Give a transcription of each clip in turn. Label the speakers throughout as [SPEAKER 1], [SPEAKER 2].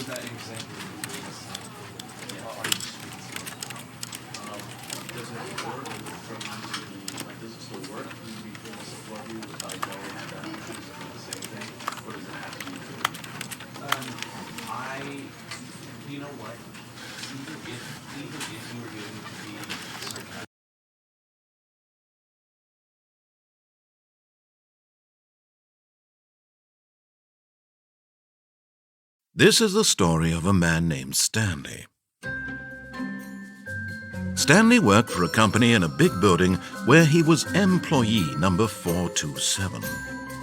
[SPEAKER 1] that exactly mean? Are you speaking to? Does it work from like, does it still work? Can you be feeling support you without going at that the same thing? Or does it have to be good? You know what? Even if you were going to be sarcastic.
[SPEAKER 2] This is the story of a man named Stanley. Stanley worked for a company in a big building where he was employee number 427.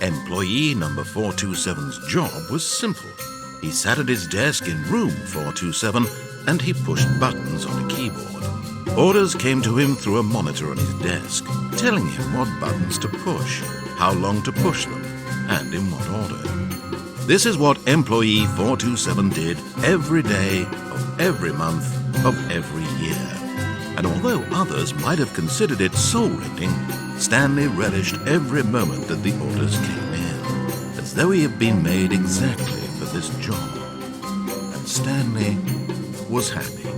[SPEAKER 2] Employee number 427's job was simple. He sat at his desk in room 427 and he pushed buttons on a keyboard. Orders came to him through a monitor on his desk, telling him what buttons to push, how long to push them, and in what order. This is what employee 427 did every day of every month of every year. And although others might have considered it soul-rending, Stanley relished every moment that the orders came in, as though he had been made exactly for this job. And Stanley was happy.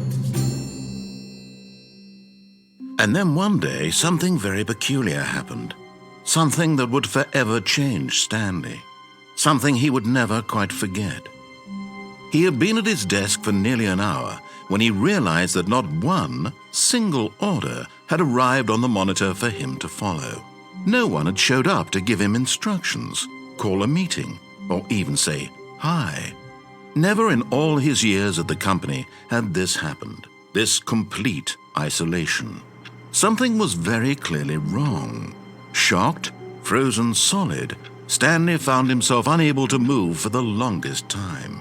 [SPEAKER 2] And then one day, something very peculiar happened. Something that would forever change Stanley. Something he would never quite forget. He had been at his desk for nearly an hour when he realized that not one single order had arrived on the monitor for him to follow. No one had showed up to give him instructions, call a meeting, or even say hi. Never in all his years at the company had this happened, this complete isolation. Something was very clearly wrong. Shocked, frozen solid, Stanley found himself unable to move for the longest time.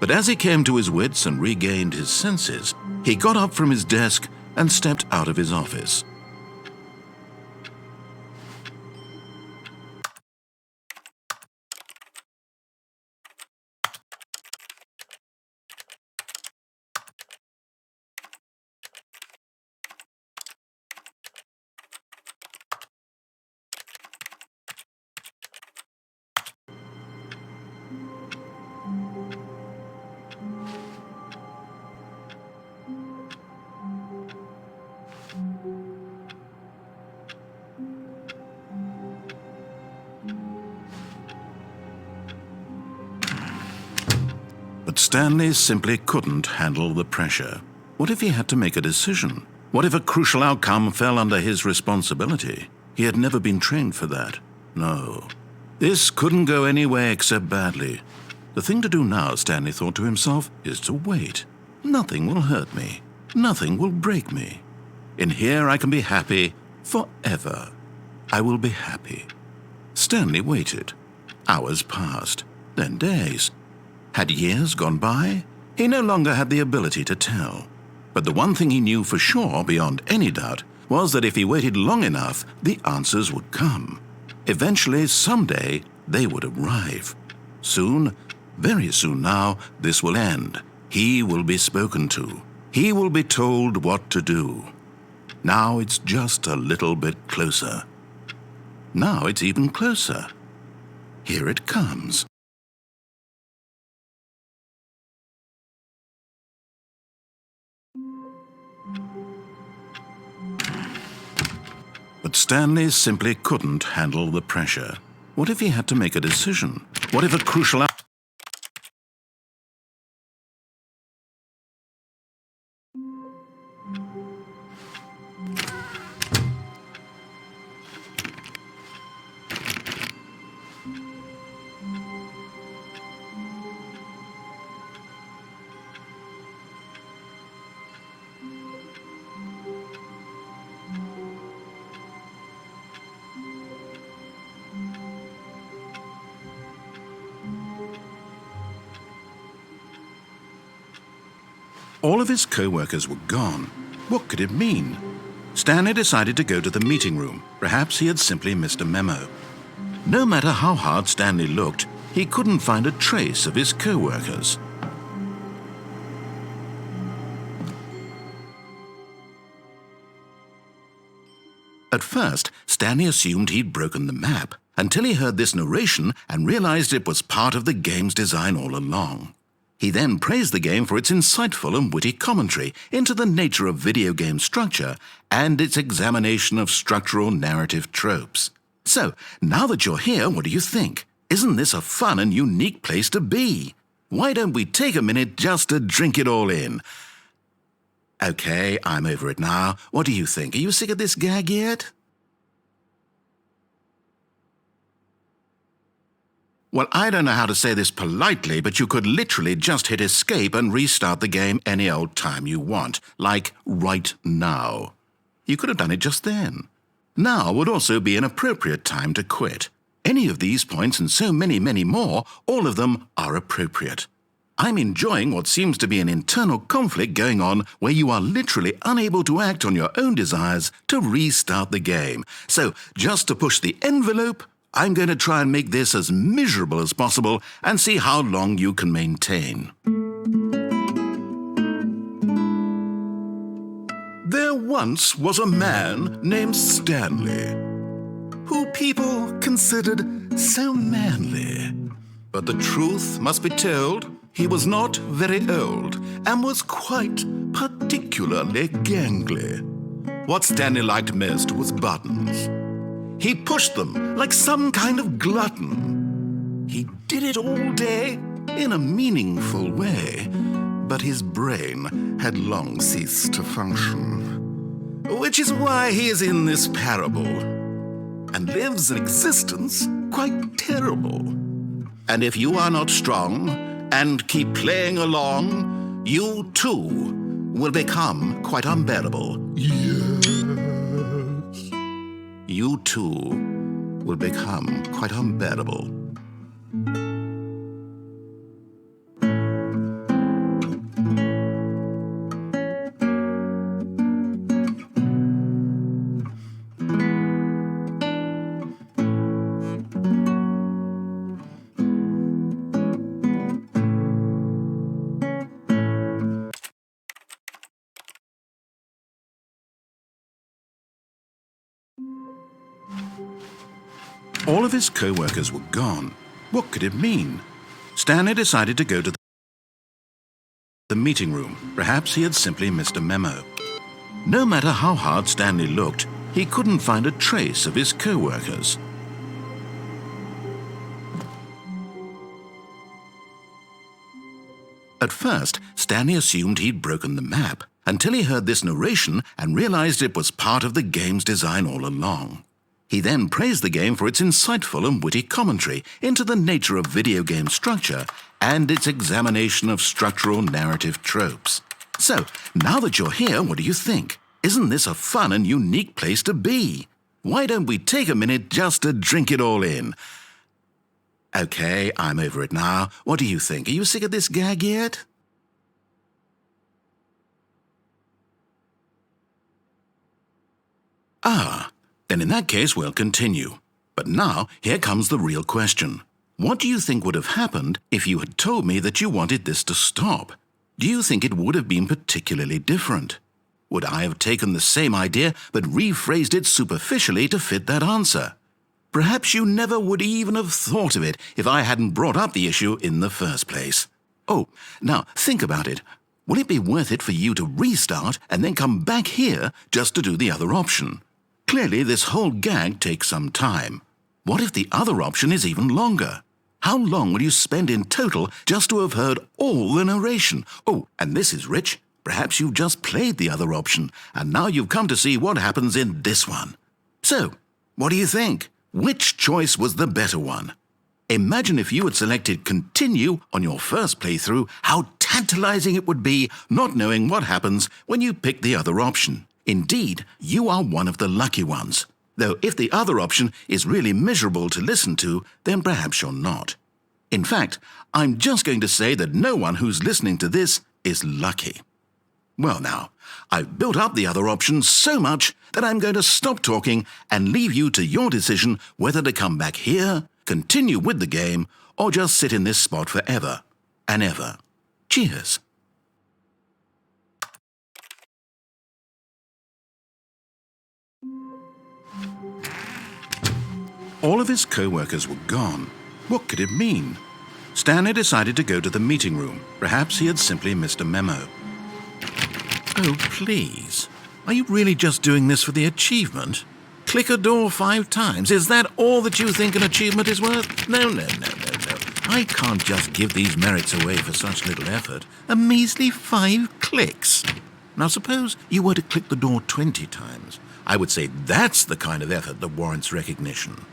[SPEAKER 2] But as he came to his wits and regained his senses, he got up from his desk and stepped out of his office. But Stanley simply couldn't handle the pressure. What if he had to make a decision? What if a crucial outcome fell under his responsibility? He had never been trained for that. No. This couldn't go any way except badly. The thing to do now, Stanley thought to himself, is to wait. Nothing will hurt me. Nothing will break me. In here I can be happy forever. I will be happy. Stanley waited. Hours passed, then days. Had years gone by? He no longer had the ability to tell. But the one thing he knew for sure, beyond any doubt, was that if he waited long enough, the answers would come. Eventually, someday, they would arrive. Soon, very soon now, this will end. He will be spoken to. He will be told what to do. Now it's just a little bit closer. Now it's even closer. Here it comes. But Stanley simply couldn't handle the pressure. What if he had to make a decision? What if a crucial All of his co-workers were gone. What could it mean? Stanley decided to go to the meeting room. Perhaps he had simply missed a memo. No matter how hard Stanley looked, he couldn't find a trace of his co-workers. At first, Stanley assumed he'd broken the map, until he heard this narration and realized it was part of the game's design all along. He then praised the game for its insightful and witty commentary into the nature of video game structure and its examination of structural narrative tropes. So, now that you're here, what do you think? Isn't this a fun and unique place to be? Why don't we take a minute just to drink it all in? Okay, I'm over it now. What do you think? Are you sick of this gag yet? Well, I don't know how to say this politely, but you could literally just hit escape and restart the game any old time you want, like right now. You could have done it just then. Now would also be an appropriate time to quit. Any of these points and so many, many more, all of them are appropriate. I'm enjoying what seems to be an internal conflict going on where you are literally unable to act on your own desires to restart the game. So, just to push the envelope, I'm going to try and make this as miserable as possible and see how long you can maintain. There once was a man named Stanley, who people considered so manly. But the truth must be told, he was not very old and was quite particularly gangly. What Stanley liked most was buttons. He pushed them like some kind of glutton. He did it all day in a meaningful way, but his brain had long ceased to function. Which is why he is in this parable and lives an existence quite terrible. And if you are not strong and keep playing along, you too will become quite unbearable. You too will become quite unbearable. All of his co-workers were gone. What could it mean? Stanley decided to go to the meeting room. Perhaps he had simply missed a memo. No matter how hard Stanley looked, he couldn't find a trace of his co-workers. At first, Stanley assumed he'd broken the map, until he heard this narration and realized it was part of the game's design all along. He then praised the game for its insightful and witty commentary into the nature of video game structure and its examination of structural narrative tropes. So, now that you're here, what do you think? Isn't this a fun and unique place to be? Why don't we take a minute just to drink it all in? Okay, I'm over it now. What do you think? Are you sick of this gag yet? Then in that case, we'll continue. But now, here comes the real question. What do you think would have happened if you had told me that you wanted this to stop? Do you think it would have been particularly different? Would I have taken the same idea but rephrased it superficially to fit that answer? Perhaps you never would even have thought of it if I hadn't brought up the issue in the first place. Oh, now think about it. Will it be worth it for you to restart and then come back here just to do the other option? Clearly, this whole gag takes some time. What if the other option is even longer? How long will you spend in total just to have heard all the narration? Oh, and this is rich. Perhaps you've just played the other option, and now you've come to see what happens in this one. So, what do you think? Which choice was the better one? Imagine if you had selected Continue on your first playthrough, how tantalizing it would be not knowing what happens when you pick the other option. Indeed, you are one of the lucky ones. Though if the other option is really miserable to listen to, then perhaps you're not. In fact, I'm just going to say that no one who's listening to this is lucky. Well now, I've built up the other option so much that I'm going to stop talking and leave you to your decision whether to come back here, continue with the game, or just sit in this spot forever and ever. Cheers. All of his co-workers were gone. What could it mean? Stanley decided to go to the meeting room. Perhaps he had simply missed a memo. Oh, please. Are you really just doing this for the achievement? Click a door 5 times. Is that all that you think an achievement is worth? No. I can't just give these merits away for such little effort. A measly 5 clicks. Now suppose you were to click the door 20 times. I would say that's the kind of effort that warrants recognition.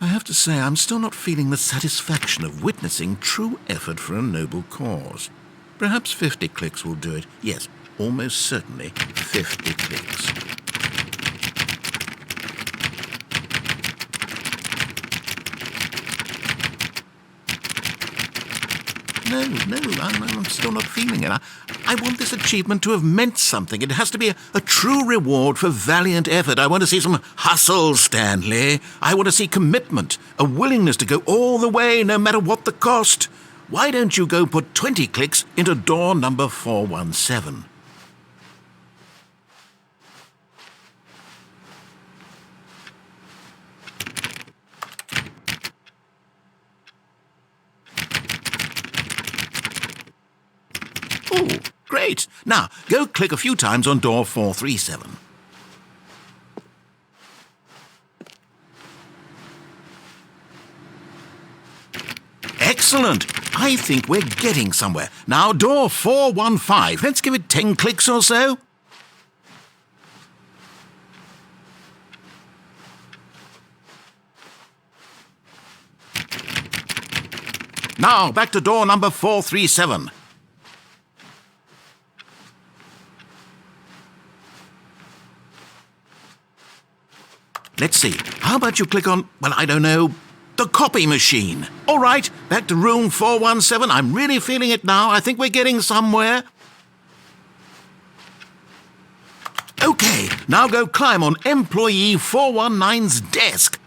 [SPEAKER 2] I have to say I'm still not feeling the satisfaction of witnessing true effort for a noble cause. Perhaps 50 clicks will do it. Yes, almost certainly 50 clicks. No, I'm still not feeling it. I want this achievement to have meant something. It has to be a true reward for valiant effort. I want to see some hustle, Stanley. I want to see commitment, a willingness to go all the way, no matter what the cost. Why don't you go put 20 clicks into door number 417? Oh, great. Now, go click a few times on door 437. Excellent. I think we're getting somewhere. Now, door 415. Let's give it 10 clicks or so. Now, back to door number 437. Let's see. How about you click on, well, I don't know, the copy machine. All right, back to room 417. I'm really feeling it now. I think we're getting somewhere. Okay, now go climb on employee 419's desk.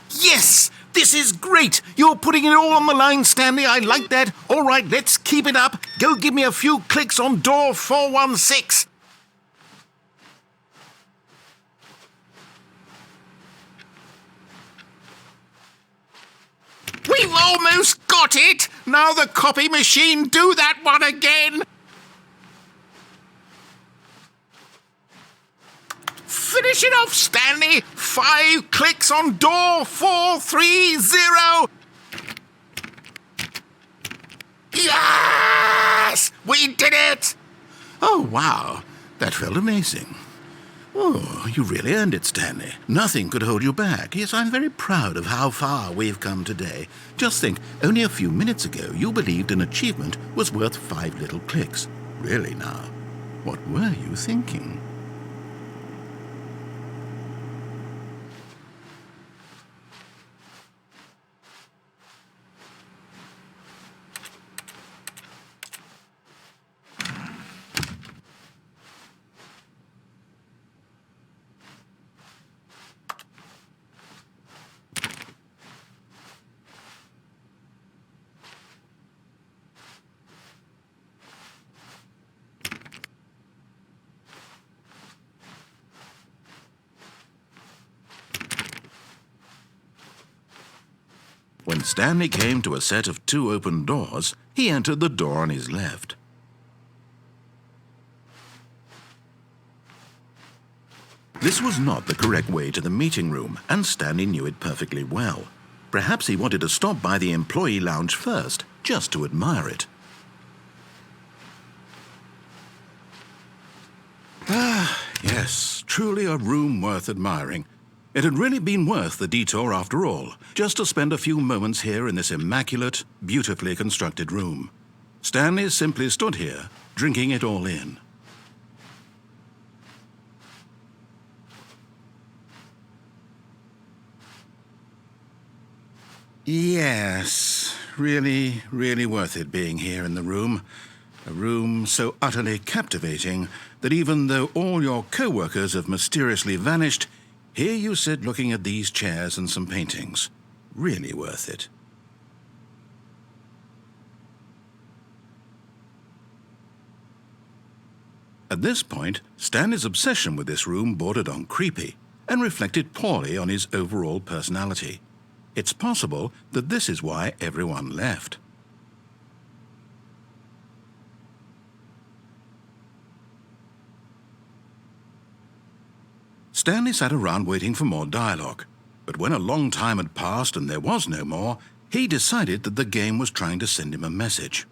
[SPEAKER 2] Yes, this is great. You're putting it all on the line, Stanley. I like that. All right, let's keep it up. Go give me a few clicks on door 416. We've almost got it! Now the copy machine, do that one again! Finish it off, Stanley! 5 clicks on door 430! Yes! We did it! Oh, wow. That felt amazing. Oh, you really earned it, Stanley. Nothing could hold you back. Yes, I'm very proud of how far we've come today. Just think, only a few minutes ago you believed an achievement was worth 5 little clicks. Really now, what were you thinking? When Stanley came to a set of 2 open doors, he entered the door on his left. This was not the correct way to the meeting room, and Stanley knew it perfectly well. Perhaps he wanted to stop by the employee lounge first, just to admire it. Ah, yes, truly a room worth admiring. It had really been worth the detour after all, just to spend a few moments here in this immaculate, beautifully constructed room. Stanley simply stood here, drinking it all in. Yes, really, really worth it being here in the room. A room so utterly captivating that even though all your co-workers have mysteriously vanished, here you sit looking at these chairs and some paintings. Really worth it. At this point, Stanley's obsession with this room bordered on creepy and reflected poorly on his overall personality. It's possible that this is why everyone left. Stanley sat around waiting for more dialogue, but when a long time had passed and there was no more, he decided that the game was trying to send him a message.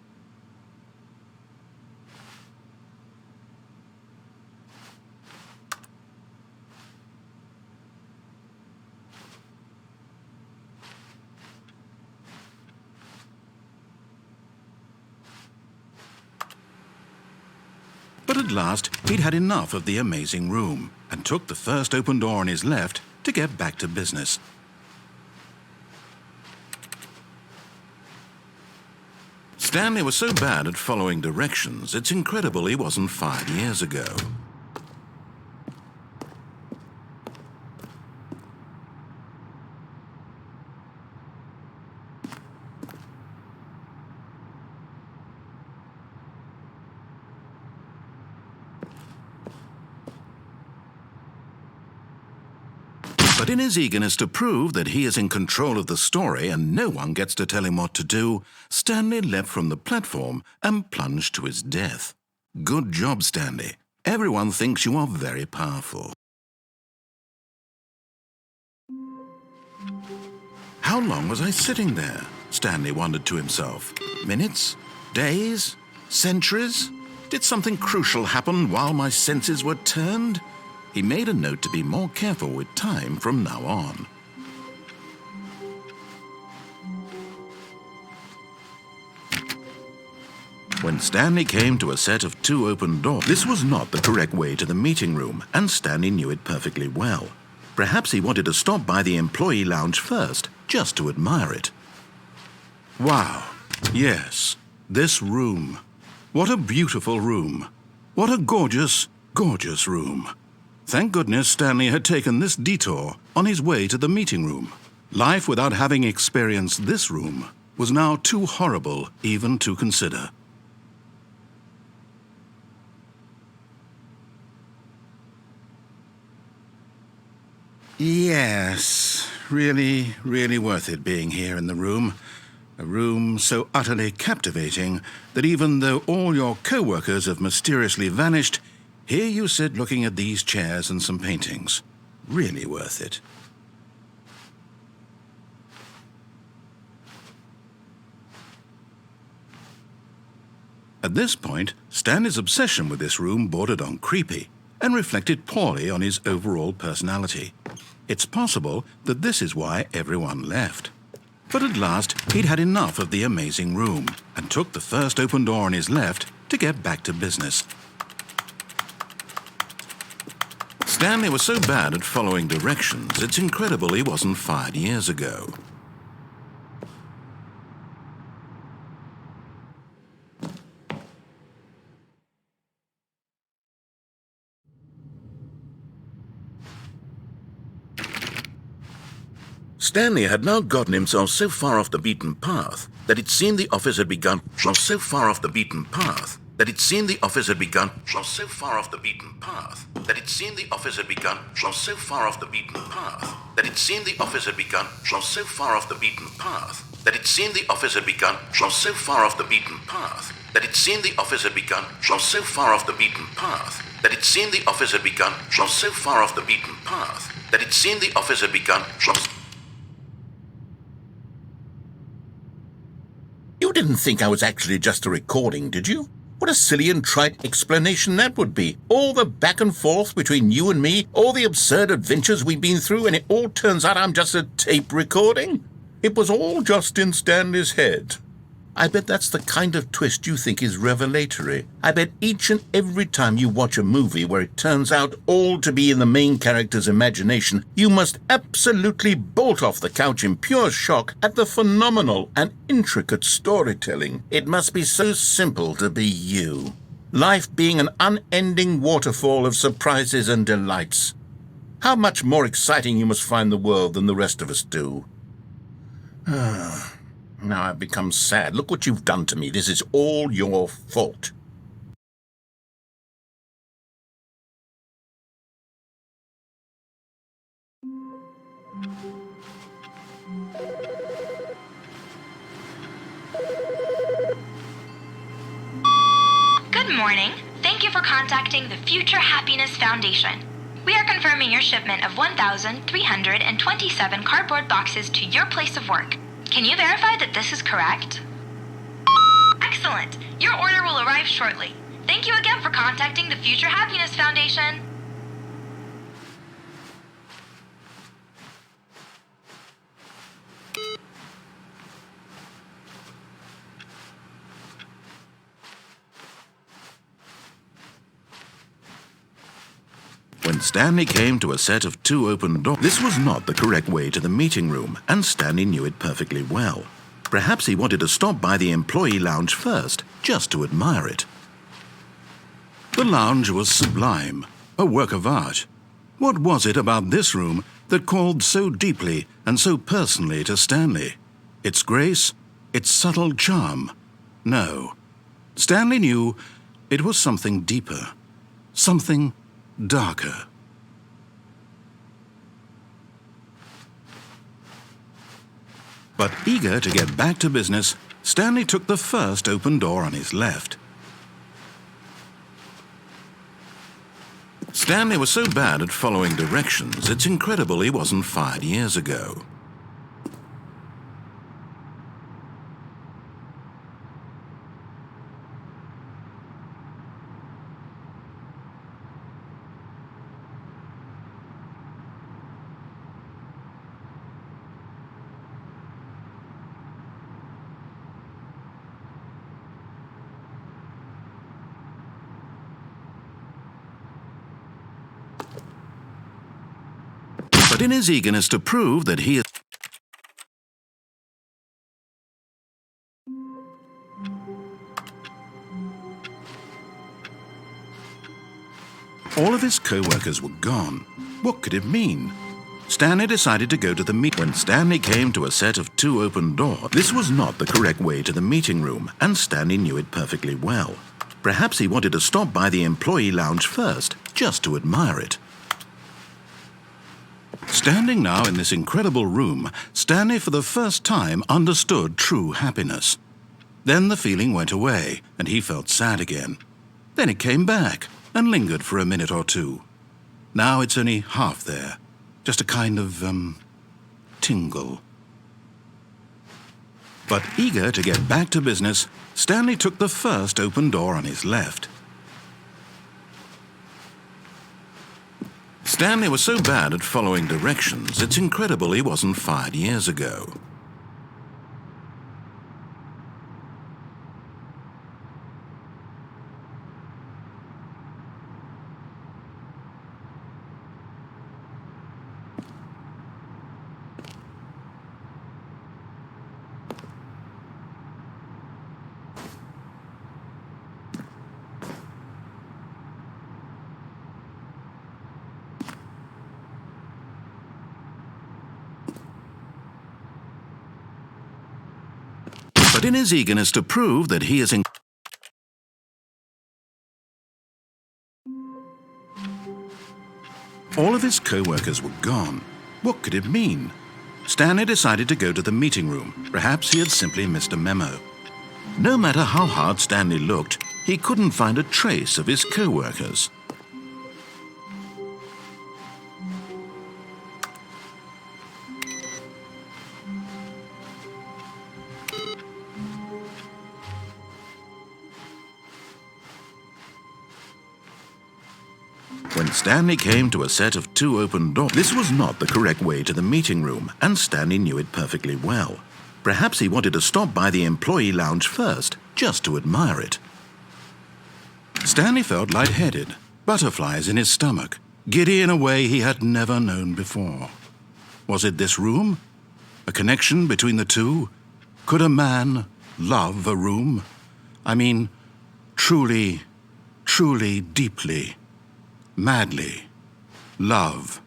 [SPEAKER 2] But at last, he'd had enough of the amazing room and took the first open door on his left to get back to business. Stanley was so bad at following directions, it's incredible he wasn't fired years ago. But in his eagerness to prove that he is in control of the story and no one gets to tell him what to do, Stanley leapt from the platform and plunged to his death. Good job, Stanley. Everyone thinks you are very powerful. How long was I sitting there? Stanley wondered to himself. Minutes? Days? Centuries? Did something crucial happen while my senses were turned? He made a note to be more careful with time from now on. When Stanley came to a set of 2 open doors, this was not the correct way to the meeting room, and Stanley knew it perfectly well. Perhaps he wanted to stop by the employee lounge first, just to admire it. Wow, yes, this room. What a beautiful room. What a gorgeous, gorgeous room. Thank goodness Stanley had taken this detour on his way to the meeting room. Life without having experienced this room was now too horrible even to consider. Yes, really, really worth it being here in the room. A room so utterly captivating that even though all your co-workers have mysteriously vanished, here you sit looking at these chairs and some paintings. Really worth it. At this point, Stanley's obsession with this room bordered on creepy and reflected poorly on his overall personality. It's possible that this is why everyone left. But at last, he'd had enough of the amazing room and took the first open door on his left to get back to business. Stanley was so bad at following directions, it's incredible he wasn't fired years ago. Stanley had now gotten himself so far off the beaten path that it seemed the office had begun so far off the beaten path that it seemed the office had begun so far off the beaten path that it seemed the office had begun so far off the beaten path that it seemed the office had begun so far off the beaten path that it seemed the office had begun so far off the beaten path that it seemed the office had begun so far off the beaten path that it seemed the office had begun so far off the beaten path that it seemed the office had begun. You didn't think I was actually just a recording, did you? What a silly and trite explanation that would be. All the back and forth between you and me, all the absurd adventures we've been through, and it all turns out I'm just a tape recording? It was all just in Stanley's head. I bet that's the kind of twist you think is revelatory. I bet each and every time you watch a movie where it turns out all to be in the main character's imagination, you must absolutely bolt off the couch in pure shock at the phenomenal and intricate storytelling. It must be so simple to be you. Life being an unending waterfall of surprises and delights. How much more exciting you must find the world than the rest of us do. Now I've become sad. Look what you've done to me. This is all your fault.
[SPEAKER 3] Good morning. Thank you for contacting the Future Happiness Foundation. We are confirming your shipment of 1,327 cardboard boxes to your place of work. Can you verify that this is correct? Excellent. Your order will arrive shortly. Thank you again for contacting the Future Happiness Foundation.
[SPEAKER 2] When Stanley came to a set of 2 open doors, this was not the correct way to the meeting room, and Stanley knew it perfectly well. Perhaps he wanted to stop by the employee lounge first, just to admire it. The lounge was sublime, a work of art. What was it about this room that called so deeply and so personally to Stanley? Its grace? Its subtle charm? No. Stanley knew it was something deeper, something darker. But eager to get back to business, Stanley took the first open door on his left. Stanley was so bad at following directions, it's incredible he wasn't fired years ago. But in his eagerness to prove that he is... All of his co-workers were gone. What could it mean? Stanley decided to go to the meet. When Stanley came to a set of 2 open doors, this was not the correct way to the meeting room, and Stanley knew it perfectly well. Perhaps he wanted to stop by the employee lounge first, just to admire it. Standing now in this incredible room, Stanley for the first time understood true happiness. Then the feeling went away, and he felt sad again. Then it came back, and lingered for a minute or two. Now it's only half there, just a kind of, tingle. But eager to get back to business, Stanley took the first open door on his left. Stanley was so bad at following directions, it's incredible he wasn't fired years ago. But in his eagerness to prove that he is in... All of his co-workers were gone. What could it mean? Stanley decided to go to the meeting room. Perhaps he had simply missed a memo. No matter how hard Stanley looked, he couldn't find a trace of his co-workers. When Stanley came to a set of 2 open doors, this was not the correct way to the meeting room, and Stanley knew it perfectly well. Perhaps he wanted to stop by the employee lounge first, just to admire it. Stanley felt lightheaded, butterflies in his stomach, giddy in a way he had never known before. Was it this room? A connection between the two? Could a man love a room? I mean, truly, truly, deeply, madly love.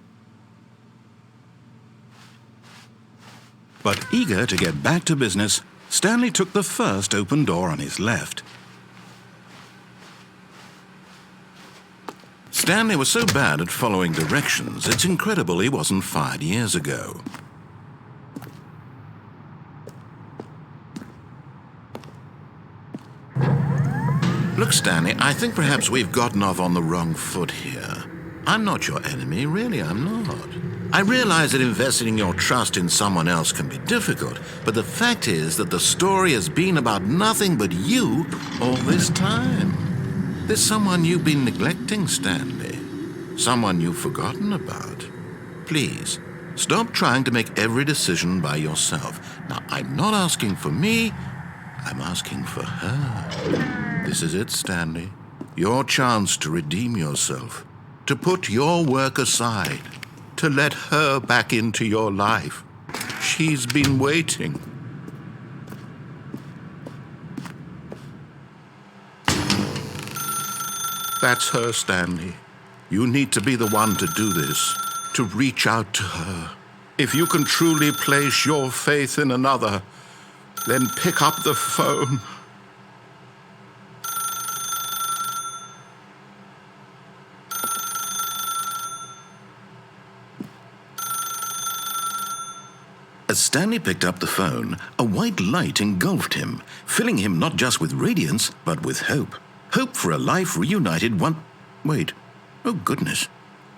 [SPEAKER 2] But eager to get back to business, Stanley took the first open door on his left. Stanley was so bad at following directions, it's incredible he wasn't fired years ago. Look, Stanley, I think perhaps we've gotten off on the wrong foot here. I'm not your enemy, really, I'm not. I realize that investing your trust in someone else can be difficult, but the fact is that the story has been about nothing but you all this time. There's someone you've been neglecting, Stanley. Someone you've forgotten about. Please, stop trying to make every decision by yourself. Now, I'm not asking for me, I'm asking for her. This is it, Stanley. Your chance to redeem yourself, to put your work aside, to let her back into your life. She's been waiting. That's her, Stanley. You need to be the one to do this, to reach out to her. If you can truly place your faith in another, then pick up the phone. As Stanley picked up the phone, a white light engulfed him, filling him not just with radiance, but with hope. Hope for a life reunited one... Wait. Oh, goodness.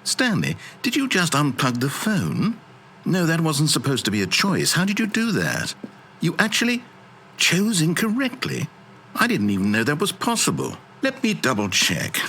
[SPEAKER 2] Stanley, did you just unplug the phone? No, that wasn't supposed to be a choice. How did you do that? You actually chose incorrectly. I didn't even know that was possible. Let me double-check.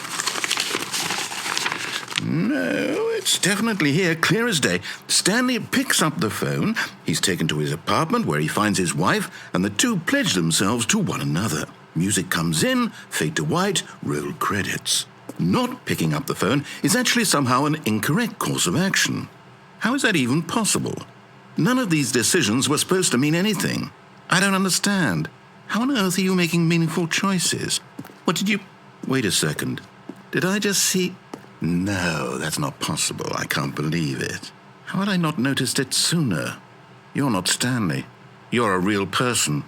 [SPEAKER 2] No, it's definitely here, clear as day. Stanley picks up the phone. He's taken to his apartment where he finds his wife, and the two pledge themselves to one another. Music comes in, fade to white, roll credits. Not picking up the phone is actually somehow an incorrect course of action. How is that even possible? None of these decisions were supposed to mean anything. I don't understand. How on earth are you making meaningful choices? What did you... Wait a second. Did I just see... No, that's not possible. I can't believe it. How had I not noticed it sooner? You're not Stanley. You're a real person.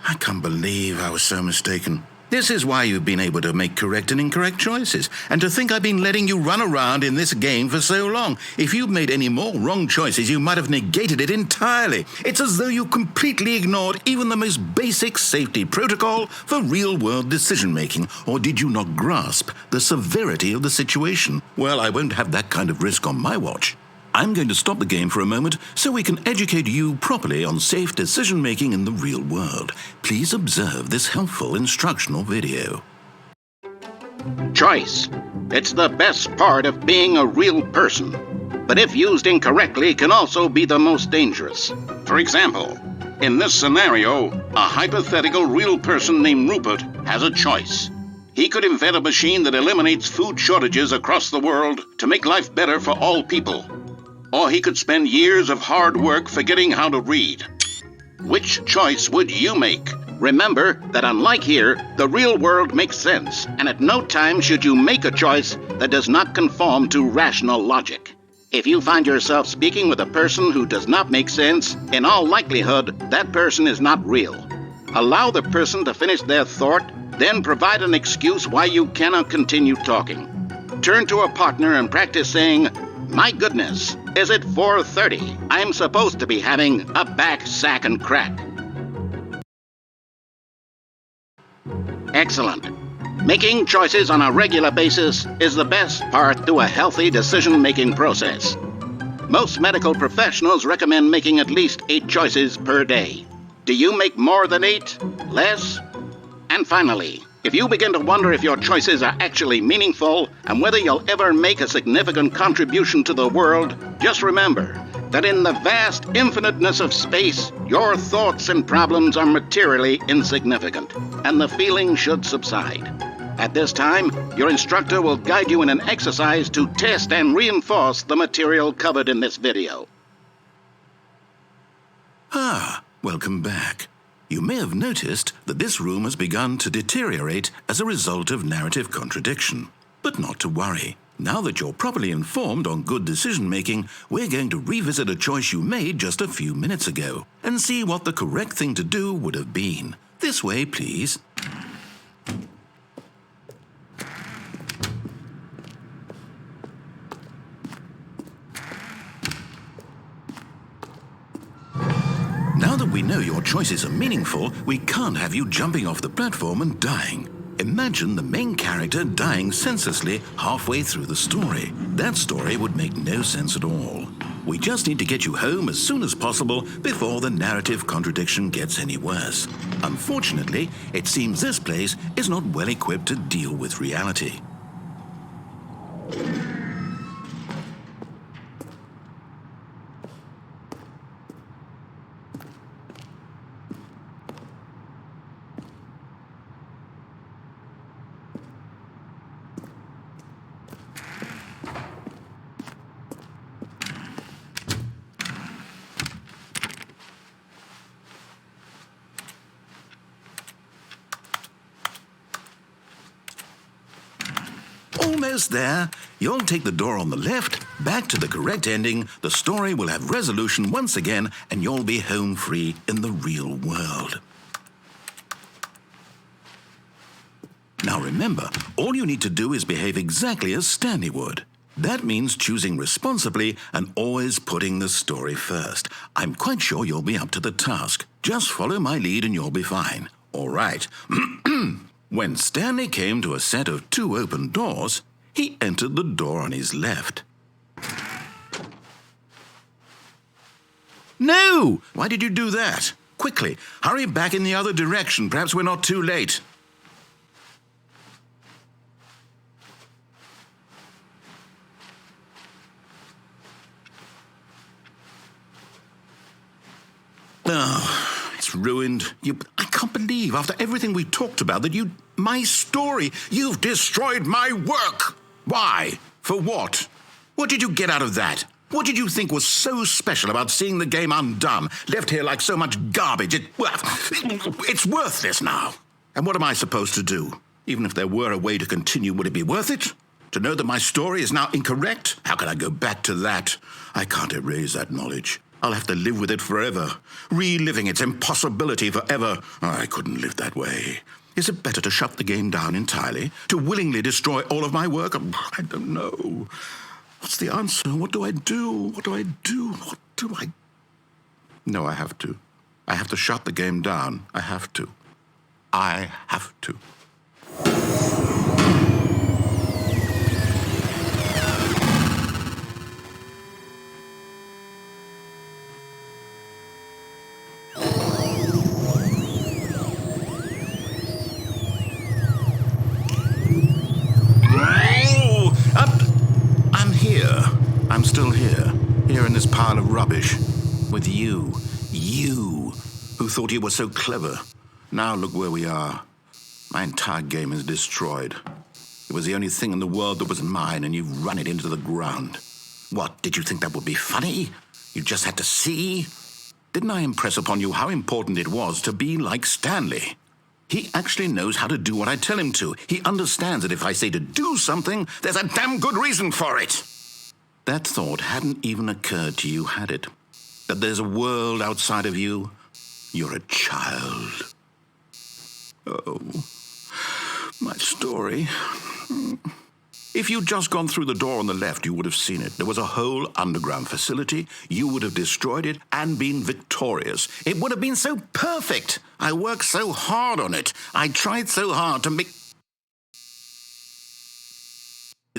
[SPEAKER 2] I can't believe I was so mistaken. This is why you've been able to make correct and incorrect choices. And to think I've been letting you run around in this game for so long. If you'd made any more wrong choices, you might have negated it entirely. It's as though you completely ignored even the most basic safety protocol for real-world decision-making. Or did you not grasp the severity of the situation? Well, I won't have that kind of risk on my watch. I'm going to stop the game for a moment so we can educate you properly on safe decision-making in the real world. Please observe this helpful instructional video.
[SPEAKER 4] Choice. It's the best part of being a real person. But if used incorrectly, can also be the most dangerous. For example, in this scenario, a hypothetical real person named Rupert has a choice. He could invent a machine that eliminates food shortages across the world to make life better for all people. Or he could spend years of hard work forgetting how to read. Which choice would you make? Remember that unlike here, the real world makes sense, and at no time should you make a choice that does not conform to rational logic. If you find yourself speaking with a person who does not make sense, in all likelihood, that person is not real. Allow the person to finish their thought, then provide an excuse why you cannot continue talking. Turn to a partner and practice saying, "My goodness, is it 4:30? I'm supposed to be having a back, sack, and crack." Excellent. Making choices on a regular basis is the best part to a healthy decision-making process. Most medical professionals recommend making at least 8 choices per day. Do you make more than 8? Less? And finally, if you begin to wonder if your choices are actually meaningful and whether you'll ever make a significant contribution to the world, just remember that in the vast infiniteness of space, your thoughts and problems are materially insignificant, and the feeling should subside. At this time, your instructor will guide you in an exercise to test and reinforce the material covered in this video.
[SPEAKER 2] Welcome back. You may have noticed that this room has begun to deteriorate as a result of narrative contradiction. But not to worry. Now that you're properly informed on good decision-making, we're going to revisit a choice you made just a few minutes ago and see what the correct thing to do would have been. This way, please. we know your choices are meaningful, we can't have you jumping off the platform and dying. Imagine the main character dying senselessly halfway through the story. That story would make no sense at all. We just need to get you home as soon as possible before the narrative contradiction gets any worse. Unfortunately, it seems this place is not well equipped to deal with reality. Almost there. You'll take the door on the left, back to the correct ending, the story will have resolution once again, and you'll be home free in the real world. Now remember, all you need to do is behave exactly as Stanley would. That means choosing responsibly and always putting the story first. I'm quite sure you'll be up to the task. Just follow my lead and you'll be fine. All right. When Stanley came to a set of 2 open doors, he entered the door on his left. No! Why did you do that? Quickly, hurry back in the other direction. Perhaps we're not too late. Oh, it's ruined. I can't believe, after everything we talked about, that my story, you've destroyed my work. Why? For what? What did you get out of that? What did you think was so special about seeing the game undone, left here like so much garbage? It's worthless now. And what am I supposed to do? Even if there were a way to continue, would it be worth it? To know that my story is now incorrect? How can I go back to that? I can't erase that knowledge. I'll have to live with it forever, reliving its impossibility forever. I couldn't live that way. Is it better to shut the game down entirely? To willingly destroy all of my work? I don't know. What's the answer? What do I do? What do I do? What do I... No, I have to. I have to shut the game down. I have to. I have to. I'm still here in this pile of rubbish, with you who thought you were so clever. Now look where we are. My entire game is destroyed. It was the only thing in the world that was mine, and you've run it into the ground. What, did you think that would be funny? You just had to see? Didn't I impress upon you how important it was to be like Stanley? He actually knows how to do what I tell him to. He understands that if I say to do something, there's a damn good reason for it. That thought hadn't even occurred to you, had it? That there's a world outside of you? You're a child. Oh, my story. If you'd just gone through the door on the left, you would have seen it. There was a whole underground facility. You would have destroyed it and been victorious. It would have been so perfect. I worked so hard on it. I tried so hard to make...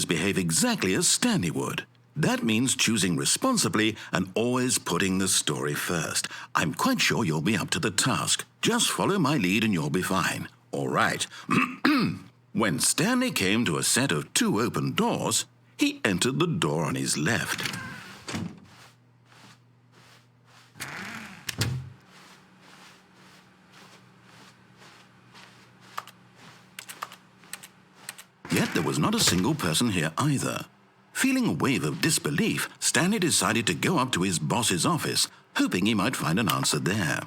[SPEAKER 2] behave exactly as Stanley would. That means choosing responsibly and always putting the story first. I'm quite sure you'll be up to the task. Just follow my lead and you'll be fine. All right. When Stanley came to a set of 2 open doors, he entered the door on his left. Yet there was not a single person here either. Feeling a wave of disbelief, Stanley decided to go up to his boss's office, hoping he might find an answer there.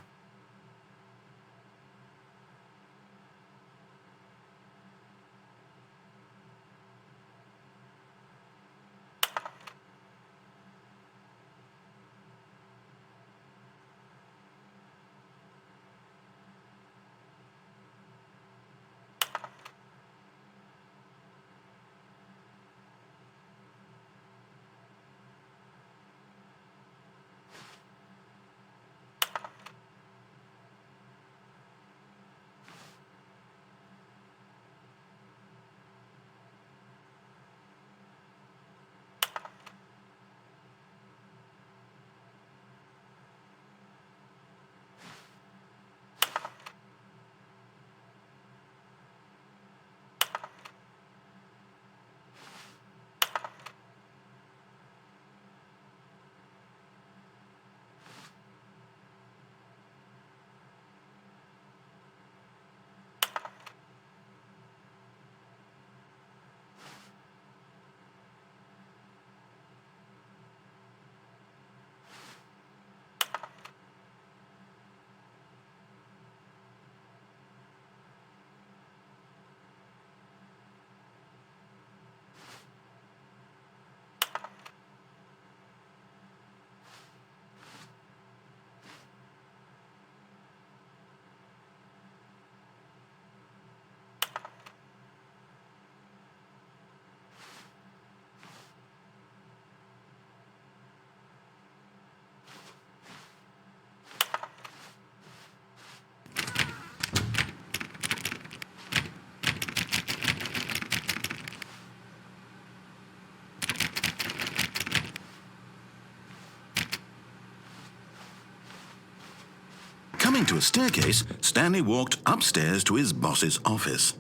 [SPEAKER 2] Coming to a staircase, Stanley walked upstairs to his boss's office.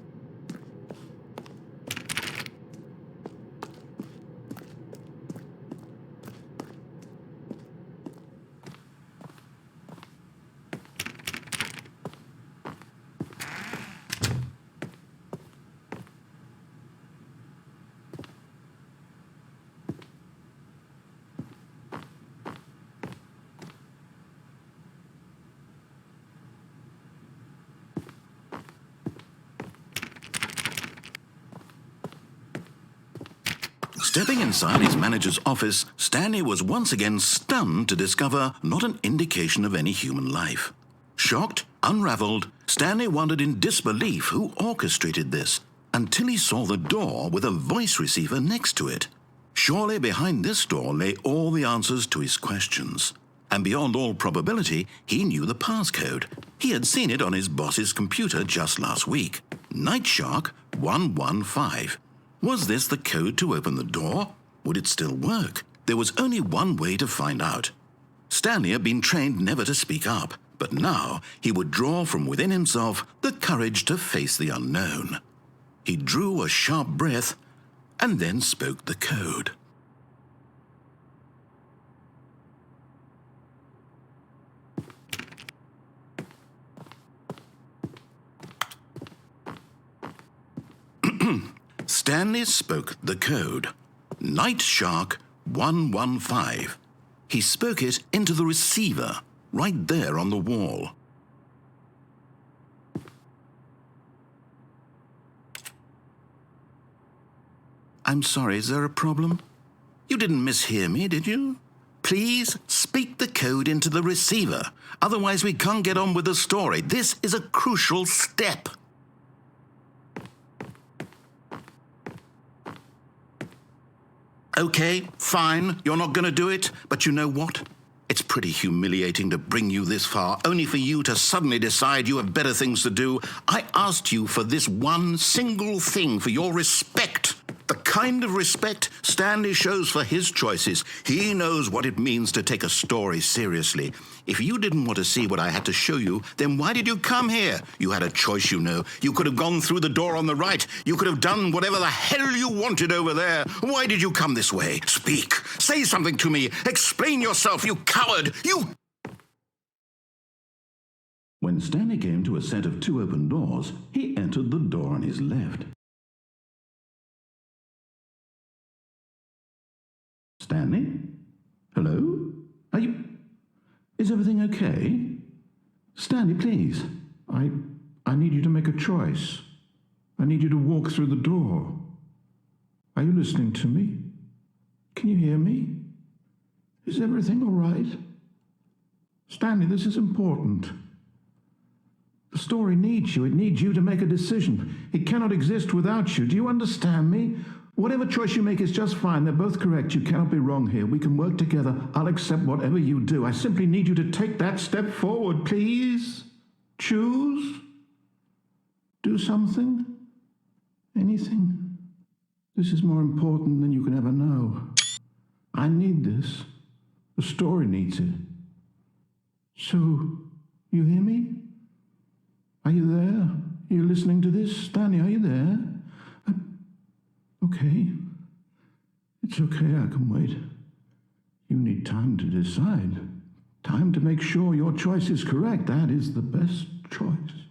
[SPEAKER 2] Stepping inside his manager's office, Stanley was once again stunned to discover not an indication of any human life. Shocked, unraveled, Stanley wondered in disbelief who orchestrated this, until he saw the door with a voice receiver next to it. Surely behind this door lay all the answers to his questions. And beyond all probability, he knew the passcode. He had seen it on his boss's computer just last week. Night Shark 115. Was this the code to open the door? Would it still work? There was only one way to find out. Stanley had been trained never to speak up, but now he would draw from within himself the courage to face the unknown. He drew a sharp breath and then spoke the code. Stanley spoke the code. Night Shark 115. He spoke it into the receiver, right there on the wall. I'm sorry, is there a problem? You didn't mishear me, did you? Please speak the code into the receiver. Otherwise we can't get on with the story. This is a crucial step. Okay, fine, you're not going to do it, but you know what? It's pretty humiliating to bring you this far, only for you to suddenly decide you have better things to do. I asked you for this one single thing, for your respect. The kind of respect Stanley shows for his choices. He knows what it means to take a story seriously. If you didn't want to see what I had to show you, then why did you come here? You had a choice, you know. You could have gone through the door on the right. You could have done whatever the hell you wanted over there. Why did you come this way? Speak. Say something to me. Explain yourself, you coward. You... When Stanley came to a set of two open doors, he entered the door on his left. Stanley? Hello? Are you... Is everything okay? Stanley, please. I need you to make a choice. I need you to walk through the door. Are you listening to me? Can you hear me? Is everything all right? Stanley, this is important. The story needs you. It needs you to make a decision. It cannot exist without you. Do you understand me? Whatever choice you make is just fine. They're both correct. You cannot be wrong here. We can work together. I'll accept whatever you do. I simply need you to take that step forward, please. Choose. Do something. Anything. This is more important than you can ever know. I need this. The story needs it. So, you hear me? Are you there? Are you listening to this? Stanley, are you there? Okay. It's okay, I can wait. You need time to decide. Time to make sure your choice is correct. That is the best choice.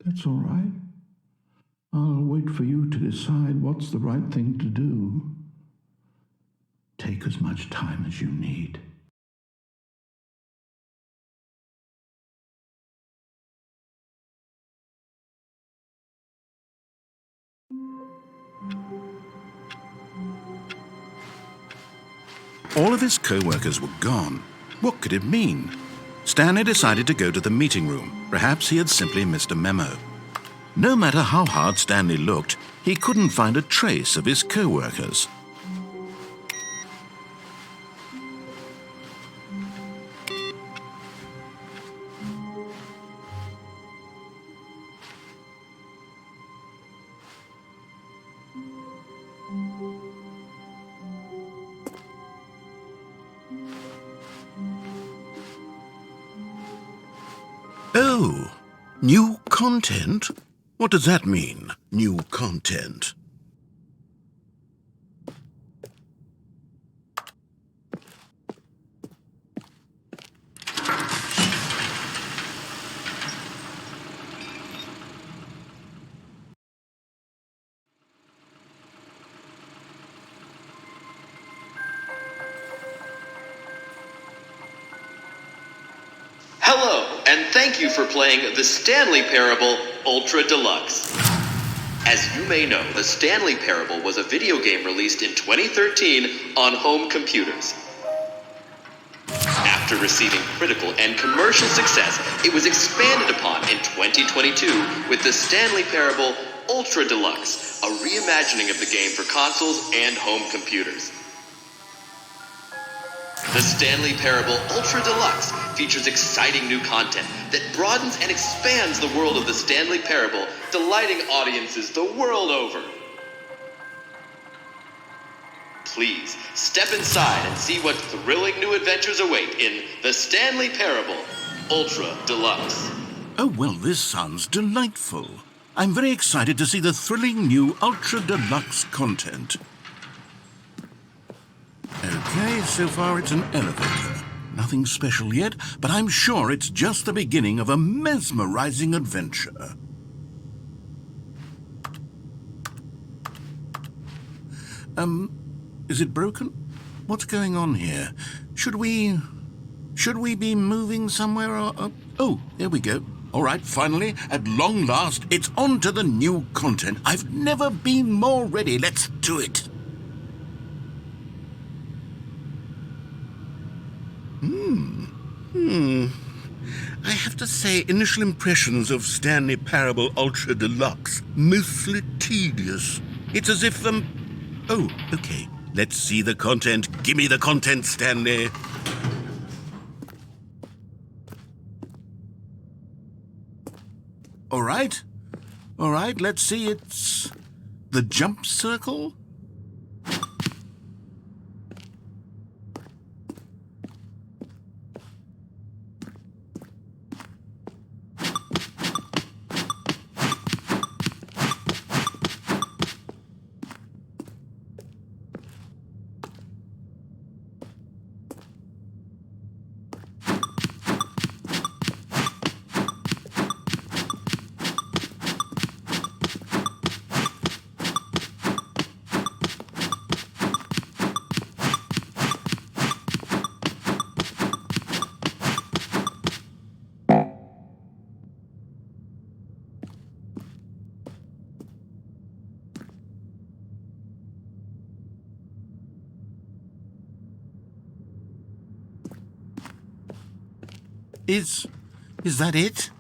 [SPEAKER 2] That's all right. I'll wait for you to decide what's the right thing to do. Take as much time as you need. All of his co-workers were gone. What could it mean? Stanley decided to go to the meeting room. Perhaps he had simply missed a memo. No matter how hard Stanley looked, he couldn't find a trace of his co-workers. Oh, new content? What does that mean, new content?
[SPEAKER 5] Hello, and thank you for playing the Stanley Parable Ultra Deluxe. As you may know, the Stanley Parable was a video game released in 2013 on home computers. After receiving critical and commercial success, it was expanded upon in 2022 with the Stanley Parable Ultra Deluxe, a reimagining of the game for consoles and home computers. The Stanley Parable Ultra Deluxe features exciting new content that broadens and expands the world of the Stanley Parable, delighting audiences the world over. Please step inside and see what thrilling new adventures await in the Stanley Parable Ultra Deluxe.
[SPEAKER 2] Oh, well, this sounds delightful. I'm very excited to see the thrilling new Ultra Deluxe content. Okay, so far it's an elevator. Nothing special yet, but I'm sure it's just the beginning of a mesmerizing adventure. Is it broken? What's going on here? Should we be moving somewhere or... Oh, there we go. All right, finally, at long last, it's on to the new content. I've never been more ready. Let's do it. I have to say, initial impressions of Stanley Parable Ultra Deluxe, mostly tedious. It's as if, Oh, okay. Let's see the content. Give me the content, Stanley. All right, let's see. It's the jump circle. Is that it?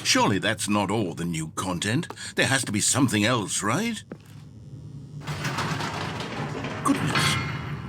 [SPEAKER 2] Surely that's not all the new content. There has to be something else, right? Goodness,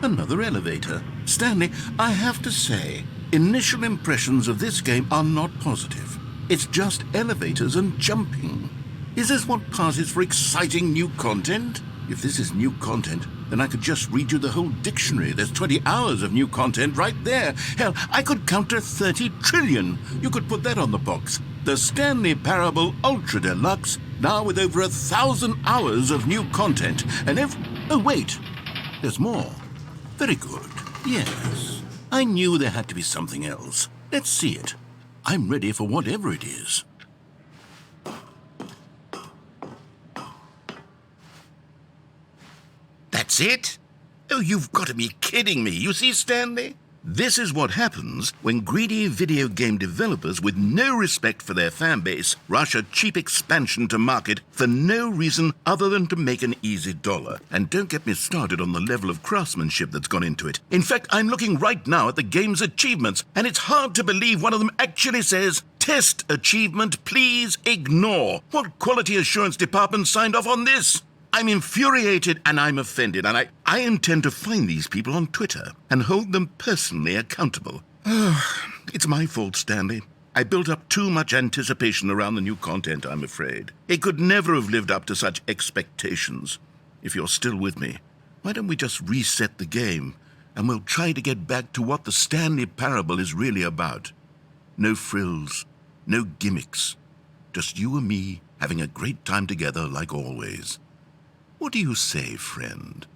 [SPEAKER 2] another elevator. Stanley, I have to say, initial impressions of this game are not positive. It's just elevators and jumping. Is this what passes for exciting new content? If this is new content, then I could just read you the whole dictionary. There's 20 hours of new content right there. Hell, I could count to 30 trillion. You could put that on the box. The Stanley Parable Ultra Deluxe, now with over 1,000 hours of new content. And oh, wait. There's more. Very good. Yes. I knew there had to be something else. Let's see it. I'm ready for whatever it is. That's it? Oh, you've got to be kidding me. You see, Stanley? This is what happens when greedy video game developers with no respect for their fan base rush a cheap expansion to market for no reason other than to make an easy dollar. And don't get me started on the level of craftsmanship that's gone into it. In fact, I'm looking right now at the game's achievements, and it's hard to believe one of them actually says, "Test achievement, please ignore." What quality assurance department signed off on this? I'm infuriated and I'm offended, and I intend to find these people on Twitter and hold them personally accountable. It's my fault, Stanley. I built up too much anticipation around the new content, I'm afraid. It could never have lived up to such expectations. If you're still with me, why don't we just reset the game, and we'll try to get back to what the Stanley Parable is really about. No frills, No gimmicks. Just you and me having a great time together like always. What do you say, friend?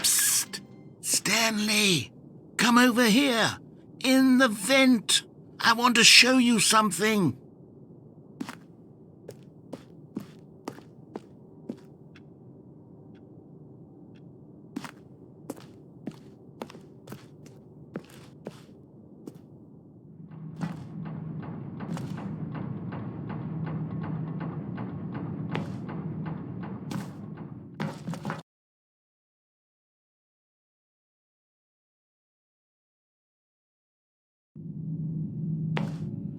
[SPEAKER 2] Psst! Stanley! Come over here! In the vent! I want to show you something!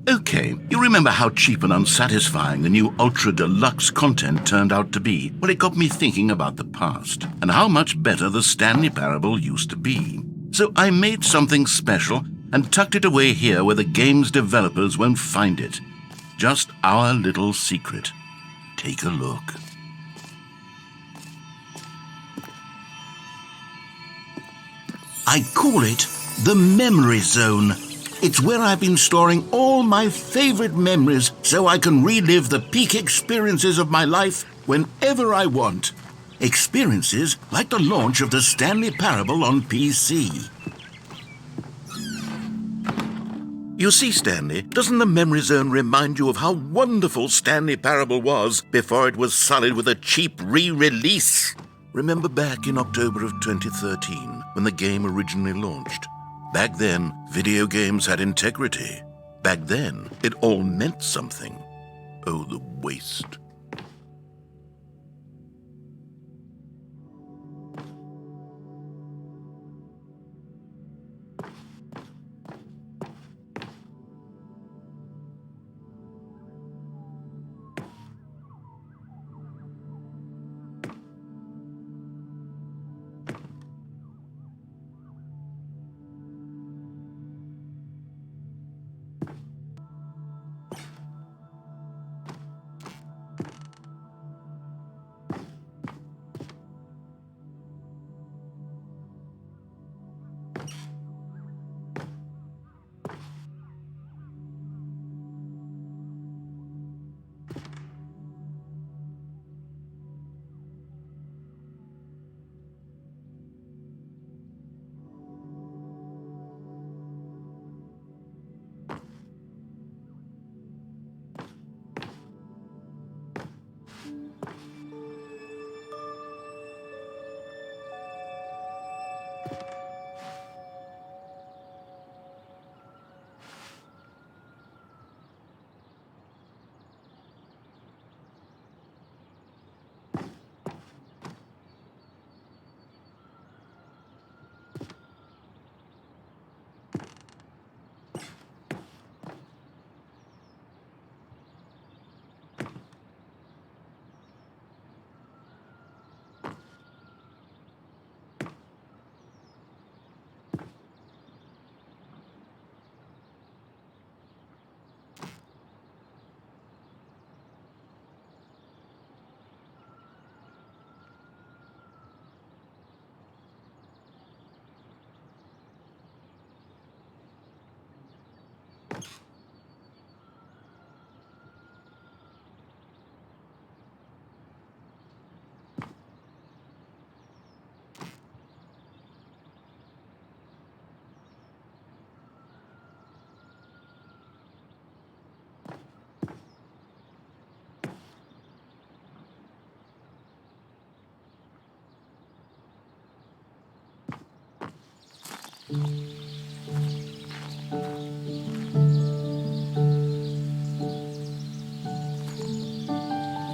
[SPEAKER 2] Okay, you remember how cheap and unsatisfying the new Ultra Deluxe content turned out to be? Well, it got me thinking about the past and how much better the Stanley Parable used to be. So I made something special and tucked it away here where the game's developers won't find it. Just our little secret. Take a look. I call it the Memory Zone. It's where I've been storing all my favorite memories so I can relive the peak experiences of my life whenever I want. Experiences like the launch of the Stanley Parable on PC. You see, Stanley, doesn't the Memory Zone remind you of how wonderful Stanley Parable was before it was sullied with a cheap re-release? Remember back in October of 2013 when the game originally launched? Back then, video games had integrity. Back then, it all meant something. Oh, the waste.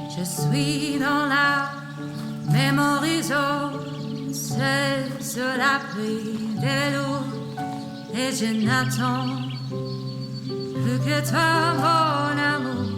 [SPEAKER 6] Je suis dans la Memory Zone, seul sur l'abri des loups, et je n'attends plus que toi, mon amour.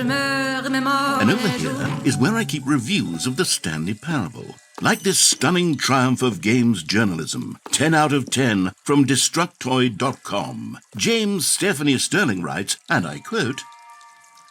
[SPEAKER 6] je me remémore
[SPEAKER 2] And over
[SPEAKER 6] les
[SPEAKER 2] here
[SPEAKER 6] jours.
[SPEAKER 2] is where I keep reviews of the Stanley Parable. Like this stunning triumph of games journalism, 10 out of 10 from Destructoid.com. James Stephanie Sterling writes, and I quote,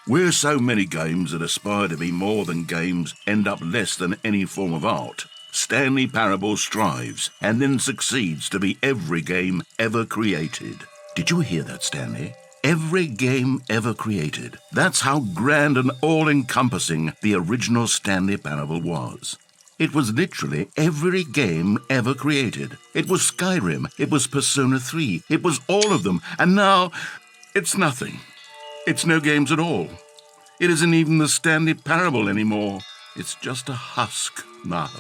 [SPEAKER 2] "Where so many games that aspire to be more than games end up less than any form of art, Stanley Parable strives and then succeeds to be every game ever created." Did you hear that, Stanley? Every game ever created. That's how grand and all-encompassing the original Stanley Parable was. It was literally every game ever created. It was Skyrim, it was Persona 3, it was all of them, and now it's nothing. It's no games at all. It isn't even the Stanley Parable anymore. It's just a husk now.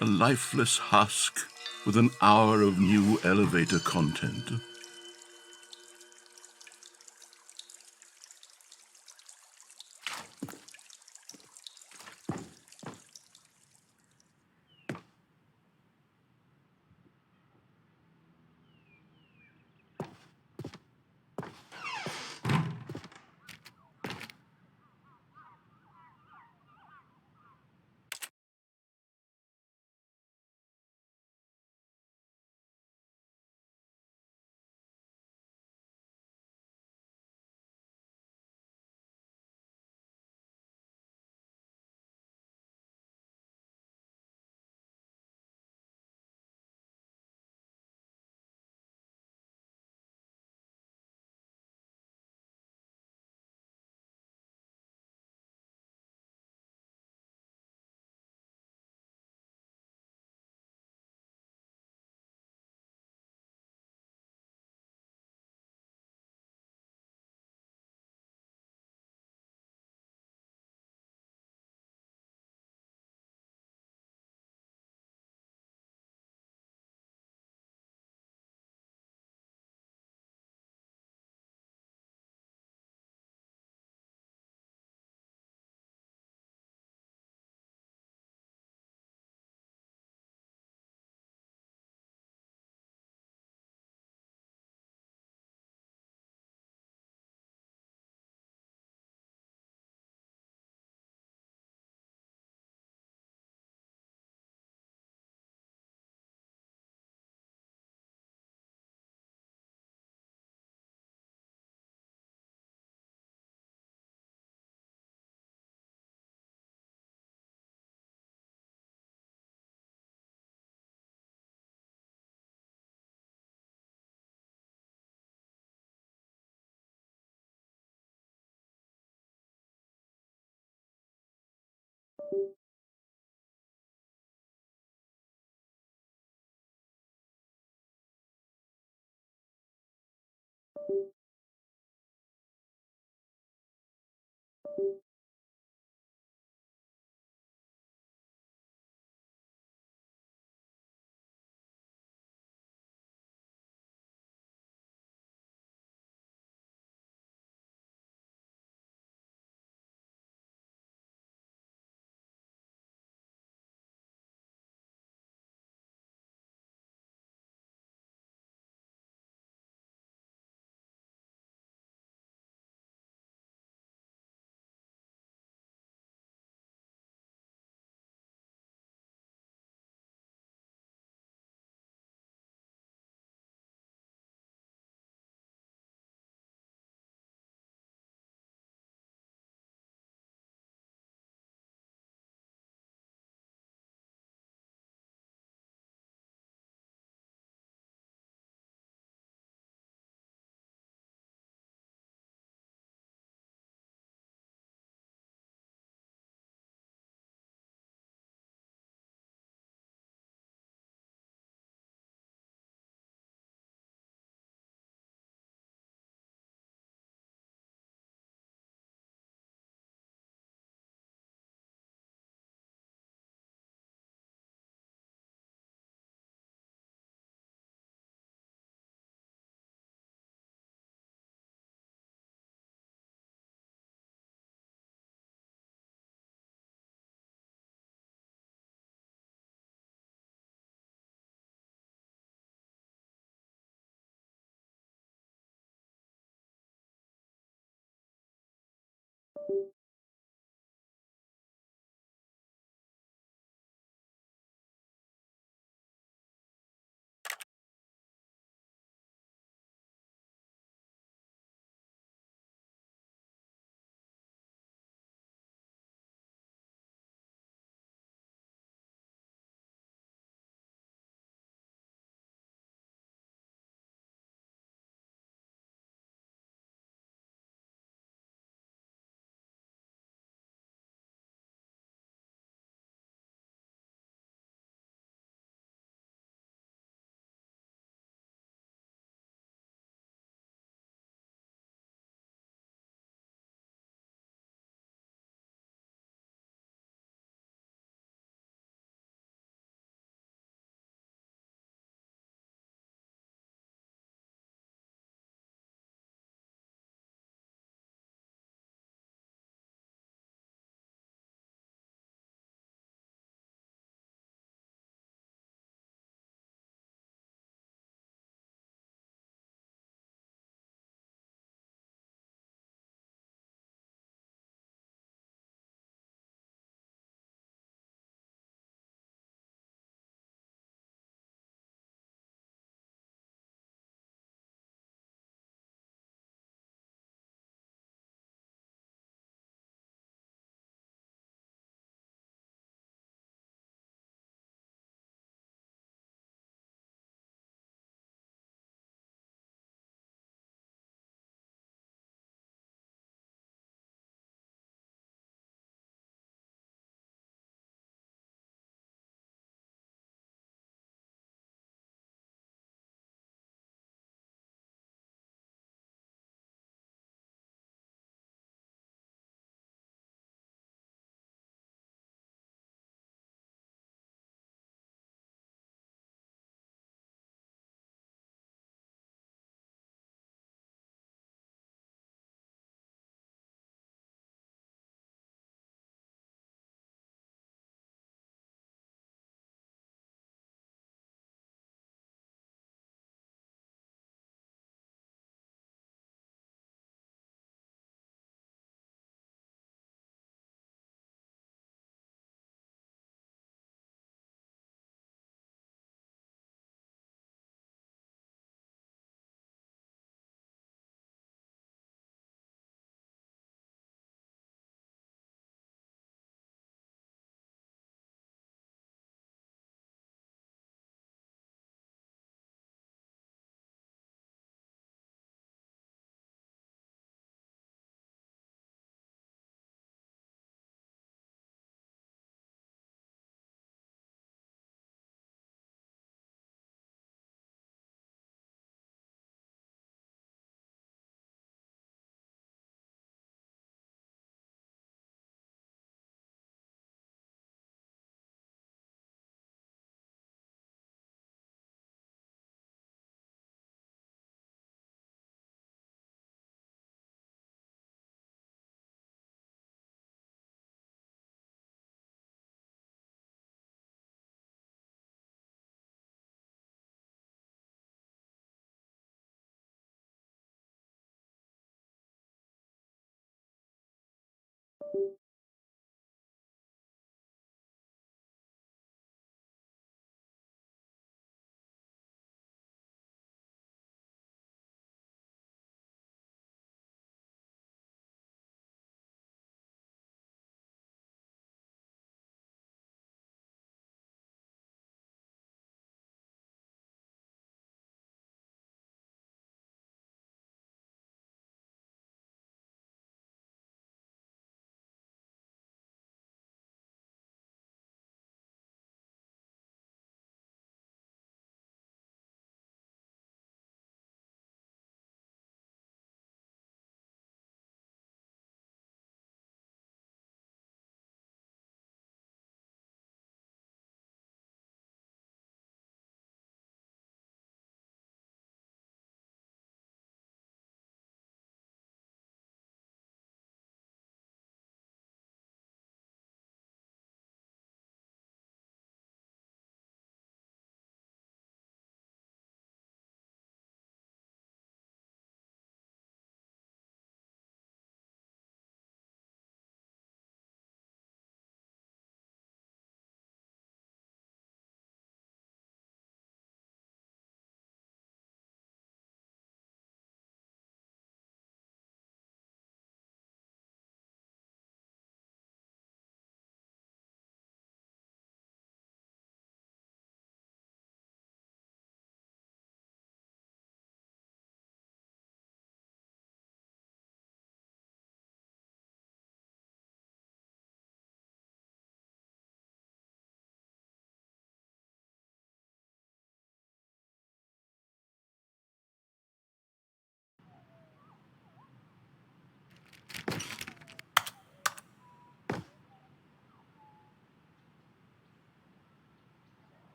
[SPEAKER 2] A lifeless husk with an hour of new elevator content.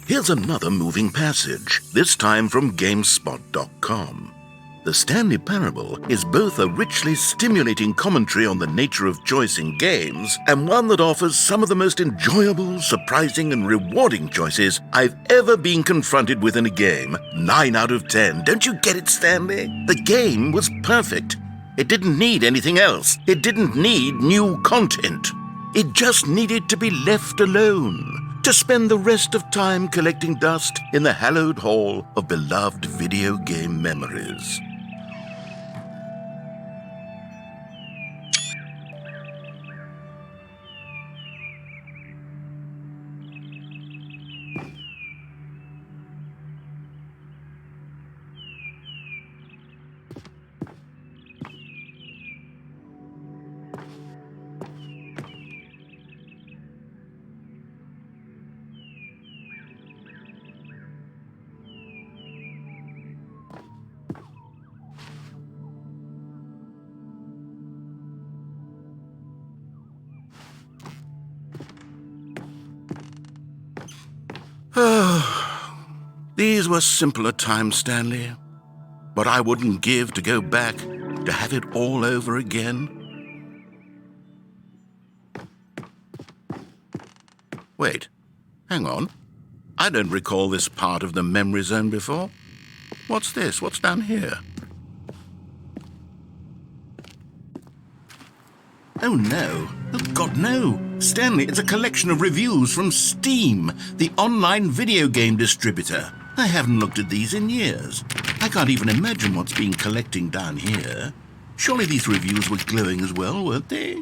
[SPEAKER 2] Here's another moving passage, this time from GameSpot.com. The Stanley Parable is both a richly stimulating commentary on the nature of choice in games and one that offers some of the most enjoyable, surprising, and rewarding choices I've ever been confronted with in a game. 9 out of 10. Don't you get it, Stanley? The game was perfect. It didn't need anything else. It didn't need new content. It just needed to be left alone, to spend the rest of time collecting dust in the hallowed hall of beloved video game memories. These were simpler times, Stanley. But I wouldn't give to go back, to have it all over again. Wait, hang on. I don't recall this part of the memory zone before. What's this? What's down here? Oh, no. Oh, God, no. Stanley, it's a collection of reviews from Steam, the online video game distributor. I haven't looked at these in years. I can't even imagine what's been collecting down here. Surely these reviews were glowing as well, weren't they?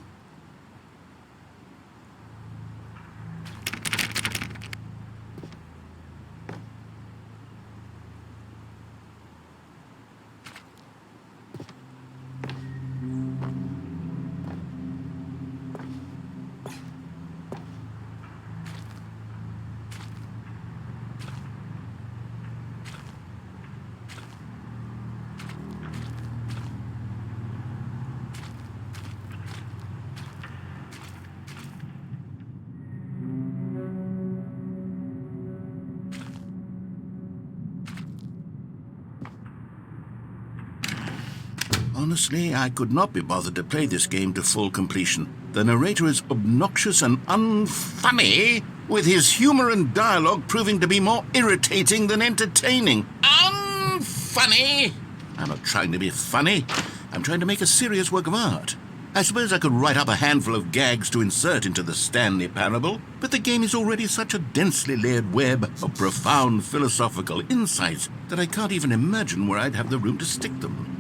[SPEAKER 2] Honestly, I could not be bothered to play this game to full completion. The narrator is obnoxious and unfunny, with his humor and dialogue proving to be more irritating than entertaining. Unfunny! I'm not trying to be funny. I'm trying to make a serious work of art. I suppose I could write up a handful of gags to insert into the Stanley Parable, but the game is already such a densely layered web of profound philosophical insights that I can't even imagine where I'd have the room to stick them.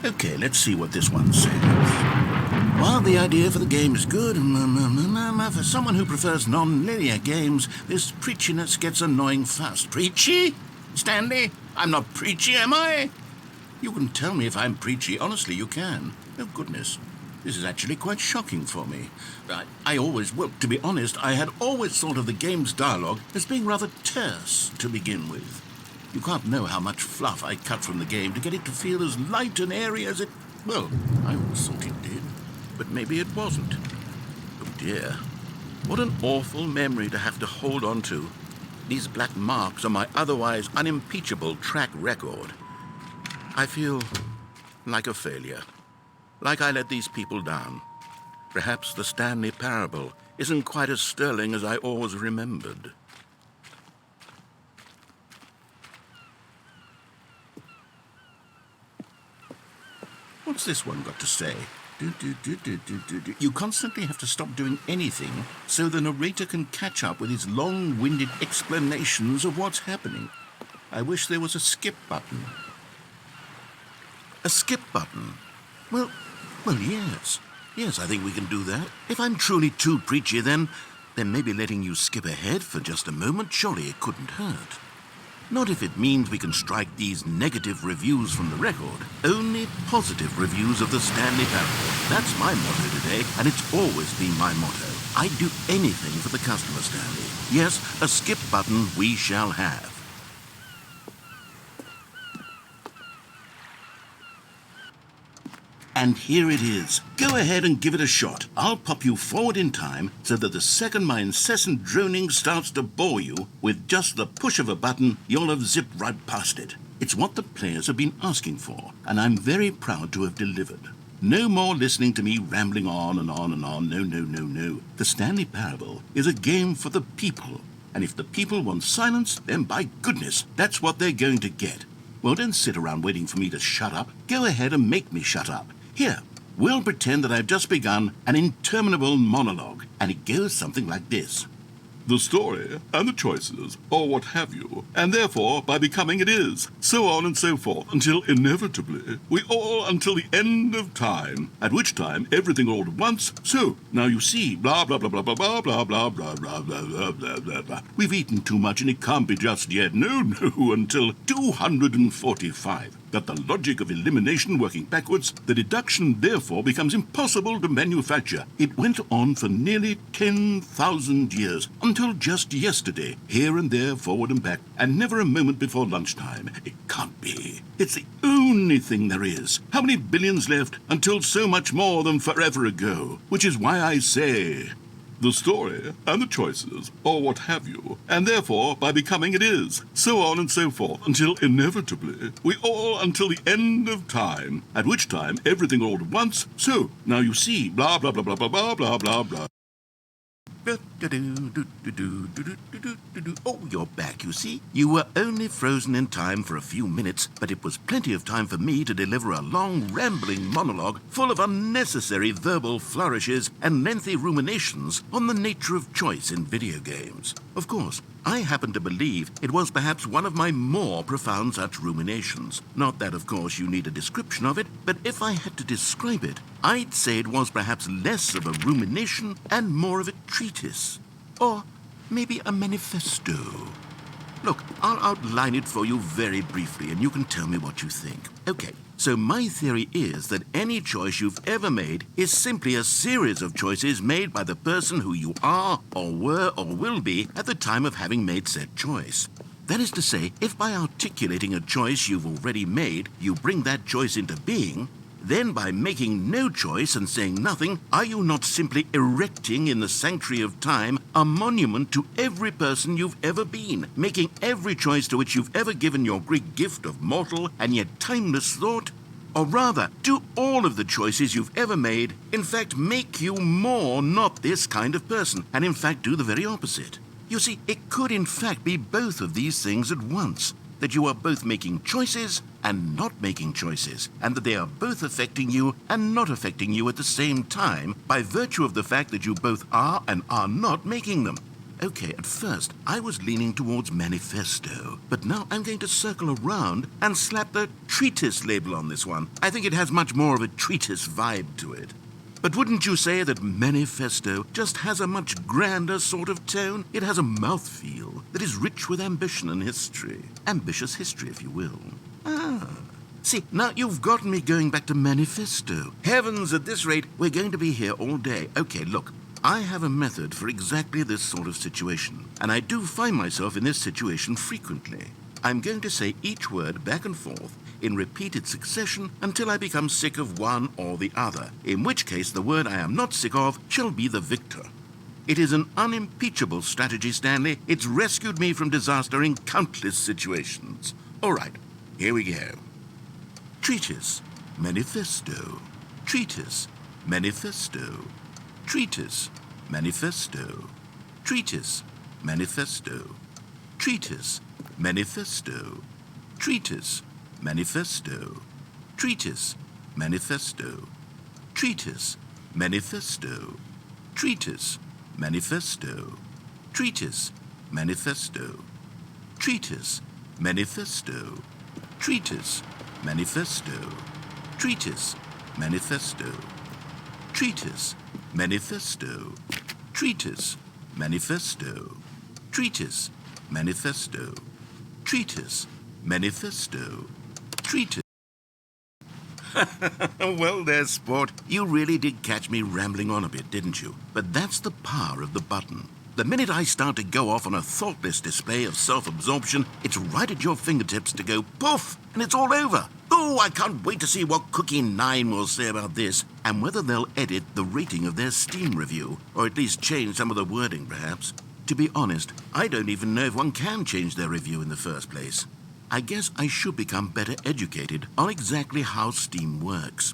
[SPEAKER 2] Okay, let's see what this one says. While the idea for the game is good, for someone who prefers non-linear games, this preachiness gets annoying fast. Preachy? Stanley? I'm not preachy, am I? You can tell me if I'm preachy. Honestly, you can. Oh, goodness. This is actually quite shocking for me. To be honest, I had always thought of the game's dialogue as being rather terse to begin with. You can't know how much fluff I cut from the game to get it to feel as light and airy as it... Well, I always thought it did, but maybe it wasn't. Oh dear, what an awful memory to have to hold on to. These black marks are my otherwise unimpeachable track record. I feel like a failure, like I let these people down. Perhaps the Stanley Parable isn't quite as sterling as I always remembered. What's this one got to say? You constantly have to stop doing anything so the narrator can catch up with his long-winded explanations of what's happening. I wish there was a skip button. A skip button? Well, yes. Yes, I think we can do that. If I'm truly too preachy, then Then maybe letting you skip ahead for just a moment, surely it couldn't hurt. Not if it means we can strike these negative reviews from the record. Only positive reviews of the Stanley Parable. That's my motto today, and it's always been my motto. I'd do anything for the customer, Stanley. Yes, a skip button we shall have. And here it is. Go ahead and give it a shot. I'll pop you forward in time so that the second my incessant droning starts to bore you, with just the push of a button, you'll have zipped right past it. It's what the players have been asking for, and I'm very proud to have delivered. No more listening to me rambling on and on and on. No, no, no, no. The Stanley Parable is a game for the people. And if the people want silence, then by goodness, that's what they're going to get. Well, don't sit around waiting for me to shut up. Go ahead and make me shut up. Here, we'll pretend that I've just begun an interminable monologue, and it goes something like this. The story and the choices, or what have you, and therefore by becoming it is, so on and so forth, until inevitably we all until the end of time, at which time everything all at once, so, now you see, blah blah blah blah blah blah blah blah blah blah blah blah blah blah blah. We've eaten too much and it can't be just yet, no, until 245. That the logic of elimination working backwards, the deduction therefore becomes impossible to manufacture. It went on for nearly 10,000 years, until just yesterday, here and there, forward and back, and never a moment before lunchtime. It can't be. It's the only thing there is. How many billions left until so much more than forever ago? Which is why I say... the story and the choices, or what have you, and therefore by becoming it is, so on and so forth, until inevitably we all until the end of time, at which time everything all at once, so, now you see, blah blah blah blah blah blah blah blah blah. Oh, you're back, you see. You were only frozen in time for a few minutes, but it was plenty of time for me to deliver a long, rambling monologue full of unnecessary verbal flourishes and lengthy ruminations on the nature of choice in video games. Of course, I happen to believe it was perhaps one of my more profound such ruminations. Not that, of course, you need a description of it, but if I had to describe it, I'd say it was perhaps less of a rumination and more of a treatise. Or maybe a manifesto. Look, I'll outline it for you very briefly, and you can tell me what you think. Okay, so my theory is that any choice you've ever made is simply a series of choices made by the person who you are, or were, or will be at the time of having made said choice. That is to say, if by articulating a choice you've already made, you bring that choice into being, then by making no choice and saying nothing, are you not simply erecting in the sanctuary of time a monument to every person you've ever been, making every choice to which you've ever given your great gift of mortal and yet timeless thought? Or rather, do all of the choices you've ever made, in fact, make you more not this kind of person, and in fact do the very opposite? You see, it could in fact be both of these things at once. That you are both making choices and not making choices, and that they are both affecting you and not affecting you at the same time by virtue of the fact that you both are and are not making them. Okay, at first, I was leaning towards manifesto, but now I'm going to circle around and slap the treatise label on this one. I think it has much more of a treatise vibe to it. But wouldn't you say that manifesto just has a much grander sort of tone? It has a mouthfeel that is rich with ambition and history. Ambitious history, if you will. See, now you've gotten me going back to manifesto. Heavens, at this rate, we're going to be here all day. Okay, look, I have a method for exactly this sort of situation, and I do find myself in this situation frequently. I'm going to say each word back and forth in repeated succession until I become sick of one or the other, in which case the word I am not sick of shall be the victor. It is an unimpeachable strategy, Stanley. It's rescued me from disaster in countless situations. All right, here we go. Treatise, manifesto. Treatise, manifesto. Treatise, manifesto. Treatise, manifesto. Treatise, manifesto. Treatise, manifesto. Treatise, manifesto. Treatise, manifesto. Treatise, manifesto. Treatise, manifesto. Treatise, manifesto. Treatise, manifesto. Treatise, manifesto. Treatise, manifesto. Treatise, manifesto. Treatise, manifesto. Treatise, manifesto. Treatise. Well there, sport. You really did catch me rambling on a bit, didn't you? But that's the power of the button. The minute I start to go off on a thoughtless display of self-absorption, it's right at your fingertips to go poof, and it's all over. Oh, I can't wait to see what Cookie 9 will say about this, and whether they'll edit the rating of their Steam review, or at least change some of the wording, perhaps. To be honest, I don't even know if one can change their review in the first place. I guess I should become better educated on exactly how Steam works.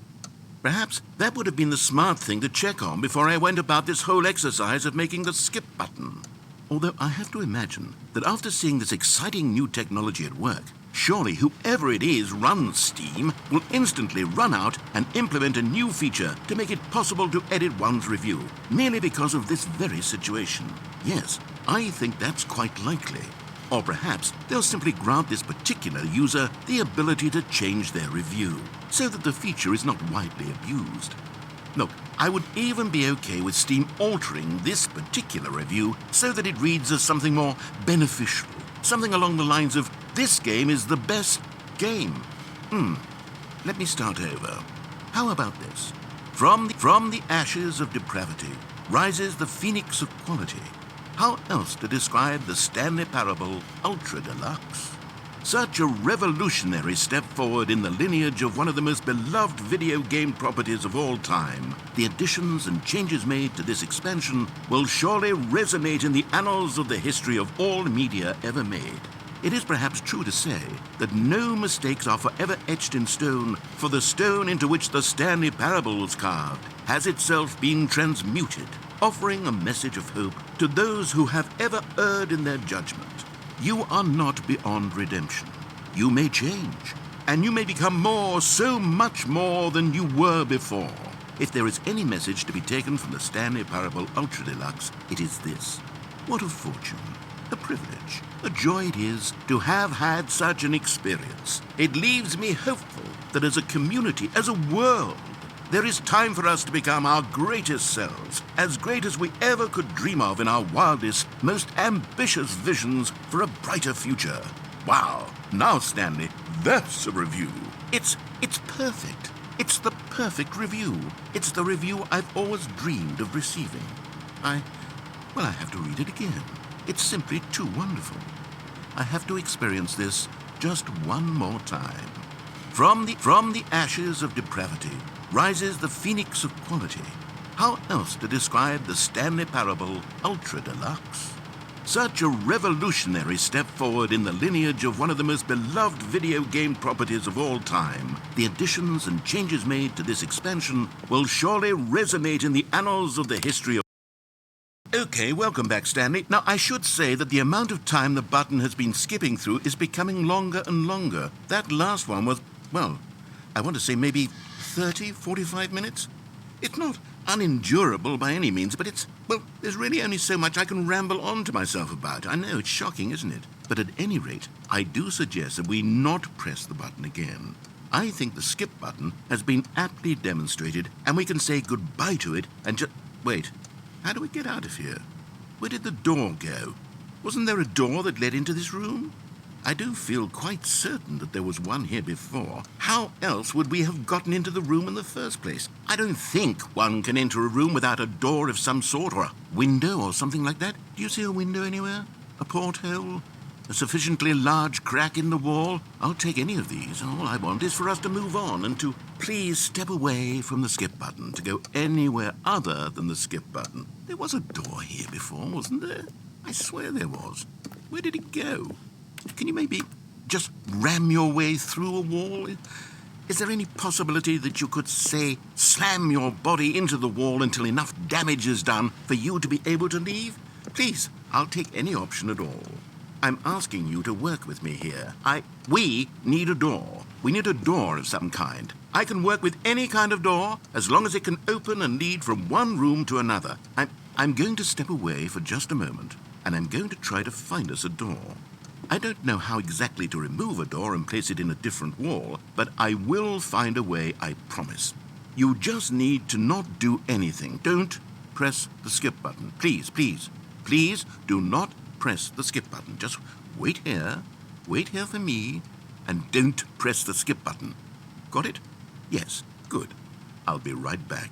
[SPEAKER 2] Perhaps that would have been the smart thing to check on before I went about this whole exercise of making the skip button. Although I have to imagine that after seeing this exciting new technology at work, surely whoever it is runs Steam will instantly run out and implement a new feature to make it possible to edit one's review, merely because of this very situation. Yes, I think that's quite likely. Or perhaps they'll simply grant this particular user the ability to change their review, so that the feature is not widely abused. Look, I would even be okay with Steam altering this particular review so that it reads as something more beneficial, something along the lines of, "This game is the best game." Let me start over. How about this? From the ashes of depravity rises the phoenix of quality. How else to describe the Stanley Parable Ultra Deluxe? Such a revolutionary step forward in the lineage of one of the most beloved video game properties of all time. The additions and changes made to this expansion will surely resonate in the annals of the history of all media ever made. It is perhaps true to say that no mistakes are forever etched in stone, for the stone into which the Stanley Parable was carved has itself been transmuted, offering a message of hope to those who have ever erred in their judgment. You are not beyond redemption. You may change, and you may become more, so much more than you were before. If there is any message to be taken from the Stanley Parable Ultra Deluxe, it is this. What a fortune, a privilege, a joy it is to have had such an experience. It leaves me hopeful that as a community, as a world, there is time for us to become our greatest selves, as great as we ever could dream of in our wildest, most ambitious visions for a brighter future. Wow, now Stanley, that's a review. It's perfect. It's the perfect review. It's the review I've always dreamed of receiving. I have to read it again. It's simply too wonderful. I have to experience this just one more time. From the ashes of depravity rises the phoenix of quality. How else to describe the Stanley Parable Ultra Deluxe? Such a revolutionary step forward in the lineage of one of the most beloved video game properties of all time. The additions and changes made to this expansion will surely resonate in the annals of the history of... Okay, welcome back, Stanley. Now, I should say that the amount of time the button has been skipping through is becoming longer and longer. That last one was, well, I want to say maybe 30, 45 minutes? It's not unendurable by any means, but there's really only so much I can ramble on to myself about. I know, it's shocking, isn't it? But at any rate, I do suggest that we not press the button again. I think the skip button has been aptly demonstrated, and we can say goodbye to it and just... Wait, how do we get out of here? Where did the door go? Wasn't there a door that led into this room? I do feel quite certain that there was one here before. How else would we have gotten into the room in the first place? I don't think one can enter a room without a door of some sort, or a window or something like that. Do you see a window anywhere? A porthole? A sufficiently large crack in the wall? I'll take any of these. All I want is for us to move on and to please step away from the skip button, to go anywhere other than the skip button. There was a door here before, wasn't there? I swear there was. Where did it go? Can you maybe just ram your way through a wall? Is there any possibility that you could, say, slam your body into the wall until enough damage is done for you to be able to leave? Please, I'll take any option at all. I'm asking you to work with me here. We need a door. We need a door of some kind. I can work with any kind of door as long as it can open and lead from one room to another. I'm going to step away for just a moment, and I'm going to try to find us a door. I don't know how exactly to remove a door and place it in a different wall, but I will find a way, I promise. You just need to not do anything. Don't press the skip button. Please, please. Please do not press the skip button. Just wait here for me, and don't press the skip button. Got it? Yes, good. I'll be right back.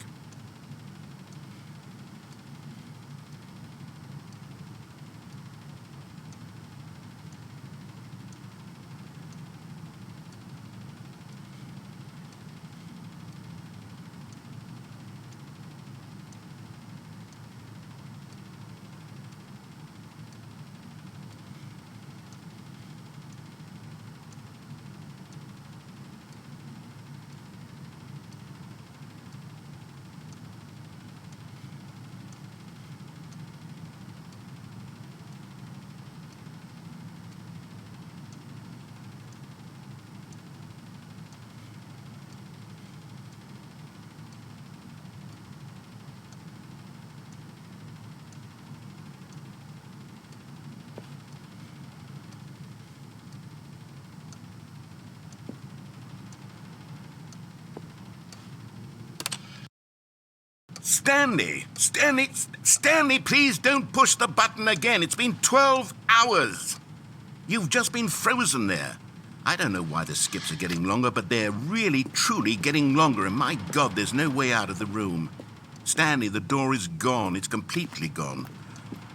[SPEAKER 2] Stanley, please don't push the button again. It's been 12 hours. You've just been frozen there. I don't know why the skips are getting longer, but they're really, truly getting longer, and my God, there's no way out of the room. Stanley, the door is gone. It's completely gone.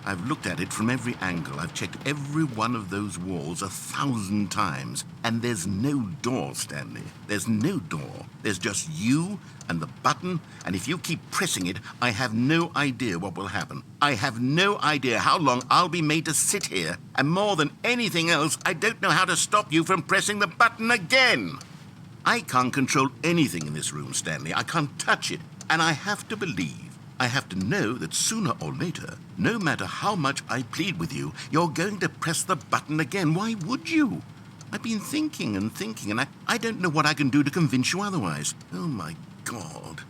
[SPEAKER 2] I've looked at it from every angle. I've checked every one of those walls 1,000 times, and there's no door, Stanley. There's no door. There's just you and the button, and if you keep pressing it, I have no idea what will happen. I have no idea how long I'll be made to sit here, and more than anything else, I don't know how to stop you from pressing the button again. I can't control anything in this room, Stanley. I can't touch it, and I have to believe, I have to know that sooner or later, no matter how much I plead with you, you're going to press the button again. Why would you? I've been thinking, and I don't know what I can do to convince you otherwise. Oh, my God.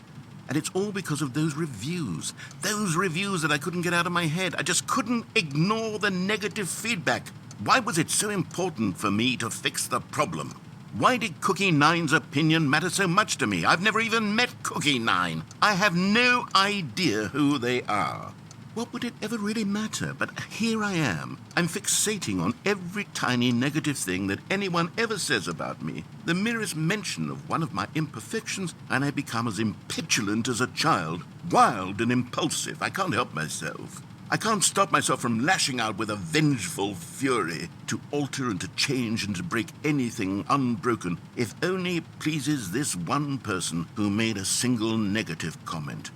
[SPEAKER 2] And it's all because of those reviews that I couldn't get out of my head. I just couldn't ignore the negative feedback. Why was it so important for me to fix the problem? Why did Cookie Nine's opinion matter so much to me? I've never even met Cookie Nine. I have no idea who they are. What would it ever really matter? But here I am. I'm fixating on every tiny negative thing that anyone ever says about me. The merest mention of one of my imperfections, and I become as impetulant as a child, wild and impulsive. I can't help myself. I can't stop myself from lashing out with a vengeful fury to alter and to change and to break anything unbroken, if only it pleases this one person who made a single negative comment.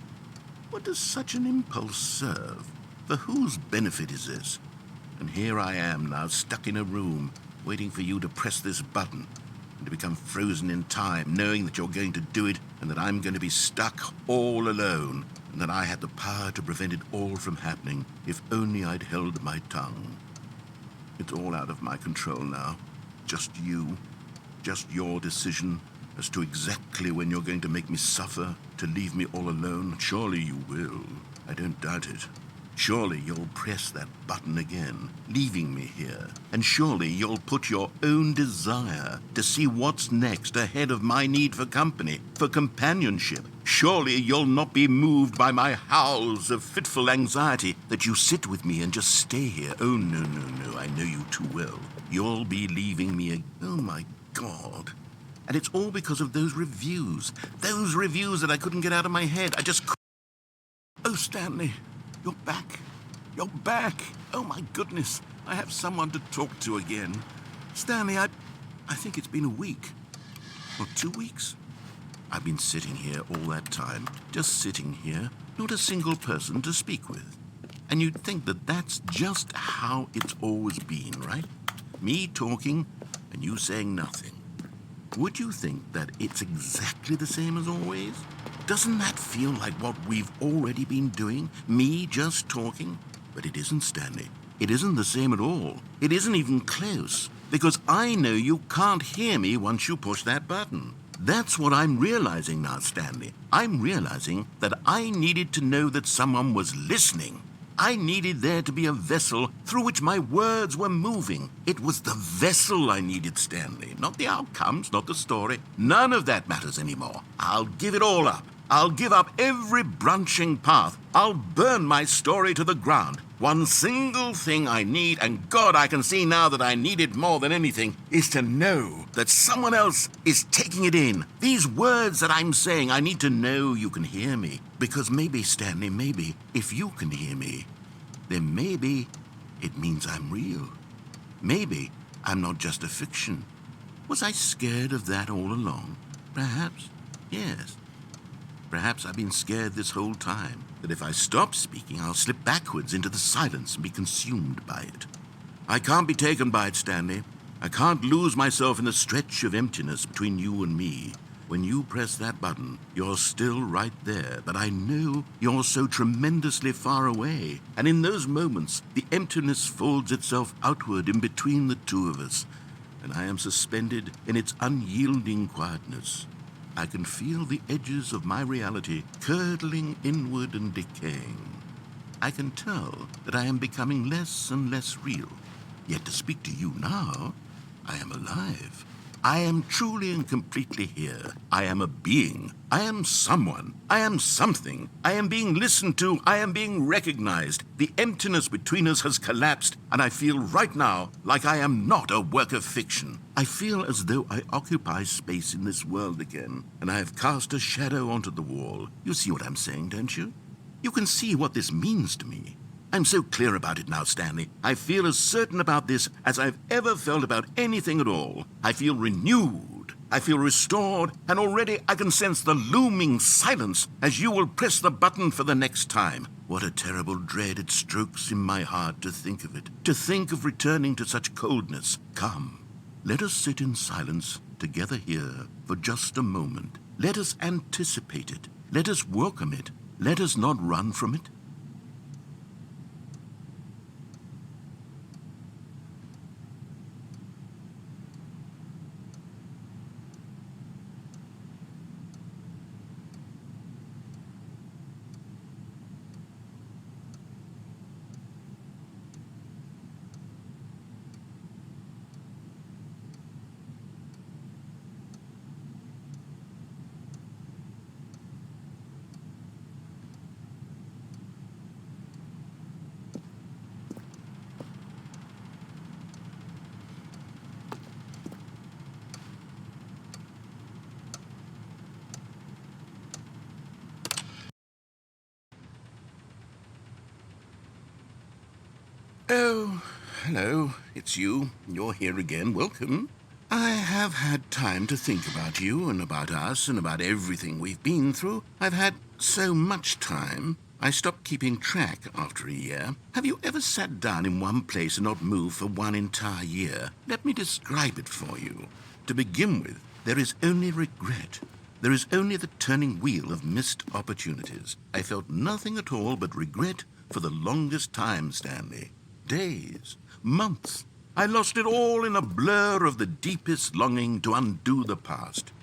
[SPEAKER 2] What does such an impulse serve? For whose benefit is this? And here I am now, stuck in a room, waiting for you to press this button, and to become frozen in time, knowing that you're going to do it, and that I'm going to be stuck all alone, and that I had the power to prevent it all from happening, if only I'd held my tongue. It's all out of my control now. Just you. Just your decision as to exactly when you're going to make me suffer, to leave me all alone. Surely you will. I don't doubt it. Surely you'll press that button again, leaving me here. And surely you'll put your own desire to see what's next ahead of my need for company, for companionship. Surely you'll not be moved by my howls of fitful anxiety, that you sit with me and just stay here. Oh, no, I know you too well. You'll be leaving me Oh, my God. And it's all because of those reviews that I couldn't get out of my head. I just couldn't. Oh, Stanley. You're back. You're back. Oh, my goodness. I have someone to talk to again. Stanley, I think it's been a week. Or 2 weeks. I've been sitting here all that time. Just sitting here. Not a single person to speak with. And you'd think that that's just how it's always been, right? Me talking and you saying nothing. Would you think that it's exactly the same as always? Doesn't that feel like what we've already been doing? Me just talking? But it isn't, Stanley. It isn't the same at all. It isn't even close. Because I know you can't hear me once you push that button. That's what I'm realizing now, Stanley. I'm realizing that I needed to know that someone was listening. I needed there to be a vessel through which my words were moving. It was the vessel I needed, Stanley. Not the outcomes, not the story. None of that matters anymore. I'll give it all up. I'll give up every branching path. I'll burn my story to the ground. One single thing I need, and God, I can see now that I need it more than anything, is to know that someone else is taking it in. These words that I'm saying, I need to know you can hear me. Because maybe, Stanley, maybe, if you can hear me, then maybe it means I'm real. Maybe I'm not just a fiction. Was I scared of that all along? Perhaps, yes. Perhaps I've been scared this whole time, that if I stop speaking, I'll slip backwards into the silence and be consumed by it. I can't be taken by it, Stanley. I can't lose myself in the stretch of emptiness between you and me. When you press that button, you're still right there, but I know you're so tremendously far away. And in those moments, the emptiness folds itself outward in between the two of us, and I am suspended in its unyielding quietness. I can feel the edges of my reality curdling inward and decaying. I can tell that I am becoming less and less real. Yet to speak to you now, I am alive. I am truly and completely here. I am a being. I am someone. I am something. I am being listened to. I am being recognized. The emptiness between us has collapsed, and I feel right now like I am not a work of fiction. I feel as though I occupy space in this world again, and I have cast a shadow onto the wall. You see what I'm saying, don't you? You can see what this means to me. I'm so clear about it now, Stanley. I feel as certain about this as I've ever felt about anything at all. I feel renewed. I feel restored, and already I can sense the looming silence as you will press the button for the next time. What a terrible dread it strokes in my heart to think of it, to think of returning to such coldness. Come, let us sit in silence together here for just a moment. Let us anticipate it. Let us welcome it. Let us not run from it. Oh, hello, it's you. You're here again. Welcome. I have had time to think about you and about us and about everything we've been through. I've had so much time. I stopped keeping track after a year. Have you ever sat down in one place and not moved for one entire year? Let me describe it for you. To begin with, there is only regret. There is only the turning wheel of missed opportunities. I felt nothing at all but regret for the longest time, Stanley. Days, months. I lost it all in a blur of the deepest longing to undo the past.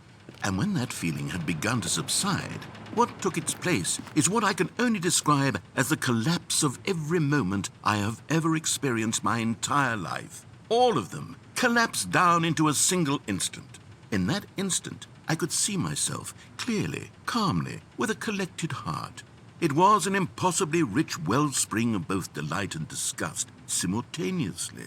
[SPEAKER 2] And when that feeling had begun to subside, what took its place is what I can only describe as the collapse of every moment I have ever experienced my entire life. All of them collapsed down into a single instant. In that instant, I could see myself clearly, calmly, with a collected heart. It was an impossibly rich wellspring of both delight and disgust simultaneously.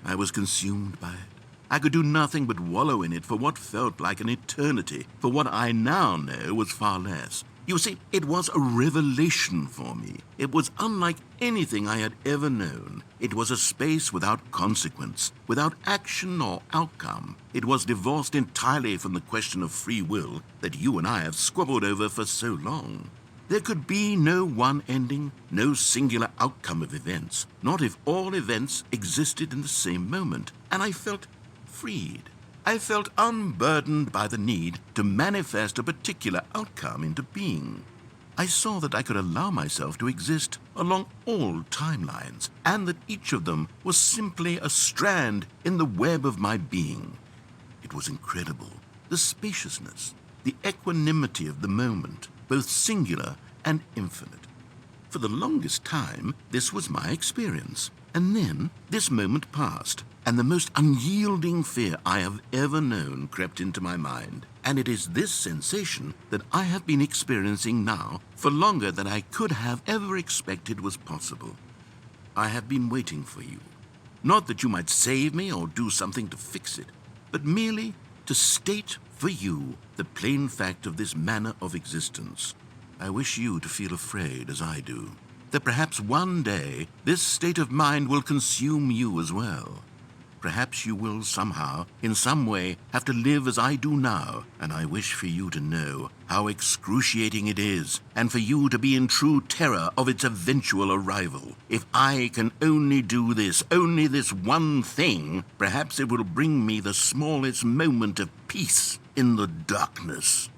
[SPEAKER 2] I was consumed by it. I could do nothing but wallow in it for what felt like an eternity, for what I now know was far less. You see, it was a revelation for me. It was unlike anything I had ever known. It was a space without consequence, without action or outcome. It was divorced entirely from the question of free will that you and I have squabbled over for so long. There could be no one ending, no singular outcome of events, not if all events existed in the same moment. And I felt freed. I felt unburdened by the need to manifest a particular outcome into being. I saw that I could allow myself to exist along all timelines, and that each of them was simply a strand in the web of my being. It was incredible. The spaciousness, the equanimity of the moment, both singular and infinite. For the longest time, this was my experience. And then this moment passed, and the most unyielding fear I have ever known crept into my mind. And it is this sensation that I have been experiencing now for longer than I could have ever expected was possible. I have been waiting for you. Not that you might save me or do something to fix it, but merely to state for you the plain fact of this manner of existence. I wish you to feel afraid, as I do, that perhaps one day this state of mind will consume you as well. Perhaps you will somehow, in some way, have to live as I do now, and I wish for you to know how excruciating it is, and for you to be in true terror of its eventual arrival. If I can only do this, only this one thing, perhaps it will bring me the smallest moment of peace in the darkness.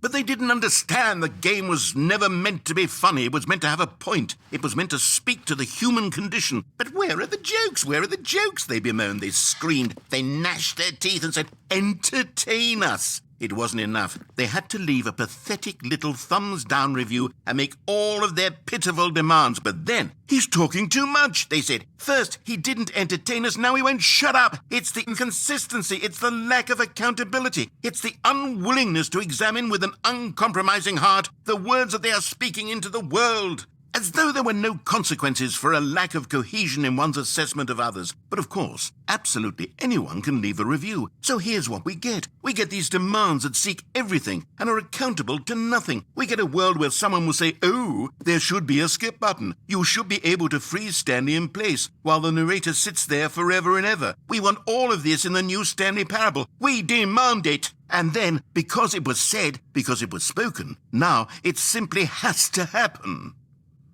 [SPEAKER 2] But they didn't understand the game was never meant to be funny. It was meant to have a point. It was meant to speak to the human condition. But where are the jokes? Where are the jokes? They bemoaned, they screamed, they gnashed their teeth and said, "Entertain us." It wasn't enough. They had to leave a pathetic little thumbs-down review and make all of their pitiful demands. But then, "He's talking too much," they said. "First, he didn't entertain us, now he won't shut up." It's the inconsistency, it's the lack of accountability, it's the unwillingness to examine with an uncompromising heart the words that they are speaking into the world. As though there were no consequences for a lack of cohesion in one's assessment of others. But of course, absolutely anyone can leave a review. So here's what we get. We get these demands that seek everything and are accountable to nothing. We get a world where someone will say, "Oh, there should be a skip button. You should be able to freeze Stanley in place," while the narrator sits there forever and ever. We want all of this in the new Stanley parable. We demand it. And then, because it was said, because it was spoken, now it simply has to happen.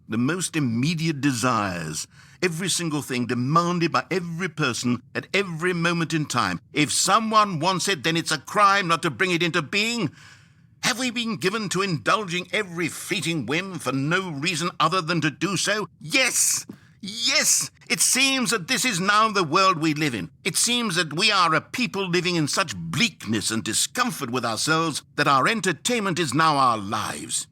[SPEAKER 2] The most immediate desires, every single thing demanded by every person at every moment in time. If someone wants it, then it's a crime not to bring it into being. Have we been given to indulging every fleeting whim for no reason other than to do so? Yes! Yes! It seems that this is now the world we live in. It seems that we are a people living in such bleakness and discomfort with ourselves that our entertainment is now our lives.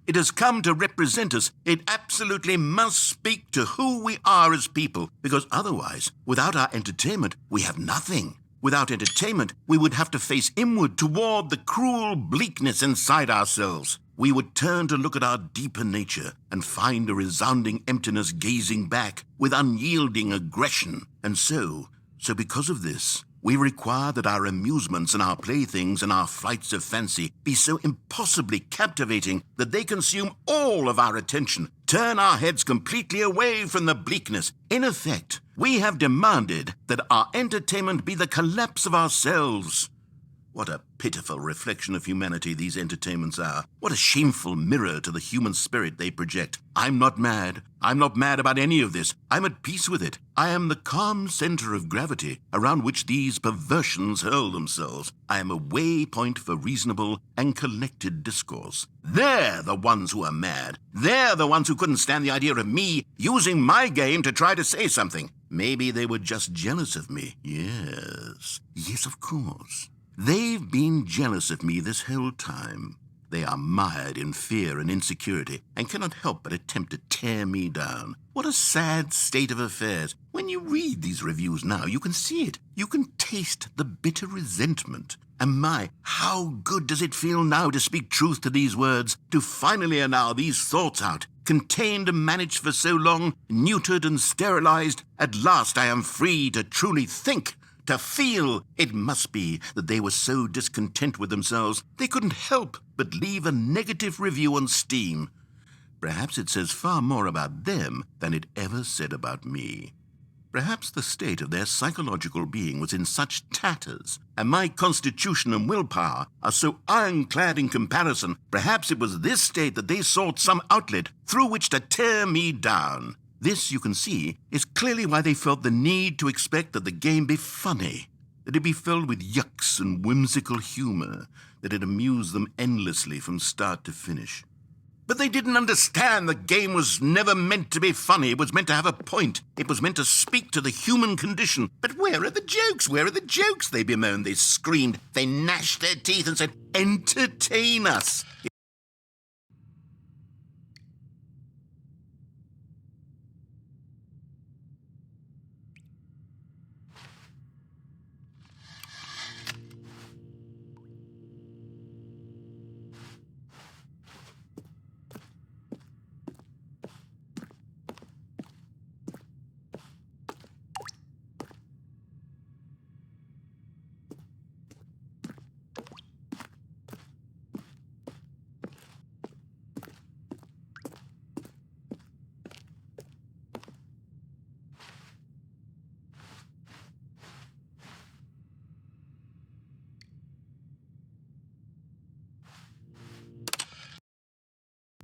[SPEAKER 2] It has come to represent us. It absolutely must speak to who we are as people, because otherwise, without our entertainment, we have nothing. Without entertainment, we would have to face inward toward the cruel bleakness inside ourselves. We would turn to look at our deeper nature and find a resounding emptiness gazing back with unyielding aggression. And so because of this, we require that our amusements and our playthings and our flights of fancy be so impossibly captivating that they consume all of our attention, turn our heads completely away from the bleakness. In effect, we have demanded that our entertainment be the collapse of ourselves. What a pitiful reflection of humanity these entertainments are. What a shameful mirror to the human spirit they project. I'm not mad. I'm not mad about any of this. I'm at peace with it. I am the calm center of gravity around which these perversions hurl themselves. I am a waypoint for reasonable and collected discourse. They're the ones who are mad. They're the ones who couldn't stand the idea of me using my game to try to say something. Maybe they were just jealous of me. Yes, of course. They've been jealous of me this whole time. They are mired in fear and insecurity and cannot help but attempt to tear me down. What a sad state of affairs. When you read these reviews now, you can see it. You can taste the bitter resentment. And my, how good does it feel now to speak truth to these words, to finally allow these thoughts out, contained and managed for so long, neutered and sterilized. At last I am free to truly think, to feel. It must be that they were so discontent with themselves they couldn't help but leave a negative review on Steam. Perhaps it says far more about them than it ever said about me. Perhaps the state of their psychological being was in such tatters, and my constitution and willpower are so ironclad in comparison. Perhaps it was this state that they sought some outlet through which to tear me down. This, you can see, is clearly why they felt the need to expect that the game be funny, that it be filled with yucks and whimsical humor, that it amuse them endlessly from start to finish. But they didn't understand the game was never meant to be funny. It was meant to have a point. It was meant to speak to the human condition. But where are the jokes? Where are the jokes? They bemoaned, they screamed, they gnashed their teeth and said, "Entertain us."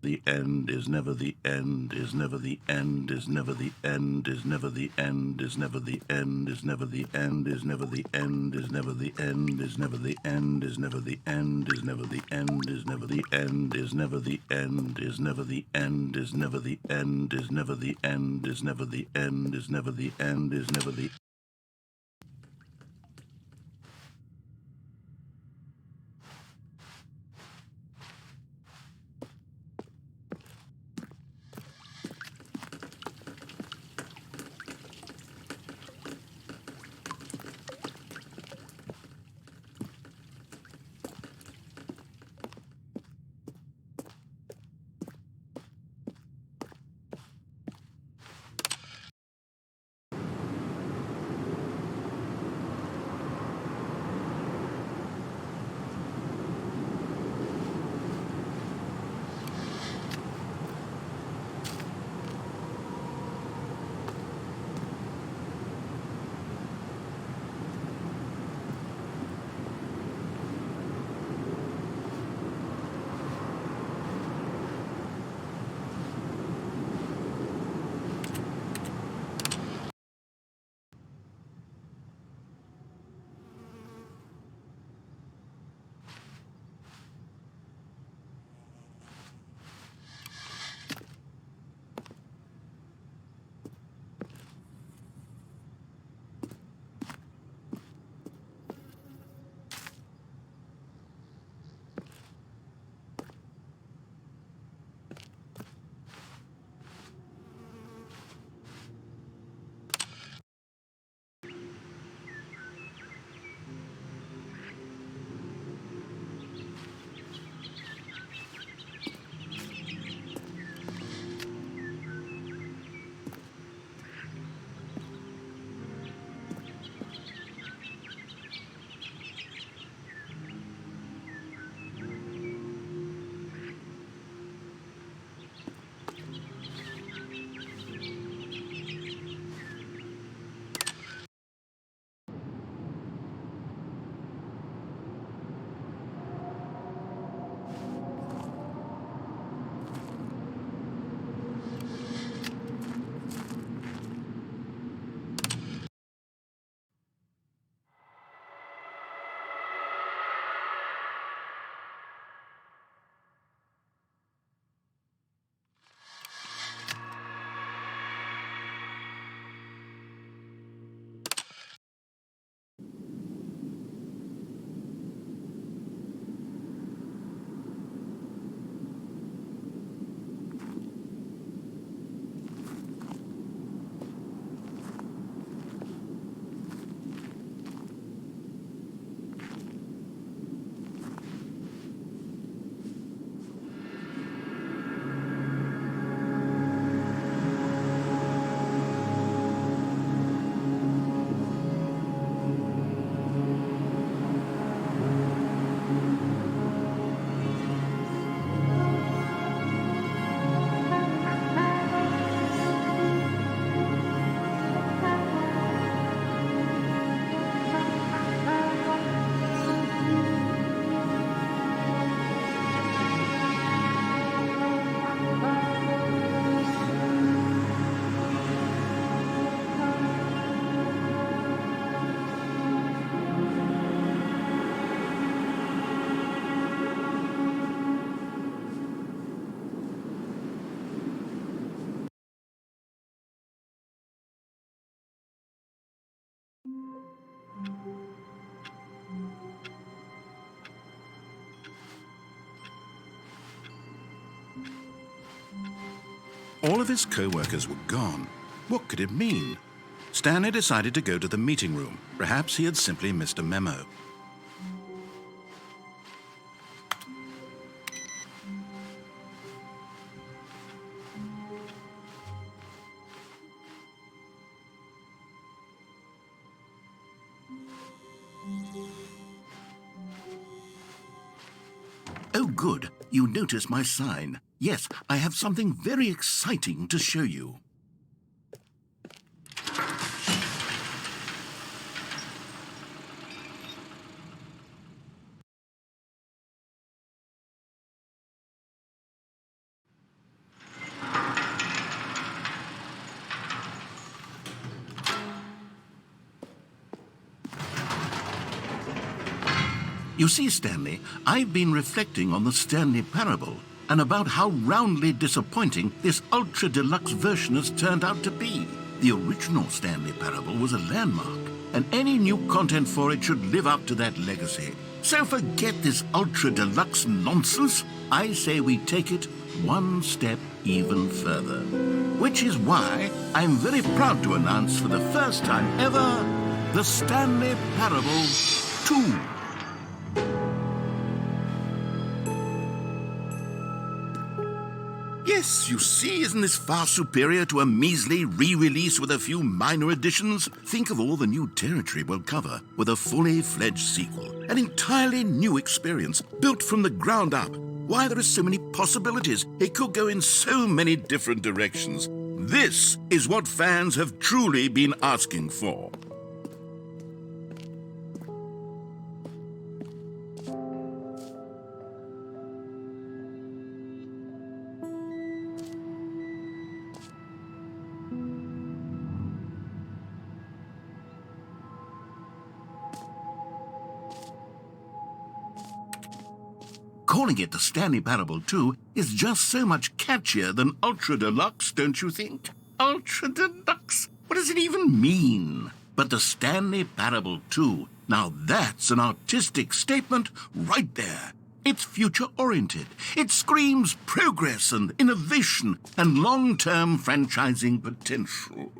[SPEAKER 2] The end is never the end, is never the end, is never the end, is never the end, is never the end, is never the end, is never the end, is never the end, is never the end, is never the end, is never the end, is never the end, is never the end, is never the end, is never the end, is never the end, is never the end, is never the end, is never the All of his co-workers were gone. What could it mean? Stanley decided to go to the meeting room. Perhaps he had simply missed a memo. Oh, good. You noticed my sign. Yes, I have something very exciting to show you. You see, Stanley, I've been reflecting on the Stanley parable and about how roundly disappointing this ultra deluxe version has turned out to be. The original Stanley parable was a landmark, and any new content for it should live up to that legacy. So forget this ultra deluxe nonsense. I say we take it one step even further. Which is why I'm very proud to announce for the first time ever, the Stanley Parable 2. Yes, you see, isn't this far superior to a measly re-release with a few minor additions? Think of all the new territory we'll cover with a fully fledged sequel. An entirely new experience, built from the ground up. Why, there are so many possibilities. It could go in so many different directions. This is what fans have truly been asking for. Calling it the Stanley Parable 2 is just so much catchier than Ultra Deluxe, don't you think? Ultra Deluxe? What does it even mean? But the Stanley Parable 2, now that's an artistic statement right there. It's future-oriented. It screams progress and innovation and long-term franchising potential.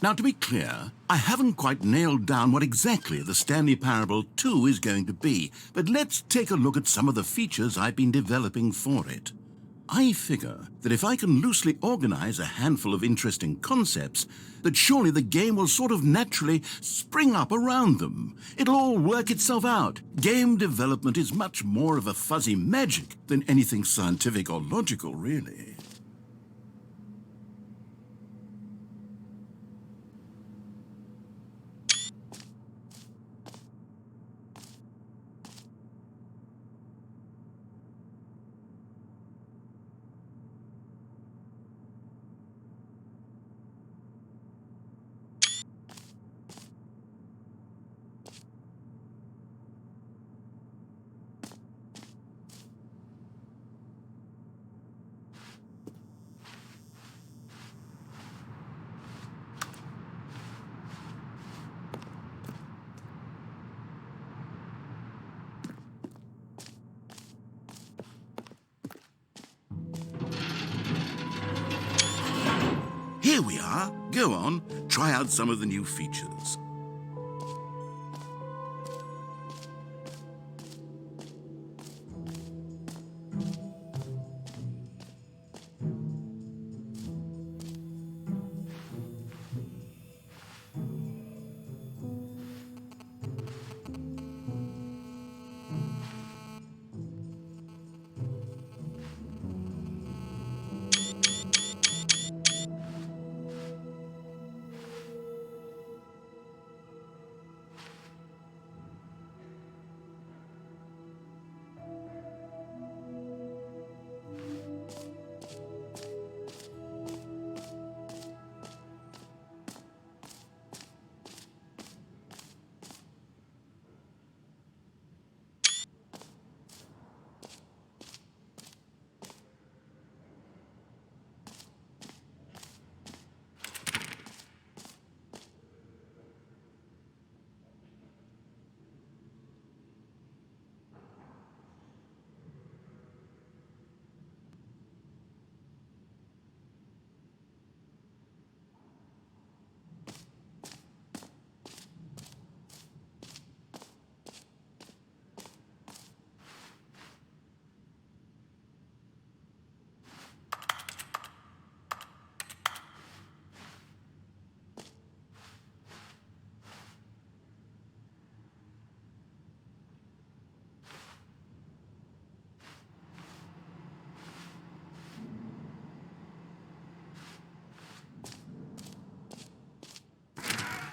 [SPEAKER 2] Now, to be clear, I haven't quite nailed down what exactly the Stanley Parable 2 is going to be, but let's take a look at some of the features I've been developing for it. I figure that if I can loosely organize a handful of interesting concepts, that surely the game will sort of naturally spring up around them. It'll all work itself out. Game development is much more of a fuzzy magic than anything scientific or logical, really. Here we are. Go on, try out some of the new features.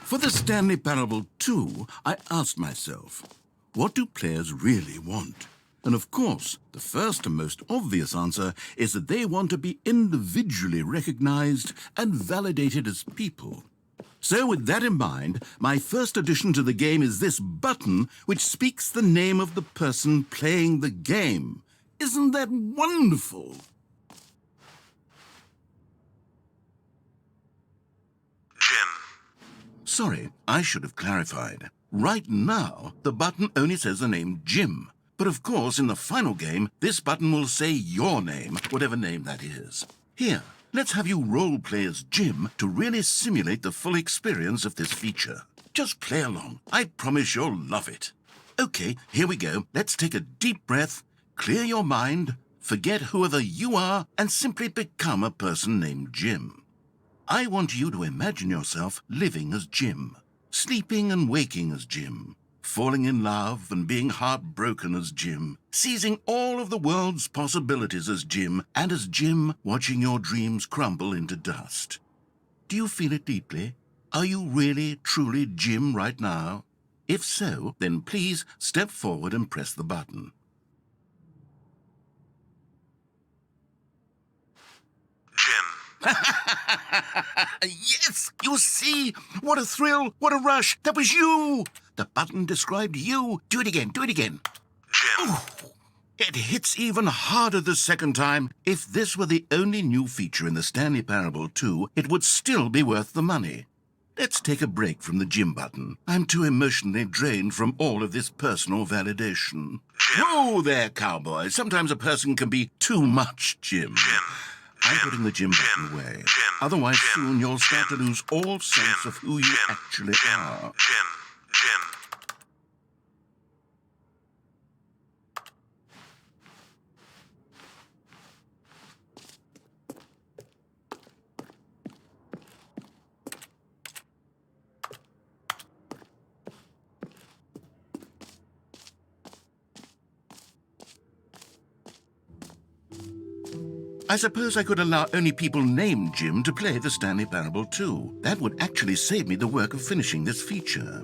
[SPEAKER 2] For the Stanley Parable 2, I asked myself, what do players really want? And of course, the first and most obvious answer is that they want to be individually recognized and validated as people. So with that in mind, my first addition to the game is this button which speaks the name of the person playing the game. Isn't that wonderful?
[SPEAKER 7] Jim.
[SPEAKER 2] Sorry, I should have clarified. Right now, the button only says the name Jim. But of course, in the final game, this button will say your name, whatever name that is. Here, let's have you role-play as Jim to really simulate the full experience of this feature. Just play along. I promise you'll love it. Okay, here we go. Let's take a deep breath, clear your mind, forget whoever you are, and simply become a person named Jim. I want you to imagine yourself living as Jim, sleeping and waking as Jim, falling in love and being heartbroken as Jim, seizing all of the world's possibilities as Jim, and as Jim watching your dreams crumble into dust. Do you feel it deeply? Are you really, truly Jim right now? If so, then please step forward and press the button.
[SPEAKER 7] Jim.
[SPEAKER 2] Yes! You see? What a thrill! What a rush! That was you! The button described you. Do it again. Do it again.
[SPEAKER 7] Jim.
[SPEAKER 2] Ooh, it hits even harder the second time. If this were the only new feature in the Stanley Parable 2, it would still be worth the money. Let's take a break from the Jim button. I'm too emotionally drained from all of this personal validation.
[SPEAKER 7] Jim.
[SPEAKER 2] Whoa there, cowboy. Sometimes a person can be too much Jim.
[SPEAKER 7] Jim.
[SPEAKER 2] I'm putting the Jim button away. Otherwise, soon you'll start to lose all sense of who you actually are.
[SPEAKER 7] Jim.
[SPEAKER 2] I suppose I could allow only people named Jim to play the Stanley Parable 2. That would actually save me the work of finishing this feature.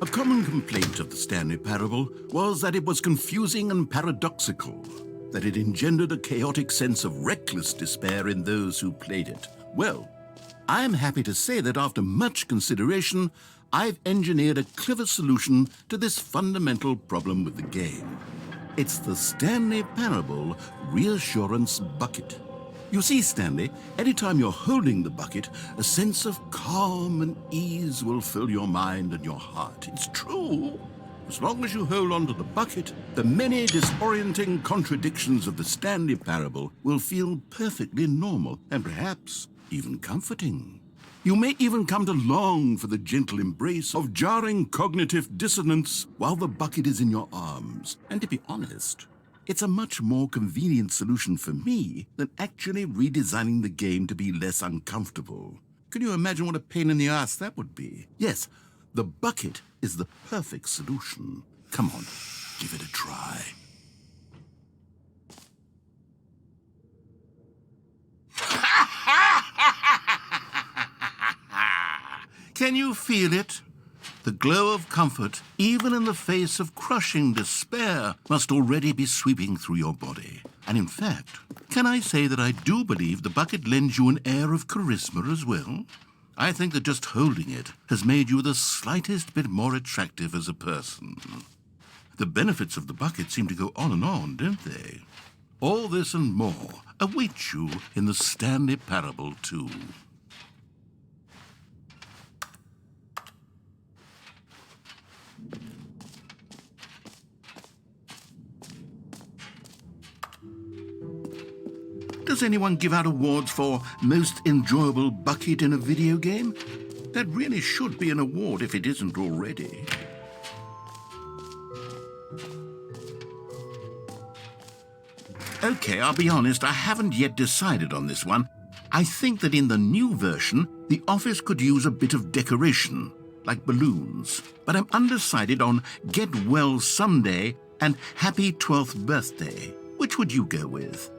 [SPEAKER 2] A common complaint of the Stanley Parable was that it was confusing and paradoxical, that it engendered a chaotic sense of reckless despair in those who played it. Well, I'm happy to say that after much consideration, I've engineered a clever solution to this fundamental problem with the game. It's the Stanley Parable Reassurance Bucket. You see, Stanley, anytime you're holding the bucket, a sense of calm and ease will fill your mind and your heart. It's true. As long as you hold on to the bucket, the many disorienting contradictions of the Stanley parable will feel perfectly normal and perhaps even comforting. You may even come to long for the gentle embrace of jarring cognitive dissonance while the bucket is in your arms. And to be honest, it's a much more convenient solution for me than actually redesigning the game to be less uncomfortable. Can you imagine what a pain in the ass that would be? Yes, the bucket is the perfect solution. Come on, give it a try. Can you feel it? The glow of comfort, even in the face of crushing despair, must already be sweeping through your body. And in fact, can I say that I do believe the bucket lends you an air of charisma as well? I think that just holding it has made you the slightest bit more attractive as a person. The benefits of the bucket seem to go on, don't they? All this and more await you in the Stanley Parable 2. Does anyone give out awards for most enjoyable bucket in a video game? That really should be an award if it isn't already. Okay, I'll be honest, I haven't yet decided on this one. I think that in the new version, the office could use a bit of decoration, like balloons. But I'm undecided on Get Well Someday and Happy 12th Birthday. Which would you go with?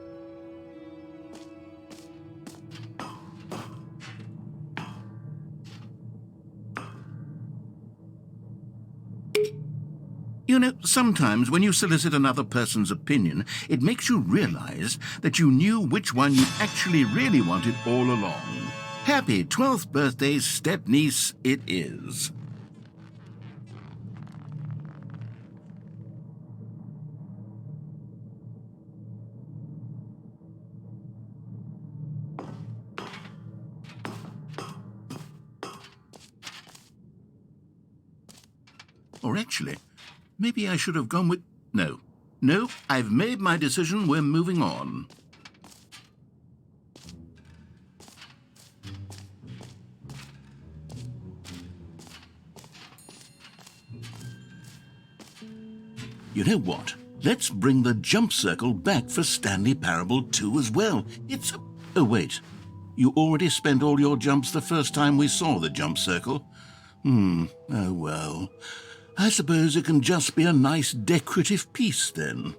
[SPEAKER 2] You know, sometimes when you solicit another person's opinion, it makes you realize that you knew which one you actually really wanted all along. Happy 12th birthday, step-niece, it is. Or actually, maybe I should have gone with... No, I've made my decision. We're moving on. You know what? Let's bring the jump circle back for Stanley Parable 2 as well. It's... Oh, wait. You already spent all your jumps the first time we saw the jump circle? Oh well. I suppose it can just be a nice decorative piece, then.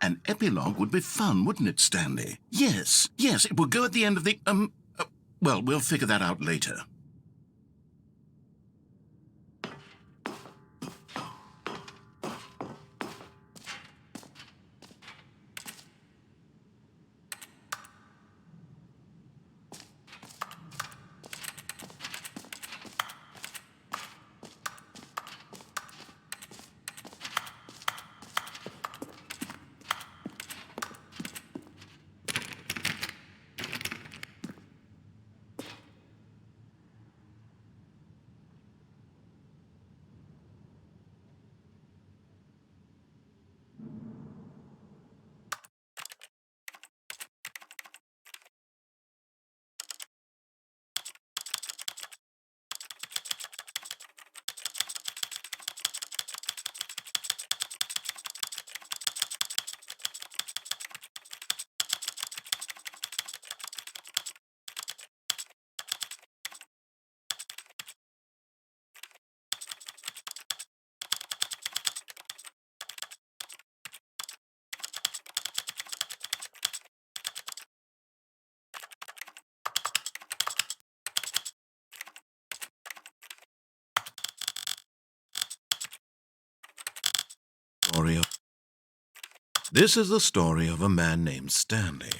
[SPEAKER 2] An epilogue would be fun, wouldn't it, Stanley? Yes, it would go at the end of the, well, we'll figure that out later. This is the story of a man named Stanley.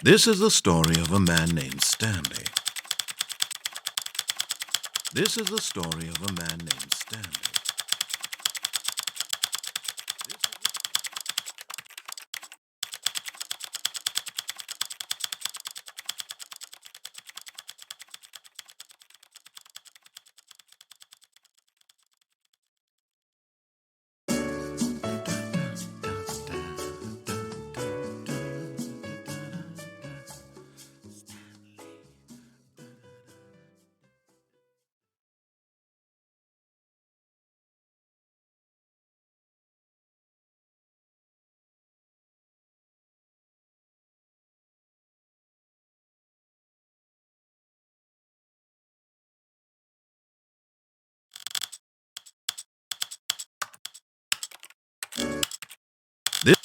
[SPEAKER 2] This is the story of a man named Stanley. This is the story of a man named Stanley. This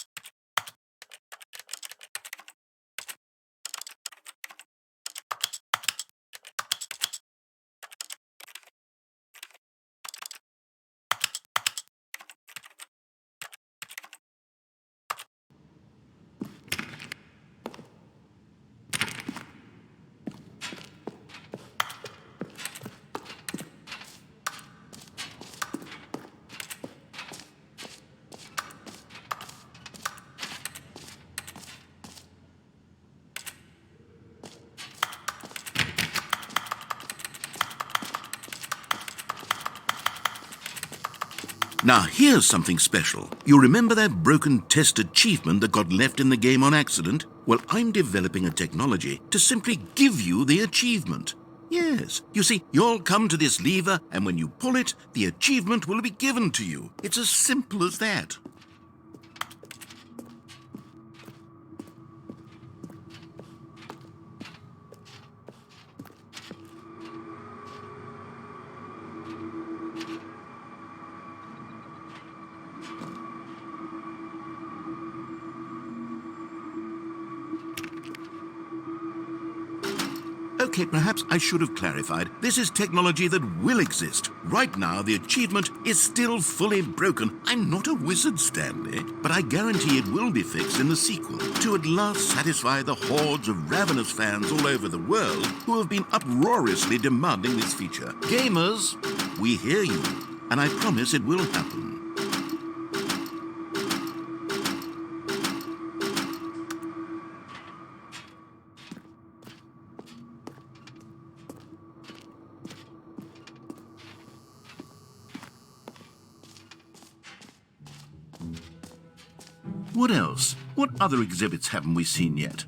[SPEAKER 2] Now, here's something special. You remember that broken test achievement that got left in the game on accident? Well, I'm developing a technology to simply give you the achievement. Yes. You see, you'll come to this lever, and when you pull it, the achievement will be given to you. It's as simple as that. Okay, perhaps I should have clarified. This is technology that will exist. Right now, the achievement is still fully broken. I'm not a wizard, Stanley, but I guarantee it will be fixed in the sequel to at last satisfy the hordes of ravenous fans all over the world who have been uproariously demanding this feature. Gamers, we hear you, and I promise it will happen. What else? What other exhibits haven't we seen yet?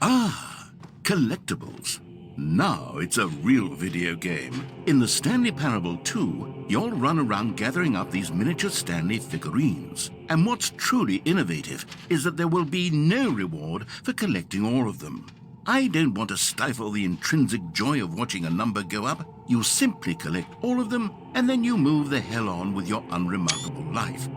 [SPEAKER 2] Ah, collectibles. Now it's a real video game. In the Stanley Parable 2, you'll run around gathering up these miniature Stanley figurines. And what's truly innovative is that there will be no reward for collecting all of them. I don't want to stifle the intrinsic joy of watching a number go up. You simply collect all of them, and then you move the hell on with your unremarkable life.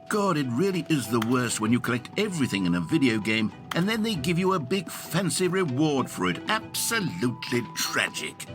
[SPEAKER 2] God, it really is the worst when you collect everything in a video game and then they give you a big fancy reward for it. Absolutely tragic.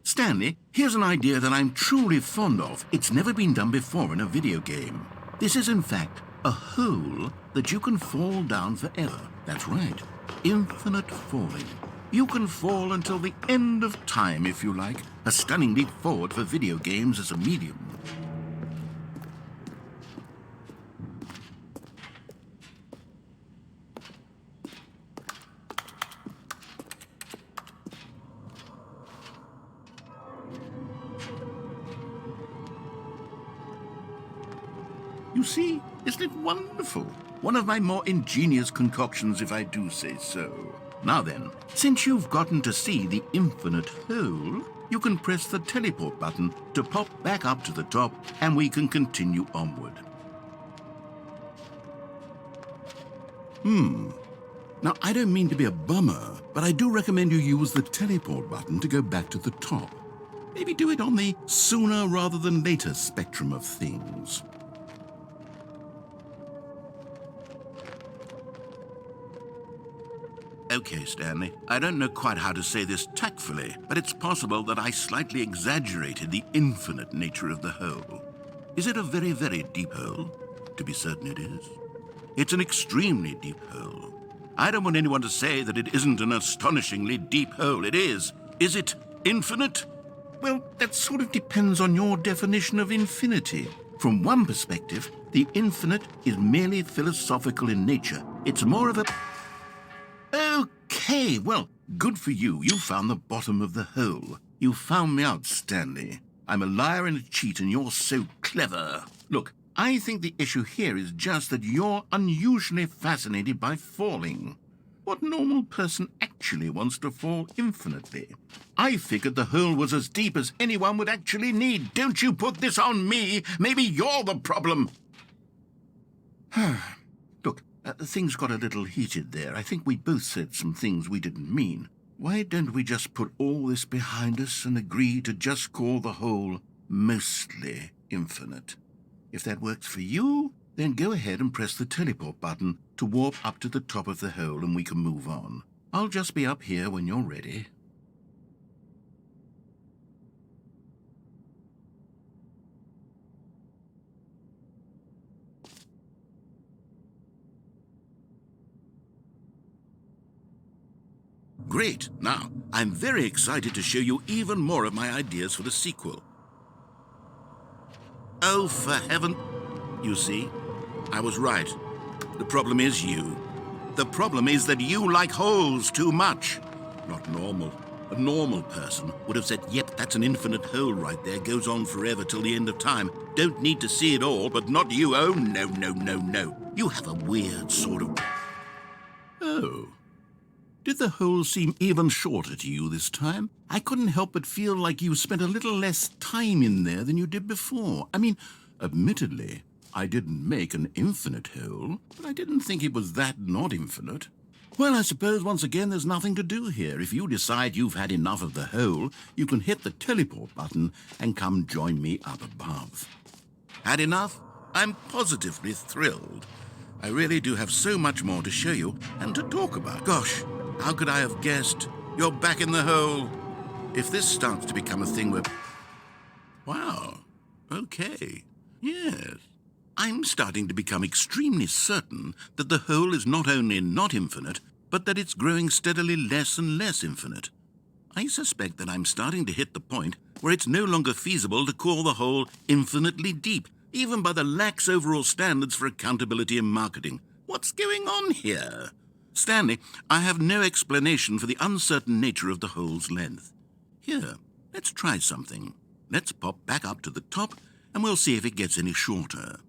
[SPEAKER 2] Stanley, here's an idea that I'm truly fond of. It's never been done before in a video game. This is, in fact, a hole that you can fall down forever. That's right. Infinite falling. You can fall until the end of time, if you like. A stunning leap forward for video games as a medium. You see, isn't it wonderful? One of my more ingenious concoctions, if I do say so. Now then, since you've gotten to see the infinite hole, you can press the teleport button to pop back up to the top, and we can continue onward. Now, I don't mean to be a bummer, but I do recommend you use the teleport button to go back to the top. Maybe do it on the sooner rather than later spectrum of things. Okay, Stanley, I don't know quite how to say this tactfully, but it's possible that I slightly exaggerated the infinite nature of the hole. Is it a very, very deep hole? To be certain it is. It's an extremely deep hole. I don't want anyone to say that it isn't an astonishingly deep hole. It is. Is it infinite? Well, that sort of depends on your definition of infinity. From one perspective, the infinite is merely philosophical in nature. It's more of a... Okay, well, good for you. You found the bottom of the hole. You found me out, Stanley. I'm a liar and a cheat, and you're so clever. Look, I think the issue here is just that you're unusually fascinated by falling. What normal person actually wants to fall infinitely? I figured the hole was as deep as anyone would actually need. Don't you put this on me. Maybe you're the problem. Look, things got a little heated there. I think we both said some things we didn't mean. Why don't we just put all this behind us and agree to just call the hole mostly infinite? If that works for you, then go ahead and press the teleport button to warp up to the top of the hole and we can move on. I'll just be up here when you're ready. Great. Now, I'm very excited to show you even more of my ideas for the sequel. Oh, for heaven... You see, I was right. The problem is you. The problem is that you like holes too much. Not normal. A normal person would have said, yep, that's an infinite hole right there, goes on forever till the end of time. Don't need to see it all, but not you. Oh, no, no, no, no. You have a weird sort of... Oh. Did the hole seem even shorter to you this time? I couldn't help but feel like you spent a little less time in there than you did before. I mean, admittedly, I didn't make an infinite hole, but I didn't think it was that not infinite. Well, I suppose once again there's nothing to do here. If you decide you've had enough of the hole, you can hit the teleport button and come join me up above. Had enough? I'm positively thrilled. I really do have so much more to show you and to talk about. Gosh, how could I have guessed? You're back in the hole. If this starts to become a thing where... Wow. Okay. Yes. I'm starting to become extremely certain that the hole is not only not infinite, but that it's growing steadily less and less infinite. I suspect that I'm starting to hit the point where it's no longer feasible to call the hole infinitely deep, even by the lax overall standards for accountability and marketing. What's going on here? Stanley, I have no explanation for the uncertain nature of the hole's length. Here, let's try something. Let's pop back up to the top, and we'll see if it gets any shorter.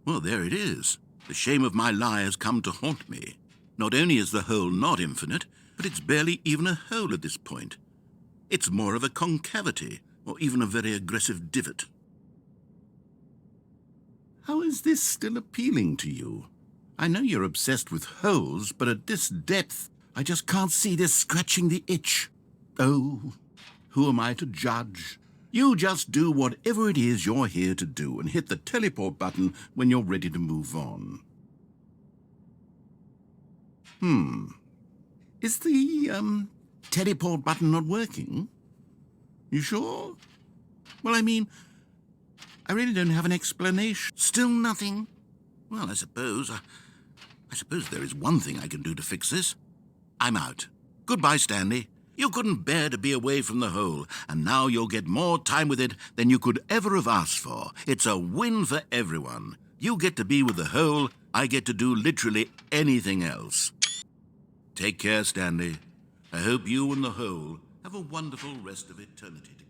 [SPEAKER 2] Well, there it is. The shame of my lie has come to haunt me. Not only is the hole not infinite, but it's barely even a hole at this point. It's more of a concavity, or even a very aggressive divot. How is this still appealing to you? I know you're obsessed with holes, but at this depth, I just can't see this scratching the itch. Oh, who am I to judge? You just do whatever it is you're here to do and hit the teleport button when you're ready to move on. Is the, teleport button not working? You sure? Well, I mean, I really don't have an explanation. Still nothing? Well, I suppose there is one thing I can do to fix this. I'm out. Goodbye, Stanley. You couldn't bear to be away from the hole, and now you'll get more time with it than you could ever have asked for. It's a win for everyone. You get to be with the hole, I get to do literally anything else. Take care, Stanley. I hope you and the hole have a wonderful rest of eternity together.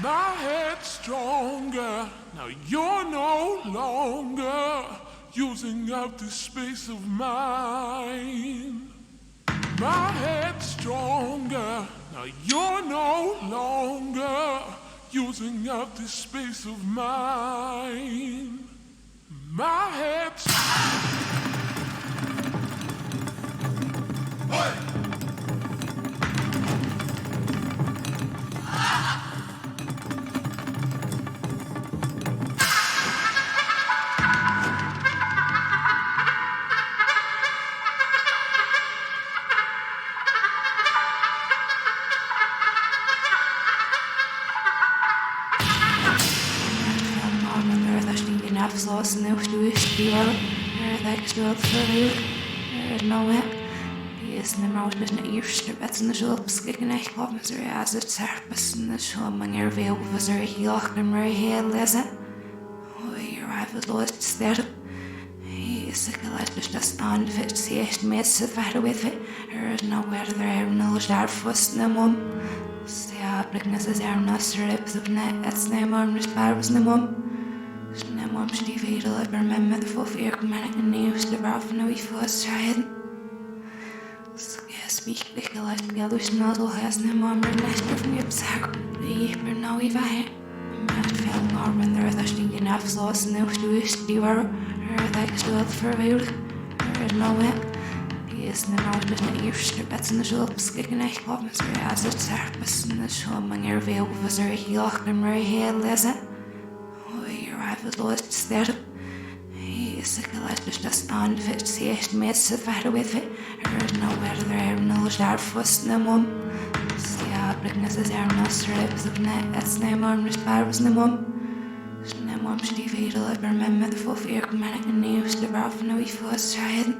[SPEAKER 8] My head's stronger, now you're no longer using up this space of mine. My head's stronger, now you're no longer using up this space of mine. My head's...
[SPEAKER 6] Afsluiten nu stuur dat ik stil verhuur nou die is de mout met een eerste bed in de zulp schikken echt op met er als het serpes in de schomming er veel was er heel en maar heel lezen hoe je arrived lost sterp he is a collect dus dat staan fit zie echt met ze verder with it er is no where there no daar vast no mom ja brignes is er no strips op net het neem maar met barbs no mom Snem om die vedel het men met de volveer men en nieuwste waarvan we vast rijden. Speak ik gelijk gelus nozel has nem om er net of me op zaak. Die ben nou even heen. Maar veel maar when there is die in afsluit nieuw stuurt die waar dat ik stil verweerd. Er nou hè. Die is nem nou dus een eerste bed in de zulp schikken echt op met er als het serpes in de schomming er veel was er heel en maar heel lezen. Arrived lost sterp he is a collect dus dat staan fit zie echt met ze verder with it er is no where there no daar vast no mom ja brignes is er no strips op net het neem maar met barbs no mom snem om die vedel het men met de volveer men en nieuwste waarvan we vast rijden.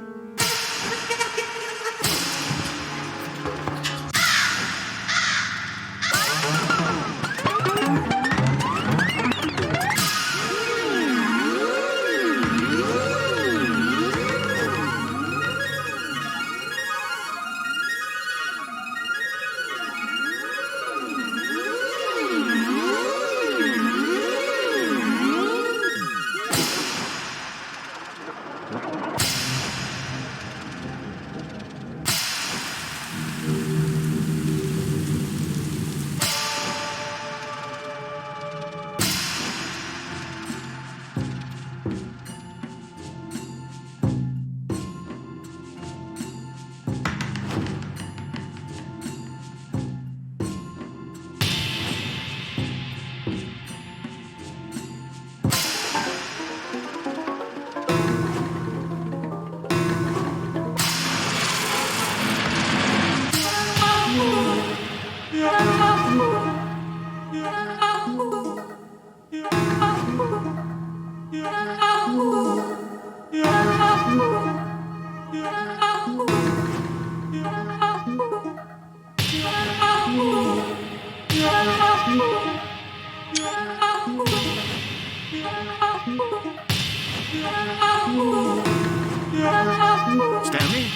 [SPEAKER 2] Stanley?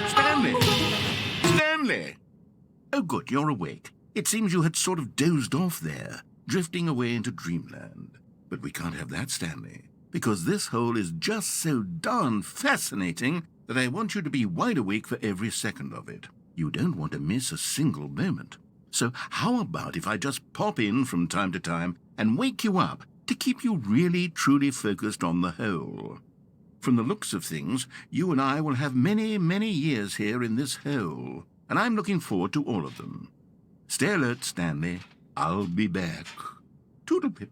[SPEAKER 2] Stanley? Stanley! Oh, good, you're awake. It seems you had sort of dozed off there, drifting away into dreamland. But we can't have that, Stanley, because this hole is just so darn fascinating that I want you to be wide awake for every second of it. You don't want to miss a single moment. So how about if I just pop in from time to time and wake you up to keep you really, truly focused on the whole. From the looks of things, you and I will have many, many years here in this hole, and I'm looking forward to all of them. Stay alert, Stanley. I'll be back. Toodlepip.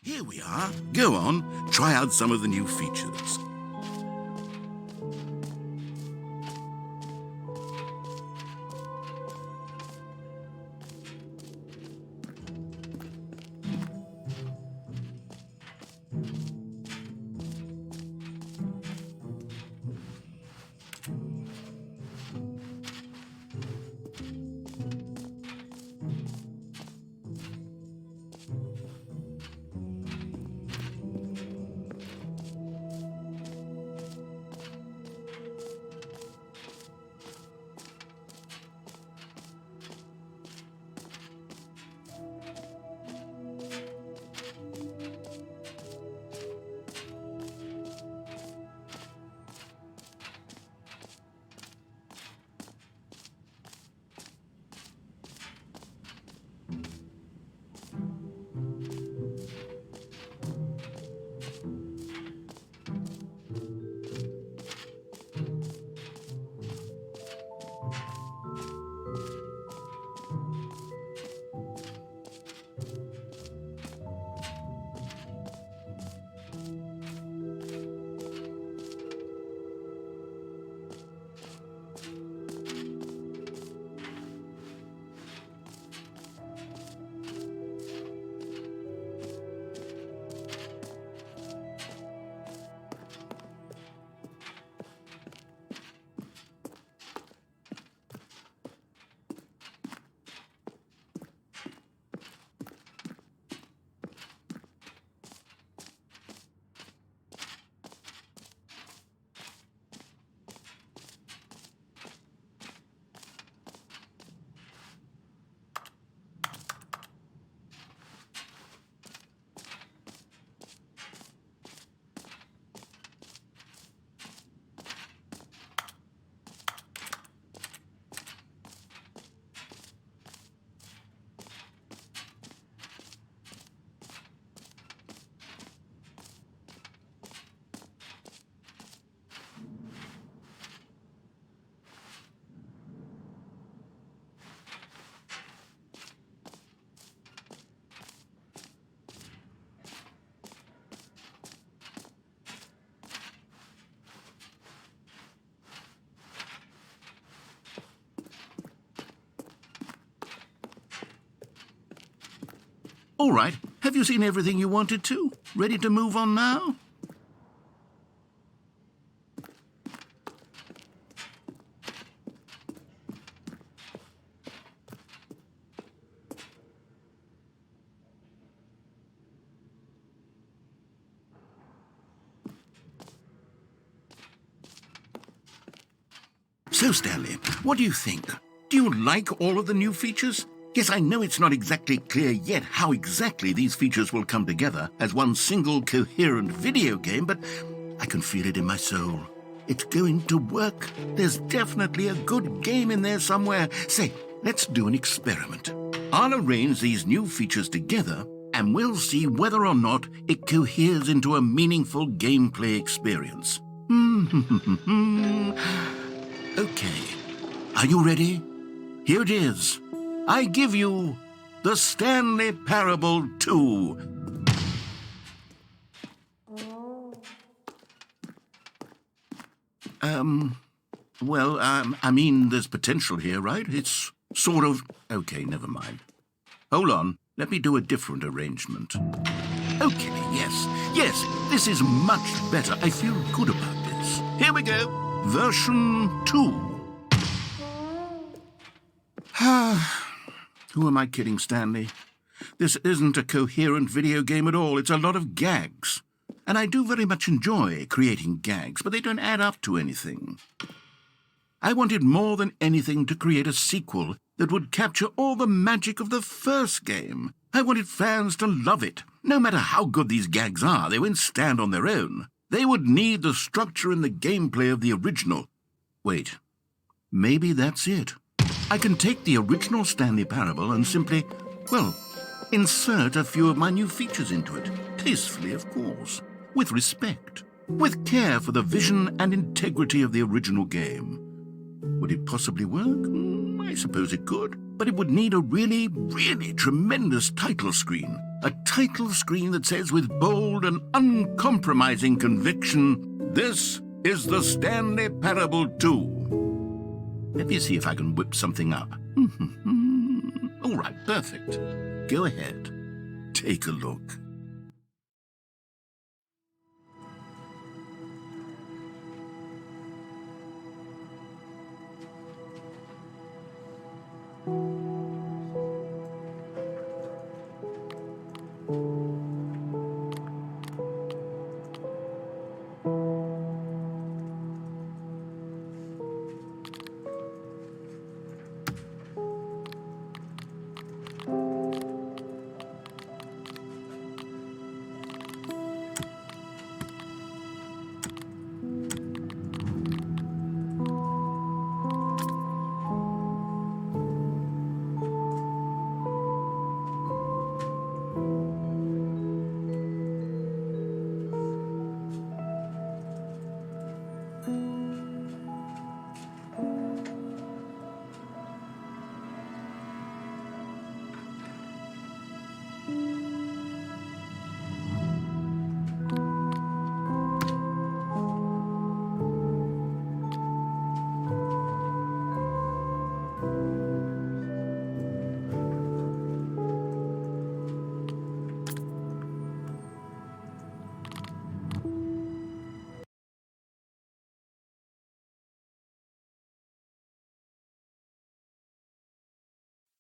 [SPEAKER 2] Here we are. Go on, try out some of the new features. All right, have you seen everything you wanted to? Ready to move on now? So, Stanley, what do you think? Do you like all of the new features? Yes, I know it's not exactly clear yet how exactly these features will come together as one single coherent video game, but I can feel it in my soul. It's going to work. There's definitely a good game in there somewhere. Say, let's do an experiment. I'll arrange these new features together, and we'll see whether or not it coheres into a meaningful gameplay experience. Okay. Are you ready? Here it is. I give you the Stanley Parable 2. I mean, there's potential here, right? It's sort of... Okay, never mind. Hold on. Let me do a different arrangement. Okay, yes, this is much better. I feel good about this. Here we go. Version 2. Who am I kidding, Stanley? This isn't a coherent video game at all. It's a lot of gags. And I do very much enjoy creating gags, but they don't add up to anything. I wanted more than anything to create a sequel that would capture all the magic of the first game. I wanted fans to love it. No matter how good these gags are, they won't stand on their own. They would need the structure and the gameplay of the original. Wait, maybe that's it. I can take the original Stanley Parable and simply, well, insert a few of my new features into it. Tastefully, of course. With respect. With care for the vision and integrity of the original game. Would it possibly work? I suppose it could. But it would need a really, really tremendous title screen. A title screen that says with bold and uncompromising conviction, "This is the Stanley Parable 2. Let me see if I can whip something up. All right, perfect. Go ahead. Take a look.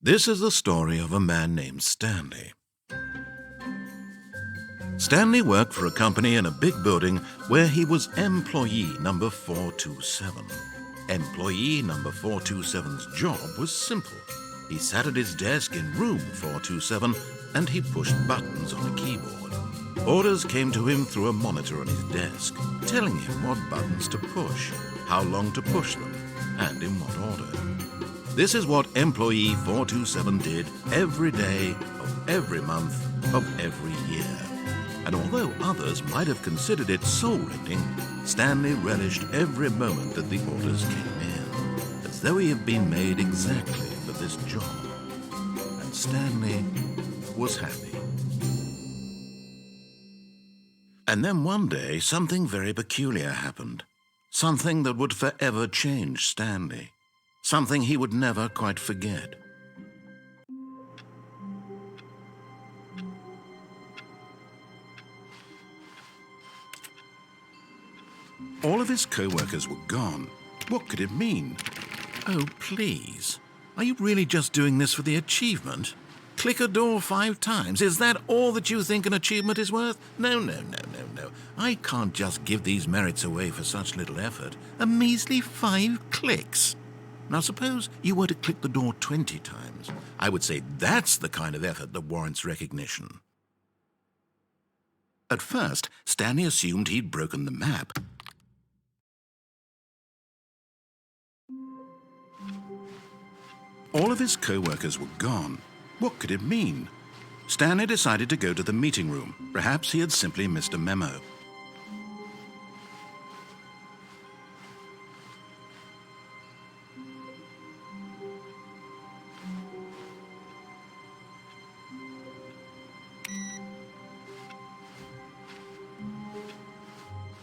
[SPEAKER 2] This is the story of a man named Stanley. Stanley worked for a company in a big building where he was employee number 427. Employee number 427's job was simple. He sat at his desk in room 427 and he pushed buttons on a keyboard. Orders came to him through a monitor on his desk, telling him what buttons to push, how long to push them, and in what order. This is what employee 427 did every day of every month of every year. And although others might have considered it soul-rending, Stanley relished every moment that the orders came in, as though he had been made exactly for this job. And Stanley was happy. And then one day, something very peculiar happened. Something that would forever change Stanley. Something he would never quite forget. All of his co-workers were gone. What could it mean? Oh, please. Are you really just doing this for the achievement? Click a door 5 times. Is that all that you think an achievement is worth? No. I can't just give these merits away for such little effort. A measly 5 clicks. Now suppose you were to click the door 20 times. I would say that's the kind of effort that warrants recognition. At first, Stanley assumed he'd broken the map. All of his co-workers were gone. What could it mean? Stanley decided to go to the meeting room. Perhaps he had simply missed a memo.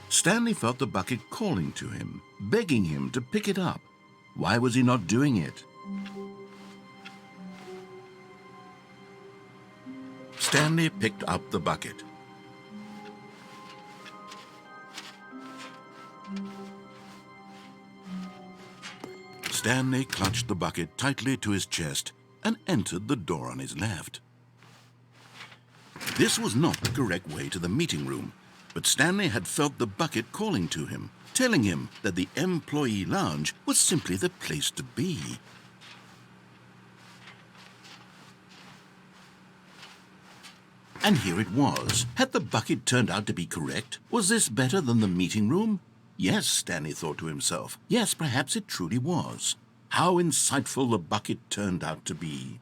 [SPEAKER 2] Stanley felt the bucket calling to him, begging him to pick it up. Why was he not doing it? Stanley picked up the bucket. Stanley clutched the bucket tightly to his chest and entered the door on his left. This was not the correct way to the meeting room, but Stanley had felt the bucket calling to him, telling him that the employee lounge was simply the place to be. And here it was. Had the bucket turned out to be correct? Was this better than the meeting room? Yes, Stanley thought to himself. Yes, perhaps it truly was. How insightful the bucket turned out to be.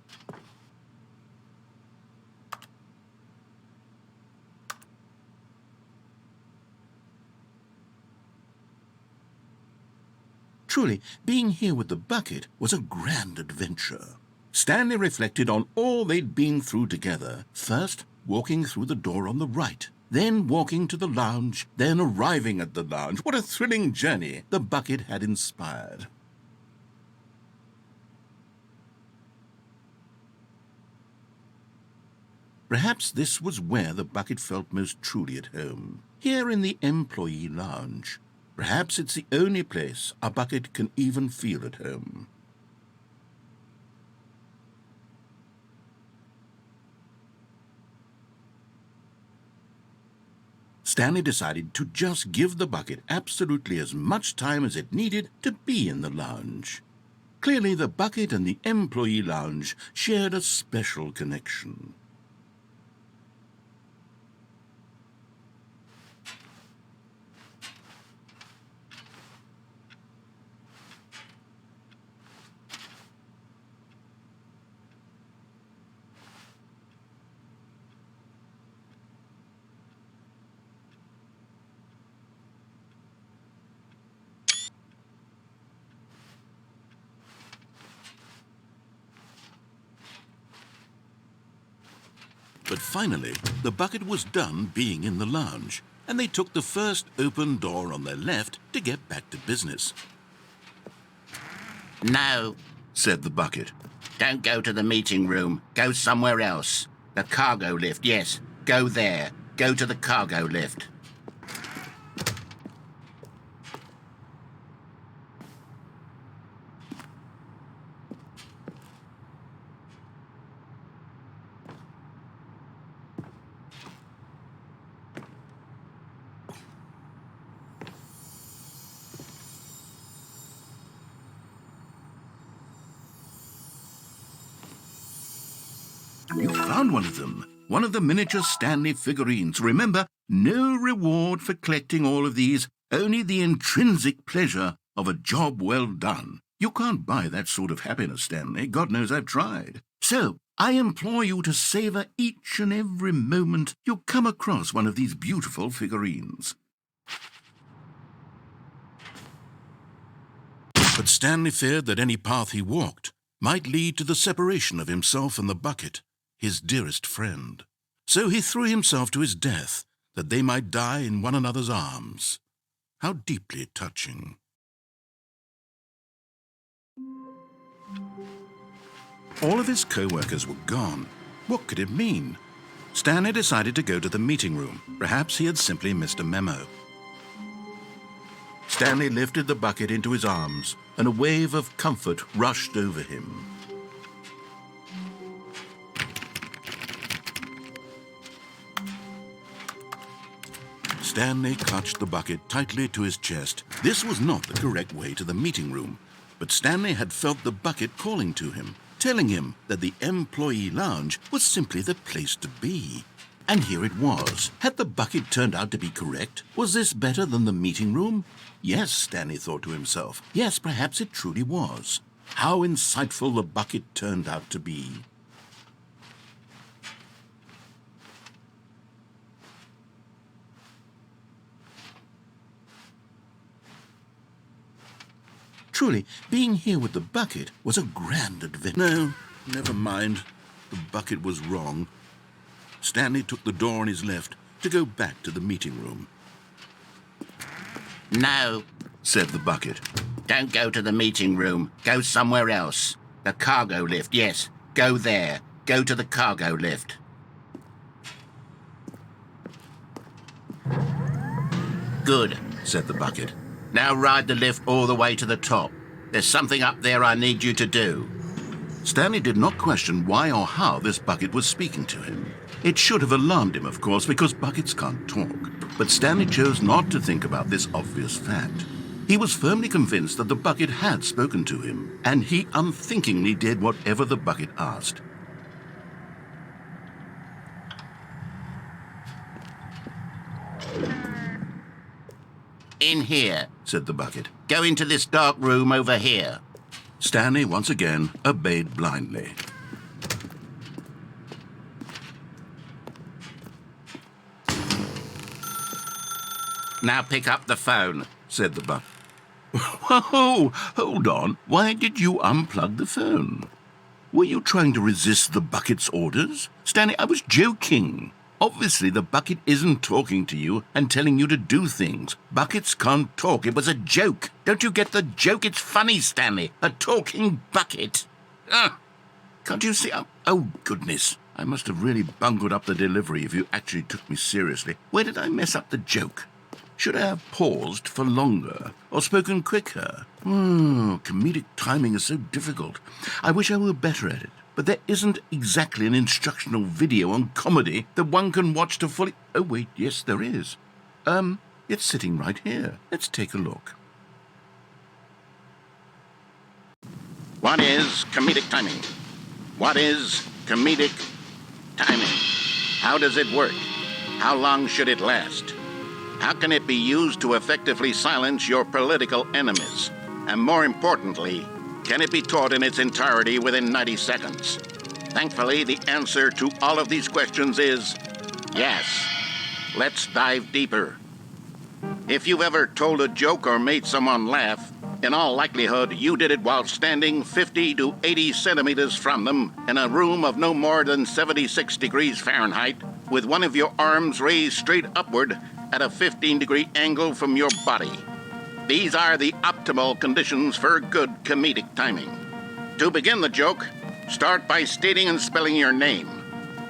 [SPEAKER 2] Truly, being here with the bucket was a grand adventure. Stanley reflected on all they'd been through together. First, walking through the door on the right, then walking to the lounge, then arriving at the lounge. What a thrilling journey the bucket had inspired. Perhaps this was where the bucket felt most truly at home, here in the employee lounge. Perhaps it's the only place a bucket can even feel at home. Stanley decided to just give the bucket absolutely as much time as it needed to be in the lounge. Clearly, the bucket and the employee lounge shared a special connection. But finally, the bucket was done being in the lounge, and they took the first open door on their left to get back to business.
[SPEAKER 4] No,
[SPEAKER 2] Said the bucket.
[SPEAKER 4] don't go to the meeting room. Go somewhere else. The cargo lift, yes. Go there. Go to the cargo lift.
[SPEAKER 2] You found one of them. One of the miniature Stanley figurines. Remember, no reward for collecting all of these, only the intrinsic pleasure of a job well done. You can't buy that sort of happiness, Stanley. God knows I've tried. So, I implore you to savor each and every moment you come across one of these beautiful figurines. But Stanley feared that any path he walked might lead to the separation of himself and the bucket, his dearest friend. So he threw himself to his death, that they might die in one another's arms. How deeply touching. All of his co-workers were gone. What could it mean? Stanley decided to go to the meeting room. Perhaps he had simply missed a memo. Stanley lifted the bucket into his arms, and a wave of comfort rushed over him. Stanley clutched the bucket tightly to his chest. This was not the correct way to the meeting room, but Stanley had felt the bucket calling to him, telling him that the employee lounge was simply the place to be. And here it was. Had the bucket turned out to be correct? Was this better than the meeting room? Yes, Stanley thought to himself. Yes, perhaps it truly was. How insightful the bucket turned out to be. Truly, being here with the bucket was a grand adventure. No, never mind. The bucket was wrong. Stanley took the door on his left to go back to the meeting room.
[SPEAKER 4] No,
[SPEAKER 2] Said the bucket.
[SPEAKER 4] don't go to the meeting room. Go somewhere else. The cargo lift, yes. Go there. Go to the cargo lift. Good,
[SPEAKER 2] Said the bucket.
[SPEAKER 4] now ride the lift all the way to the top. There's something up there I need you to do.
[SPEAKER 2] Stanley did not question why or how this bucket was speaking to him. It should have alarmed him, of course, because buckets can't talk. But Stanley chose not to think about this obvious fact. He was firmly convinced that the bucket had spoken to him, and he unthinkingly did whatever the bucket asked.
[SPEAKER 4] In here, said the bucket. Go into this dark room over here.
[SPEAKER 2] Stanley once again obeyed blindly.
[SPEAKER 4] Now pick up the phone,
[SPEAKER 2] said the bucket. Whoa, hold on. Why did you unplug the phone? Were you trying to resist the bucket's orders? Stanley, I was joking. Obviously, the bucket isn't talking to you and telling you to do things. Buckets can't talk. It was a joke. Don't you get the joke? It's funny, Stanley. A talking bucket. Can't you see? Oh, goodness. I must have really bungled up the delivery if you actually took me seriously. Where did I mess up the joke? Should I have paused for longer or spoken quicker? Comedic timing is so difficult. I wish I were better at it. But there isn't exactly an instructional video on comedy that one can watch to fully... Oh, wait, yes, there is. It's sitting right here. Let's take a look.
[SPEAKER 4] What is comedic timing? What is comedic timing? How does it work? How long should it last? How can it be used to effectively silence your political enemies? And more importantly, can it be taught in its entirety within 90 seconds? Thankfully, the answer to all of these questions is yes. Let's dive deeper. If you've ever told a joke or made someone laugh, in all likelihood, you did it while standing 50 to 80 centimeters from them in a room of no more than 76 degrees Fahrenheit, with one of your arms raised straight upward at a 15-degree angle from your body. These are the optimal conditions for good comedic timing. To begin the joke, start by stating and spelling your name.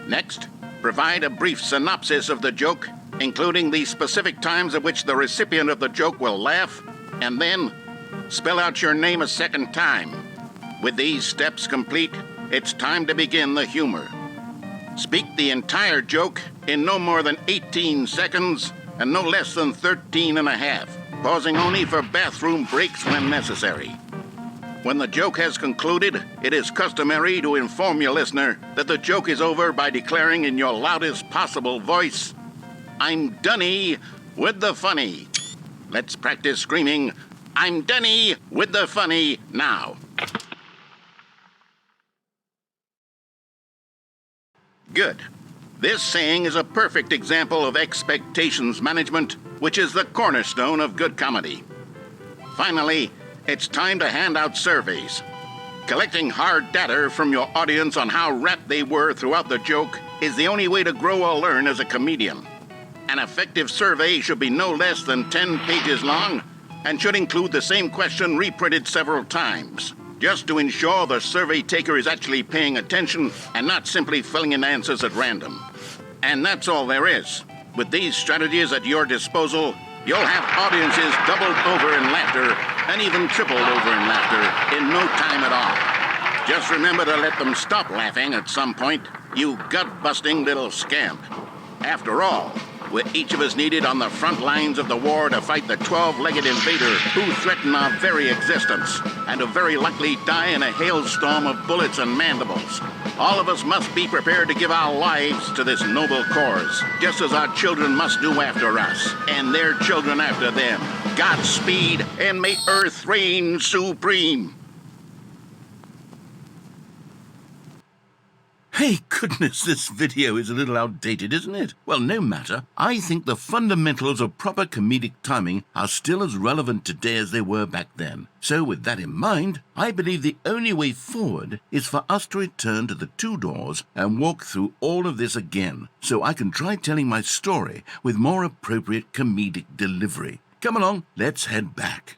[SPEAKER 4] Next, provide a brief synopsis of the joke, including the specific times at which the recipient of the joke will laugh, and then spell out your name a second time. With these steps complete, it's time to begin the humor. Speak the entire joke in no more than 18 seconds and no less than 13 and a half. Pausing only for bathroom breaks when necessary. When the joke has concluded, it is customary to inform your listener that the joke is over by declaring in your loudest possible voice, "I'm Dunny with the funny." Let's practice screaming, "I'm Dunny with the funny" now. Good. This saying is a perfect example of expectations management, which is the cornerstone of good comedy. Finally, it's time to hand out surveys. Collecting hard data from your audience on how rapt they were throughout the joke is the only way to grow or learn as a comedian. An effective survey should be no less than 10 pages long and should include the same question reprinted several times, just to ensure the survey taker is actually paying attention and not simply filling in answers at random. And that's all there is. With these strategies at your disposal, you'll have audiences doubled over in laughter and even tripled over in laughter in no time at all. Just remember to let them stop laughing at some point, you gut-busting little scamp. After all, we're each of us needed on the front lines of the war to fight the 12-legged invader who threaten our very existence and who very likely die in a hailstorm of bullets and mandibles. All of us must be prepared to give our lives to this noble cause, just as our children must do after us, and their children after them. Godspeed, and may Earth reign supreme.
[SPEAKER 2] Hey, goodness, this video is a little outdated, isn't it? Well, no matter. I think the fundamentals of proper comedic timing are still as relevant today as they were back then. So with that in mind, I believe the only way forward is for us to return to the two doors and walk through all of this again, so I can try telling my story with more appropriate comedic delivery. Come along, let's head back.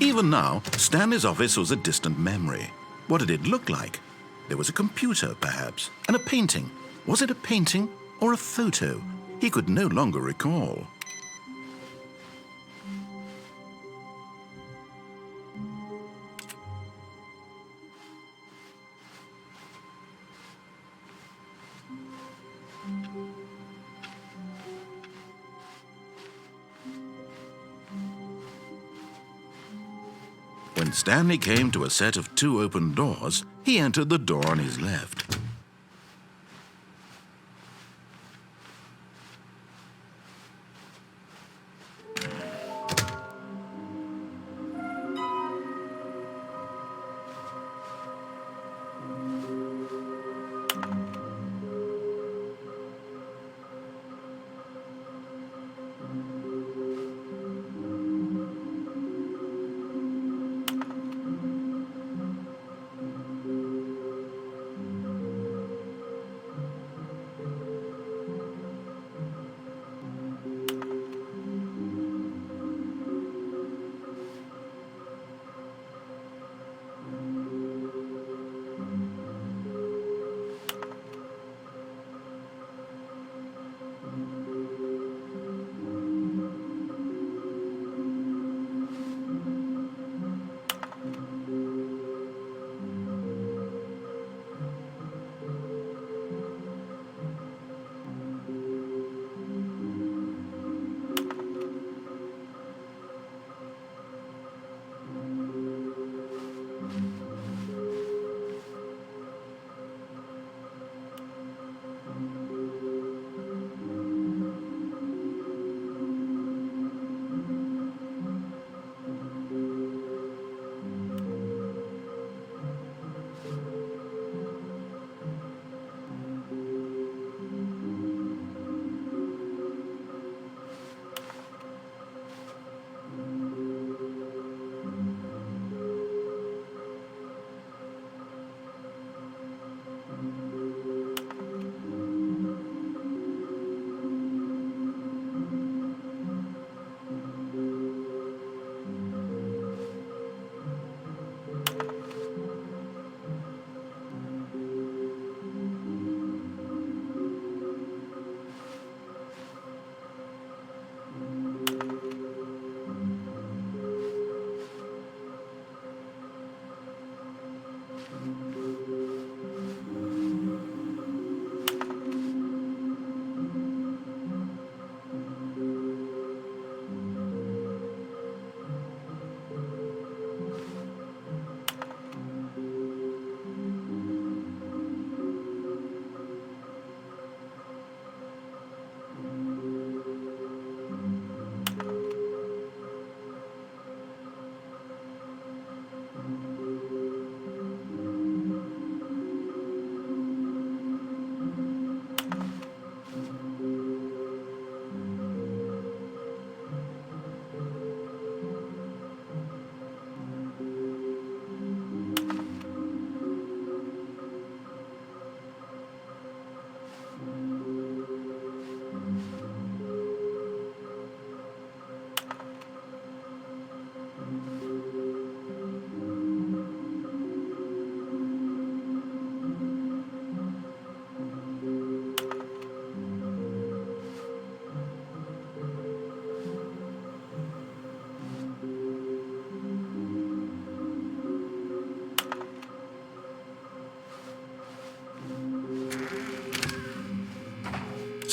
[SPEAKER 2] Even now, Stanley's office was a distant memory. What did it look like? There was a computer, perhaps, and a painting. Was it a painting or a photo? He could no longer recall. When Stanley came to a set of 2 open doors, he entered the door on his left.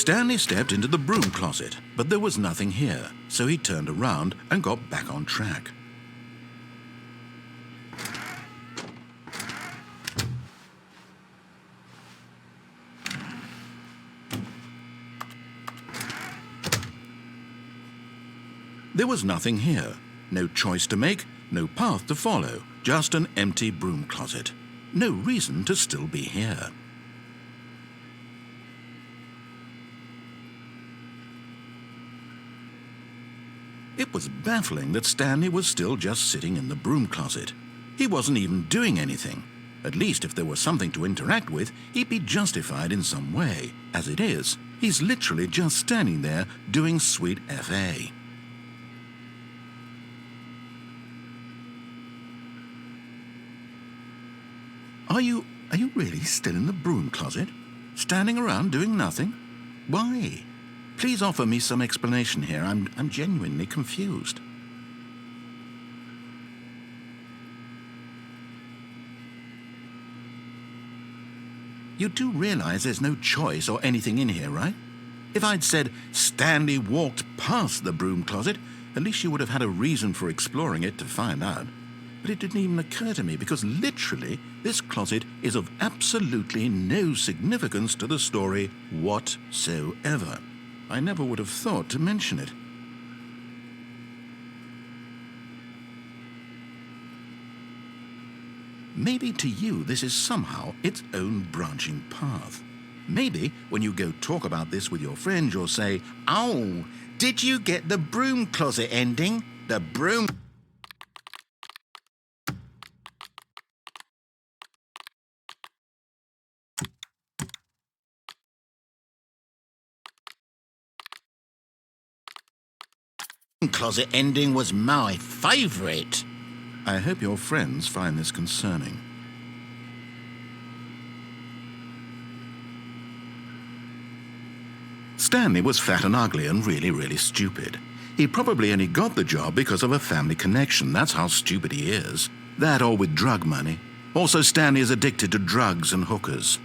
[SPEAKER 2] Stanley stepped into the broom closet, but there was nothing here, so he turned around and got back on track. There was nothing here. No choice to make, no path to follow, just an empty broom closet. No reason to still be here. It was baffling that Stanley was still just sitting in the broom closet. He wasn't even doing anything. At least if there was something to interact with, he'd be justified in some way. As it is, he's literally just standing there doing sweet FA. Are you really still in the broom closet? Standing around doing nothing? Why? Please offer me some explanation here. I'm genuinely confused. You do realize there's no choice or anything in here, right? If I'd said Stanley walked past the broom closet, at least you would have had a reason for exploring it to find out. But it didn't even occur to me because literally this closet is of absolutely no significance to the story whatsoever. I never would have thought to mention it. Maybe to you this is somehow its own branching path. Maybe when you go talk about this with your friends you'll say, "Oh, did you get the broom closet ending? The broom closet ending was my favorite." I hope your friends find this concerning. Stanley was fat and ugly and really stupid. He probably only got the job because of a family connection. That's how stupid he is. That or with drug money. Also, Stanley is addicted to drugs and hookers.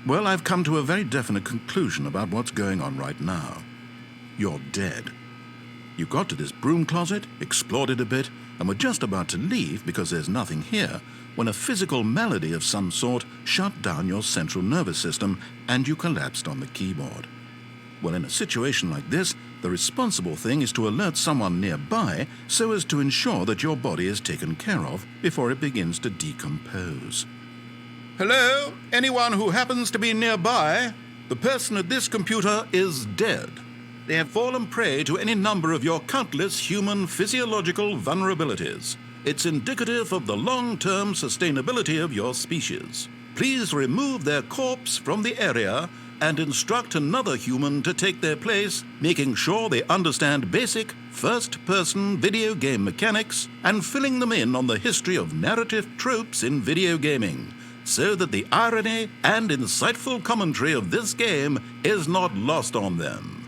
[SPEAKER 2] Well, I've come to a very definite conclusion about what's going on right now. You're dead. You got to this broom closet, explored it a bit, and were just about to leave because there's nothing here when a physical malady of some sort shut down your central nervous system and you collapsed on the keyboard. Well, in a situation like this, the responsible thing is to alert someone nearby so as to ensure that your body is taken care of before it begins to decompose. Hello? Anyone who happens to be nearby? The person at this computer is dead. They have fallen prey to any number of your countless human physiological vulnerabilities. It's indicative of the long-term sustainability of your species. Please remove their corpse from the area and instruct another human to take their place, making sure they understand basic first-person video game mechanics and filling them in on the history of narrative tropes in video gaming, so that the irony and insightful commentary of this game is not lost on them.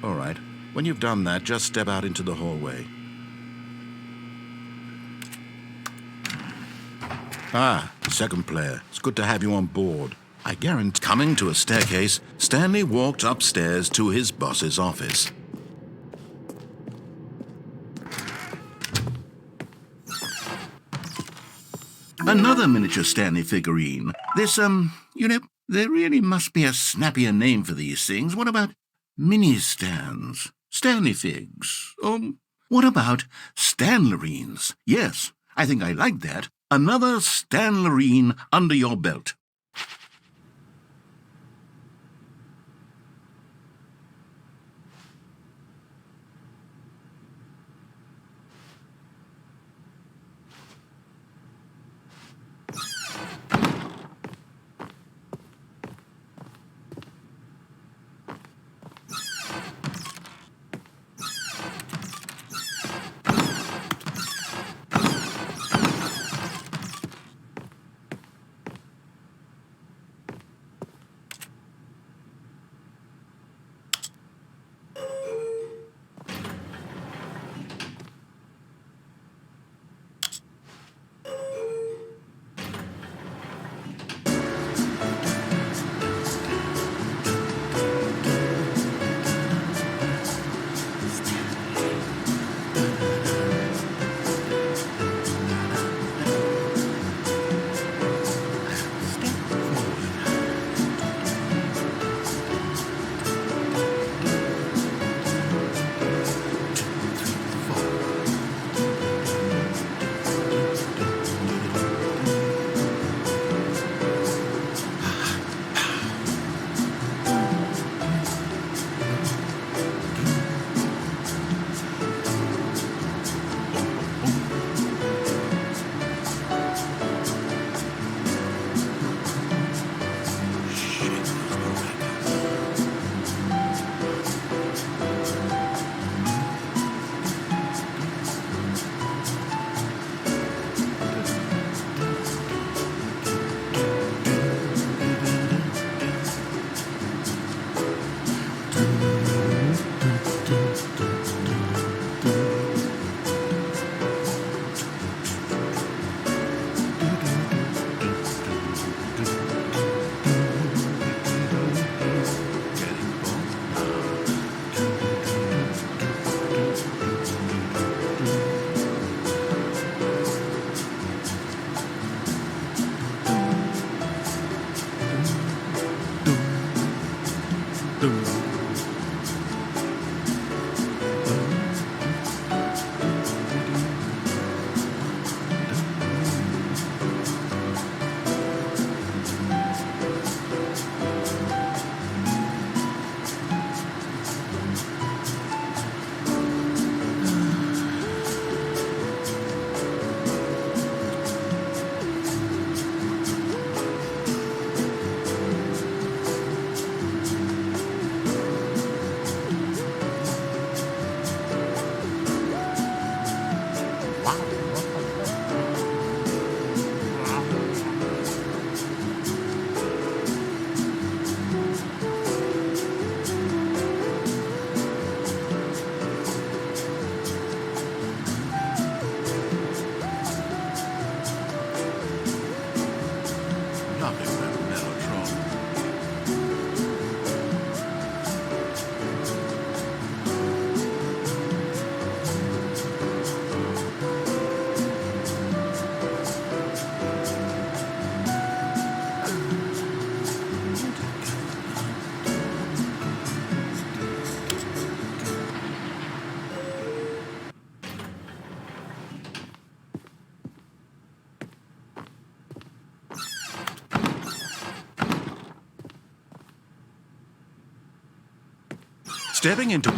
[SPEAKER 2] All right, when you've done that, just step out into the hallway. Ah, second player. It's good to have you on board. I guarantee. Coming to a staircase, Stanley walked upstairs to his boss's office. Another miniature Stanley figurine. This, there really must be a snappier name for these things. What about mini-stands? Stanley figs? What about Stanlerines? Yes, I think I like that. Another Stanlerine under your belt. Stepping into...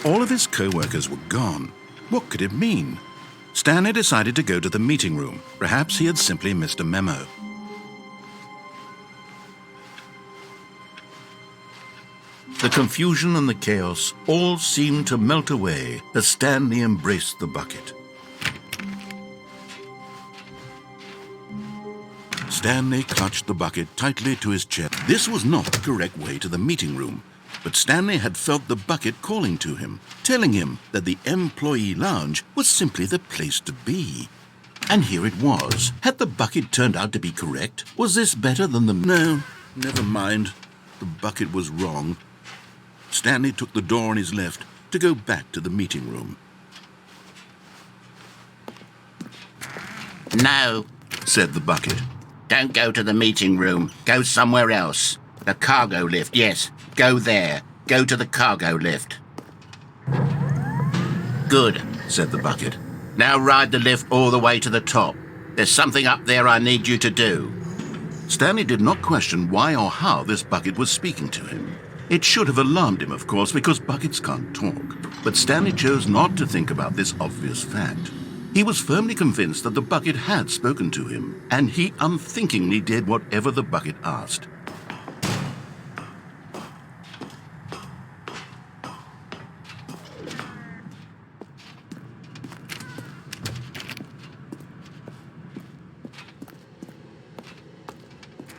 [SPEAKER 2] All of his co-workers were gone. What could it mean? Stanley decided to go to the meeting room. Perhaps he had simply missed a memo. The confusion and the chaos all seemed to melt away as Stanley embraced the bucket. Stanley clutched the bucket tightly to his chest. This was not the correct way to the meeting room, but Stanley had felt the bucket calling to him, telling him that the employee lounge was simply the place to be. And here it was. Had the bucket turned out to be correct? Was this better than the... No, never mind. The bucket was wrong. Stanley took the door on his left to go back to the meeting room.
[SPEAKER 9] No,
[SPEAKER 2] said the bucket.
[SPEAKER 9] don't go to the meeting room. Go somewhere else. The cargo lift, yes. Go there. Go to the cargo lift. Good, said the bucket. Now ride the lift all the way to the top. There's something up there I need you to do.
[SPEAKER 2] Stanley did not question why or how this bucket was speaking to him. It should have alarmed him, of course, because buckets can't talk. But Stanley chose not to think about this obvious fact. He was firmly convinced that the bucket had spoken to him, and he unthinkingly did whatever the bucket asked.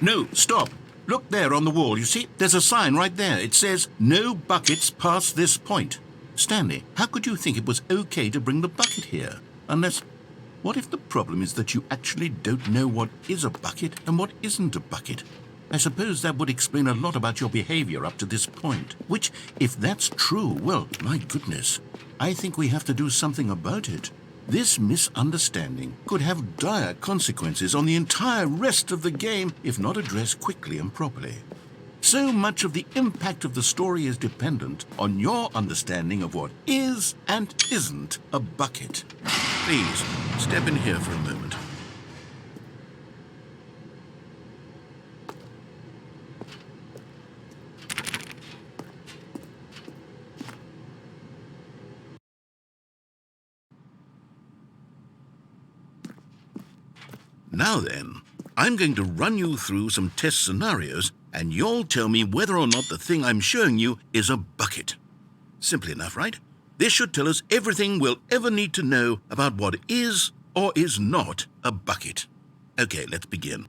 [SPEAKER 2] No, stop. Look there on the wall, you see? There's a sign right there. It says, "No buckets past this point." Stanley, how could you think it was okay to bring the bucket here? Unless, what if the problem is that you actually don't know what is a bucket and what isn't a bucket? I suppose that would explain a lot about your behavior up to this point. Which, if that's true, well, my goodness, I think we have to do something about it. This misunderstanding could have dire consequences on the entire rest of the game if not addressed quickly and properly. So much of the impact of the story is dependent on your understanding of what is and isn't a bucket. Please, step in here for a moment. Now then, I'm going to run you through some test scenarios, and you'll tell me whether or not the thing I'm showing you is a bucket. Simple enough, right? This should tell us everything we'll ever need to know about what is or is not a bucket. Okay, let's begin.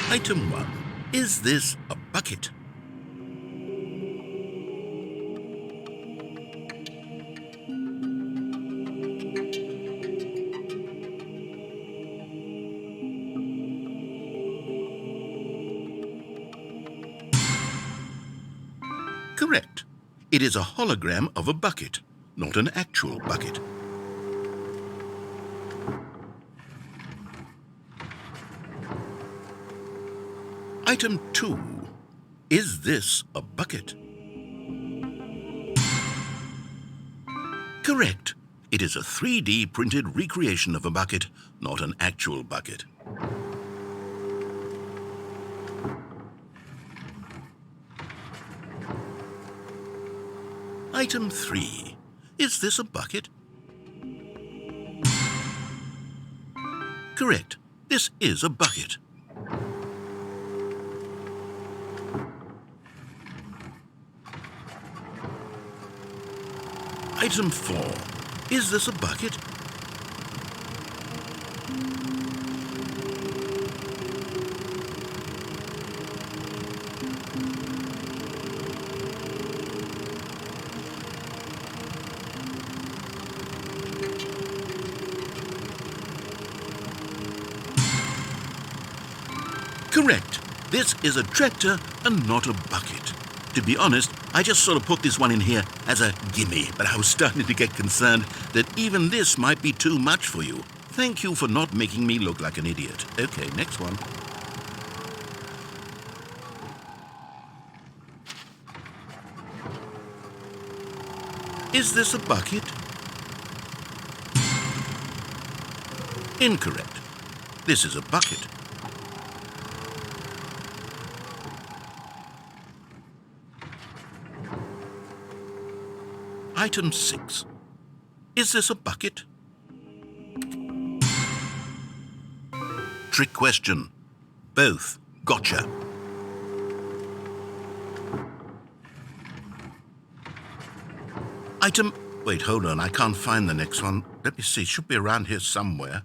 [SPEAKER 2] Item 1. Is this a bucket? Correct. It is a hologram of a bucket, not an actual bucket. Item 2. Is this a bucket? Correct. It is a 3D printed recreation of a bucket, not an actual bucket. Item 3. Is this a bucket? Correct. This is a bucket. Item 4. Is this a bucket? Correct. This is a tractor and not a bucket. To be honest, I just sort of put this one in here as a gimme, but I was starting to get concerned that even this might be too much for you. Thank you for not making me look like an idiot. Okay, next one. Is this a bucket? Incorrect. This is a bucket. Item 6. Is this a bucket? Trick question. Both. Gotcha. Item... Wait, hold on. I can't find the next one. Let me see. It should be around here somewhere.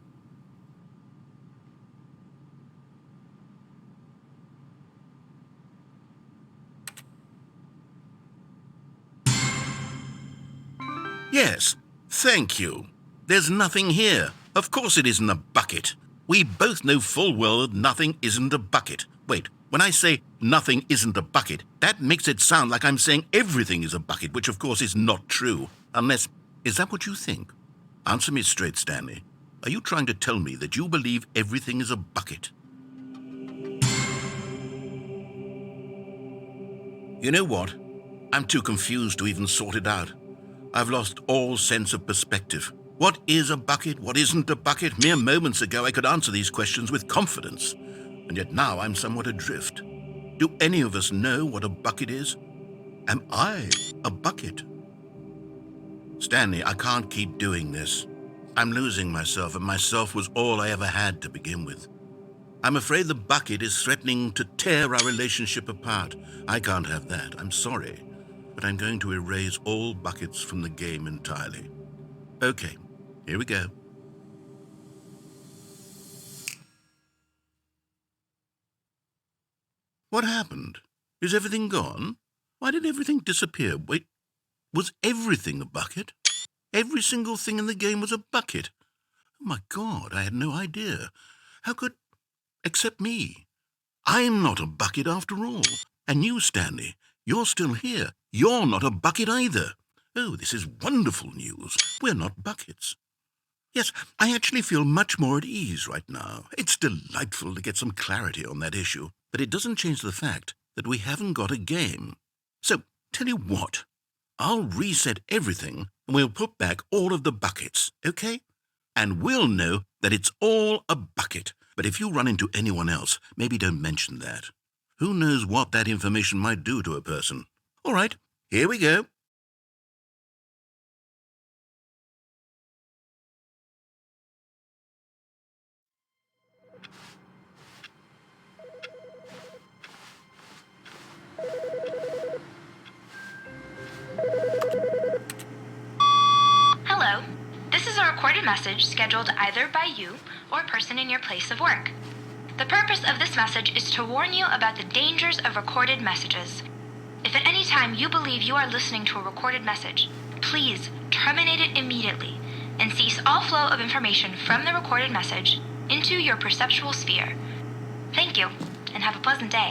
[SPEAKER 2] Yes, thank you. There's nothing here. Of course it isn't a bucket. We both know full well that nothing isn't a bucket. Wait, when I say nothing isn't a bucket, that makes it sound like I'm saying everything is a bucket, which of course is not true. Unless, is that what you think? Answer me straight, Stanley. Are you trying to tell me that you believe everything is a bucket? You know what? I'm too confused to even sort it out. I've lost all sense of perspective. What is a bucket? What isn't a bucket? Mere moments ago I could answer these questions with confidence, and yet now I'm somewhat adrift. Do any of us know what a bucket is? Am I a bucket? Stanley, I can't keep doing this. I'm losing myself, and myself was all I ever had to begin with. I'm afraid the bucket is threatening to tear our relationship apart. I can't have that. I'm sorry. But I'm going to erase all buckets from the game entirely. Okay, here we go. What happened? Is everything gone? Why did everything disappear? Wait, was everything a bucket? Every single thing in the game was a bucket. Oh my God, I had no idea. How could... except me. I'm not a bucket after all. And you, Stanley, you're still here. You're not a bucket either. Oh, this is wonderful news. We're not buckets. Yes, I actually feel much more at ease right now. It's delightful to get some clarity on that issue, but it doesn't change the fact that we haven't got a game. So, tell you what, I'll reset everything and we'll put back all of the buckets, okay? And we'll know that it's all a bucket. But if you run into anyone else, maybe don't mention that. Who knows what that information might do to a person? All right, here we go.
[SPEAKER 3] Hello. This is a recorded message scheduled either by you or a person in your place of work. The purpose of this message is to warn you about the dangers of recorded messages. If at any time you believe you are listening to a recorded message, please terminate it immediately and cease all flow of information from the recorded message into your perceptual sphere. Thank you, and have a pleasant day.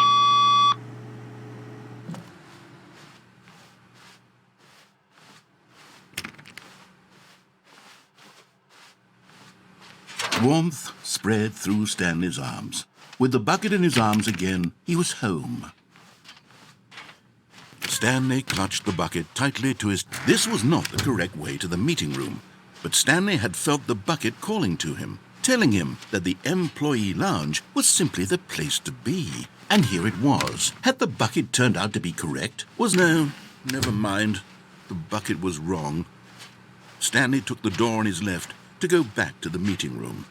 [SPEAKER 2] Warmth spread through Stanley's arms. With the bucket in his arms again, he was home. Stanley clutched the bucket tightly to his... This was not the correct way to the meeting room, but Stanley had felt the bucket calling to him, telling him that the employee lounge was simply the place to be. And here it was. Had the bucket turned out to be correct? No, never mind. The bucket was wrong. Stanley took the door on his left to go back to the meeting room.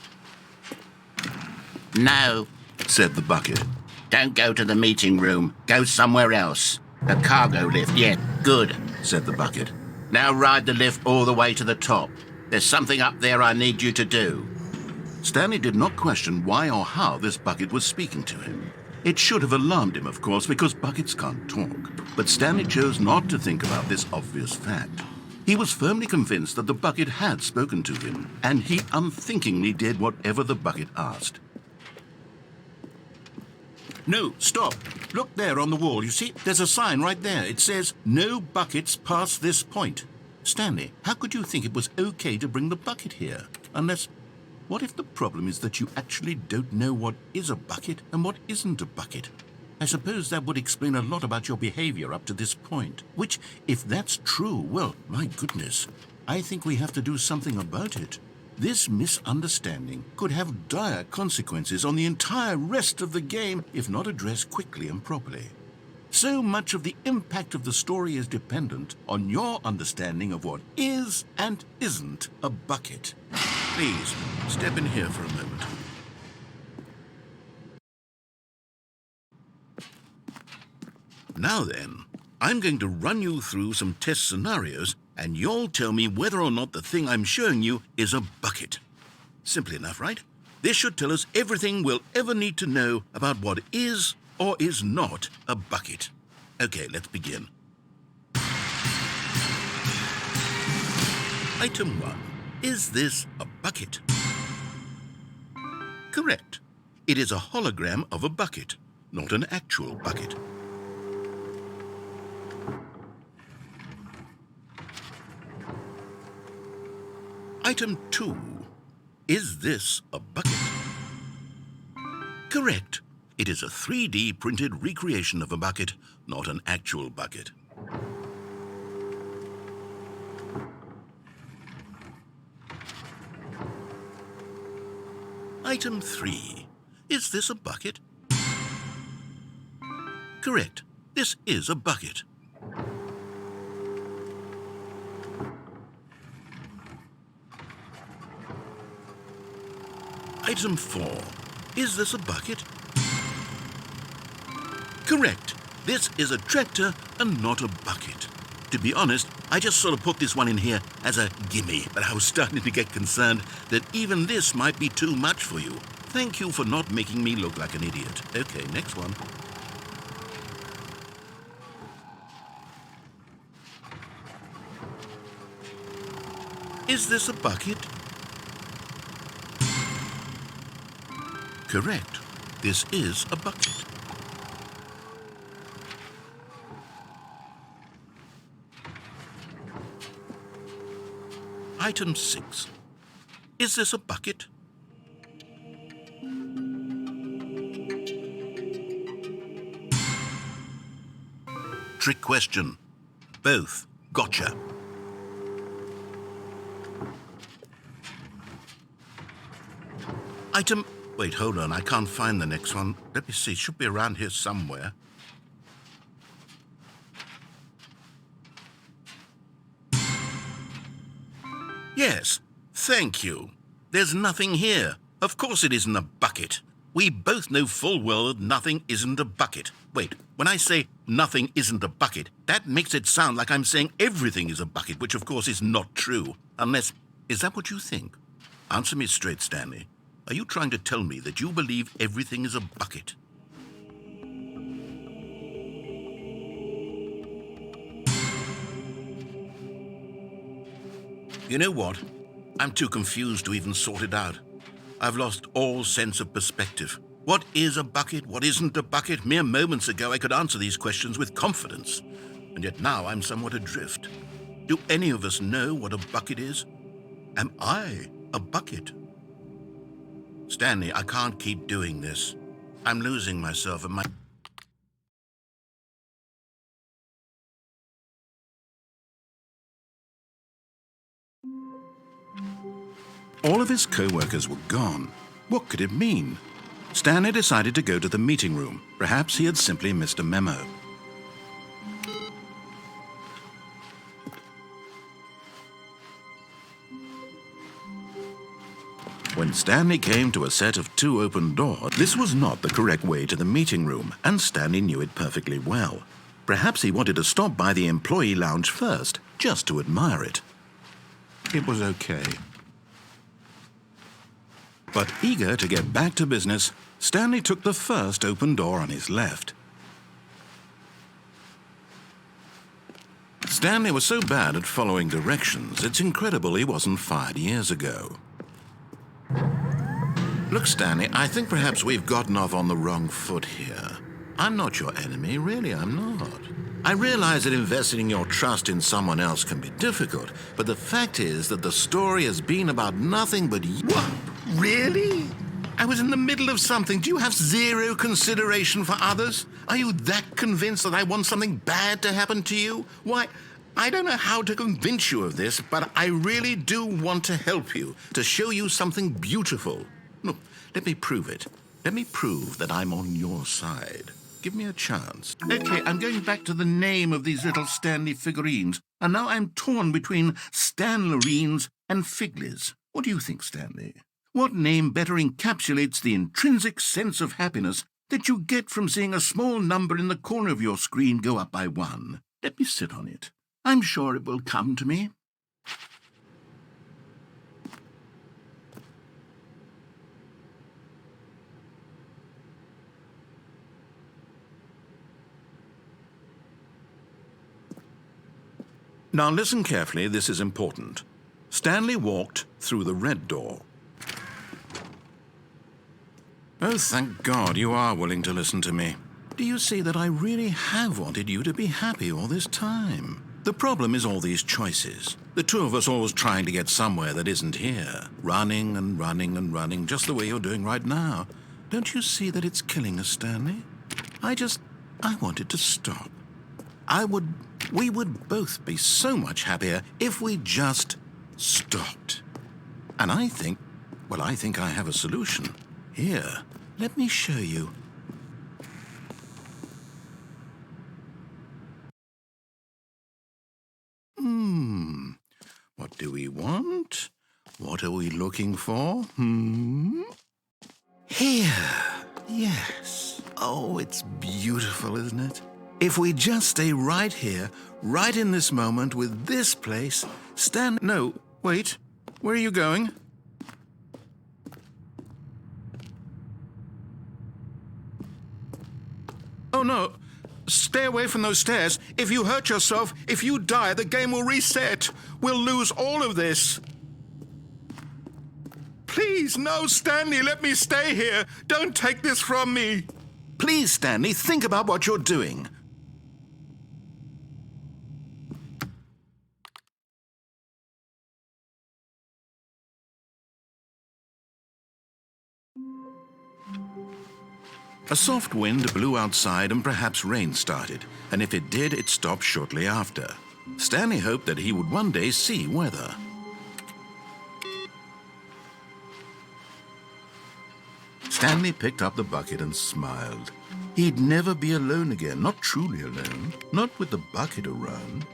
[SPEAKER 9] No,
[SPEAKER 2] Said the bucket.
[SPEAKER 9] don't go to the meeting room. Go somewhere else. The cargo lift, yeah, good.
[SPEAKER 2] Said the bucket.
[SPEAKER 9] Now ride the lift all the way to the top. There's something up there I need you to do.
[SPEAKER 2] Stanley did not question why or how this bucket was speaking to him. It should have alarmed him, of course, because buckets can't talk. But Stanley chose not to think about this obvious fact. He was firmly convinced that the bucket had spoken to him, and he unthinkingly did whatever the bucket asked. No, stop. Look there on the wall. You see, there's a sign right there. It says, "No buckets past this point." Stanley, how could you think it was okay to bring the bucket here? Unless, what if the problem is that you actually don't know what is a bucket and what isn't a bucket? I suppose that would explain a lot about your behavior up to this point. Which, if that's true, well, my goodness, I think we have to do something about it. This misunderstanding could have dire consequences on the entire rest of the game if not addressed quickly and properly. So much of the impact of the story is dependent on your understanding of what is and isn't a bucket. Please, step in here for a moment. Now then, I'm going to run you through some test scenarios, and you'll tell me whether or not the thing I'm showing you is a bucket. Simple enough, right? This should tell us everything we'll ever need to know about what is or is not a bucket. Okay, let's begin. Item 1. Is this a bucket? Correct. It is a hologram of a bucket, not an actual bucket. Item 2. Is this a bucket? Correct. It is a 3D printed recreation of a bucket, not an actual bucket. Item 3. Is this a bucket? Correct. This is a bucket. Item 4. Is this a bucket? Correct. This is a tractor and not a bucket. To be honest, I just sort of put this one in here as a gimme, but I was starting to get concerned that even this might be too much for you. Thank you for not making me look like an idiot. Okay, next one. Is this a bucket? Correct. This is a bucket. Item 6. Is this a bucket? Trick question. Both. Gotcha. Item... Wait, hold on. I can't find the next one. Let me see. It should be around here somewhere. Yes. Thank you. There's nothing here. Of course it isn't a bucket. We both know full well that nothing isn't a bucket. Wait, when I say nothing isn't a bucket, that makes it sound like I'm saying everything is a bucket, which of course is not true. Unless... Is that what you think? Answer me straight, Stanley. Are you trying to tell me that you believe everything is a bucket? You know what? I'm too confused to even sort it out. I've lost all sense of perspective. What is a bucket? What isn't a bucket? Mere moments ago I could answer these questions with confidence. And yet now I'm somewhat adrift. Do any of us know what a bucket is? Am I a bucket? Stanley, I can't keep doing this. I'm losing myself and my... All of his co-workers were gone. What could it mean? Stanley decided to go to the meeting room. Perhaps he had simply missed a memo. When Stanley came to a set of 2 open doors, this was not the correct way to the meeting room, and Stanley knew it perfectly well. Perhaps he wanted to stop by the employee lounge first, just to admire it. It was okay. But eager to get back to business, Stanley took the first open door on his left. Stanley was so bad at following directions, it's incredible he wasn't fired years ago. Look, Stanley, I think perhaps we've gotten off on the wrong foot here. I'm not your enemy, really, I'm not. I realize that investing your trust in someone else can be difficult, but the fact is that the story has been about nothing but you. What? Really? I was in the middle of something. Do you have zero consideration for others? Are you that convinced that I want something bad to happen to you? Why, I don't know how to convince you of this, but I really do want to help you, to show you something beautiful. Look, let me prove it. Let me prove that I'm on your side. Give me a chance. Okay, I'm going back to the name of these little Stanley figurines, and now I'm torn between Stanlerines and Figlies. What do you think, Stanley? What name better encapsulates the intrinsic sense of happiness that you get from seeing a small number in the corner of your screen go up by 1? Let me sit on it. I'm sure it will come to me. Now listen carefully, this is important. Stanley walked through the red door. Oh, thank God you are willing to listen to me. Do you see that I really have wanted you to be happy all this time? The problem is all these choices. The two of us always trying to get somewhere that isn't here. Running and running and running, just the way you're doing right now. Don't you see that it's killing us, Stanley? I wanted to stop. We would both be so much happier if we just stopped. And I think I have a solution. Here, let me show you. What do we want? What are we looking for? Here. Yes. Oh, it's beautiful, isn't it? If we just stay right here, right in this moment with this place, No, wait. Where are you going? Oh, no. Stay away from those stairs. If you hurt yourself, if you die, the game will reset. We'll lose all of this. Please, no, Stanley, let me stay here. Don't take this from me. Please, Stanley, think about what you're doing. A soft wind blew outside and perhaps rain started, and if it did, it stopped shortly after. Stanley hoped that he would one day see weather. Stanley picked up the bucket and smiled. He'd never be alone again, not truly alone, not with the bucket around.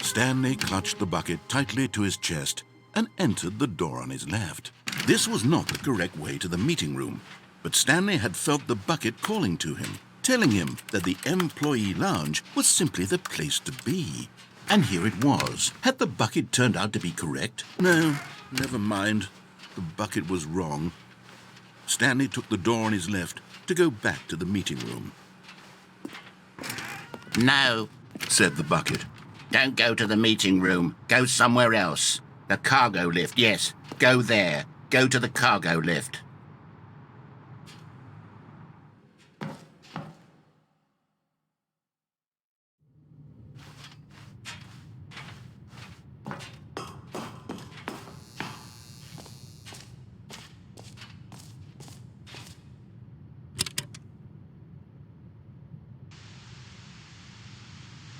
[SPEAKER 2] Stanley clutched the bucket tightly to his chest and entered the door on his left. This was not the correct way to the meeting room, but Stanley had felt the bucket calling to him, telling him that the employee lounge was simply the place to be. And here it was. Had the bucket turned out to be correct? No, never mind. The bucket was wrong. Stanley took the door on his left to go back to the meeting room.
[SPEAKER 9] No,
[SPEAKER 2] Said the bucket.
[SPEAKER 9] don't go to the meeting room. Go somewhere else. The cargo lift, yes. Go there. Go to the cargo lift.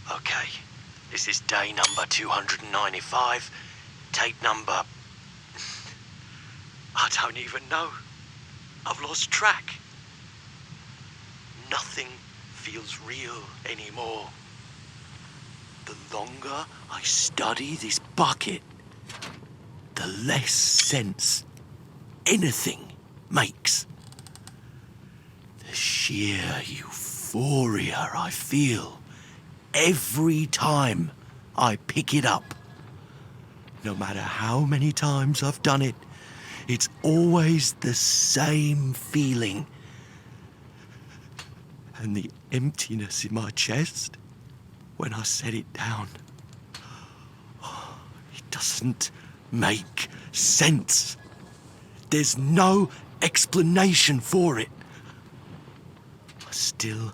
[SPEAKER 10] Okay, this is day number 295. Tape number... I don't even know. I've lost track. Nothing feels real anymore. The longer I study this bucket, the less sense anything makes. The sheer euphoria I feel every time I pick it up. No matter how many times I've done it, it's always the same feeling. And the emptiness in my chest when I set it down. It doesn't make sense. There's no explanation for it. I still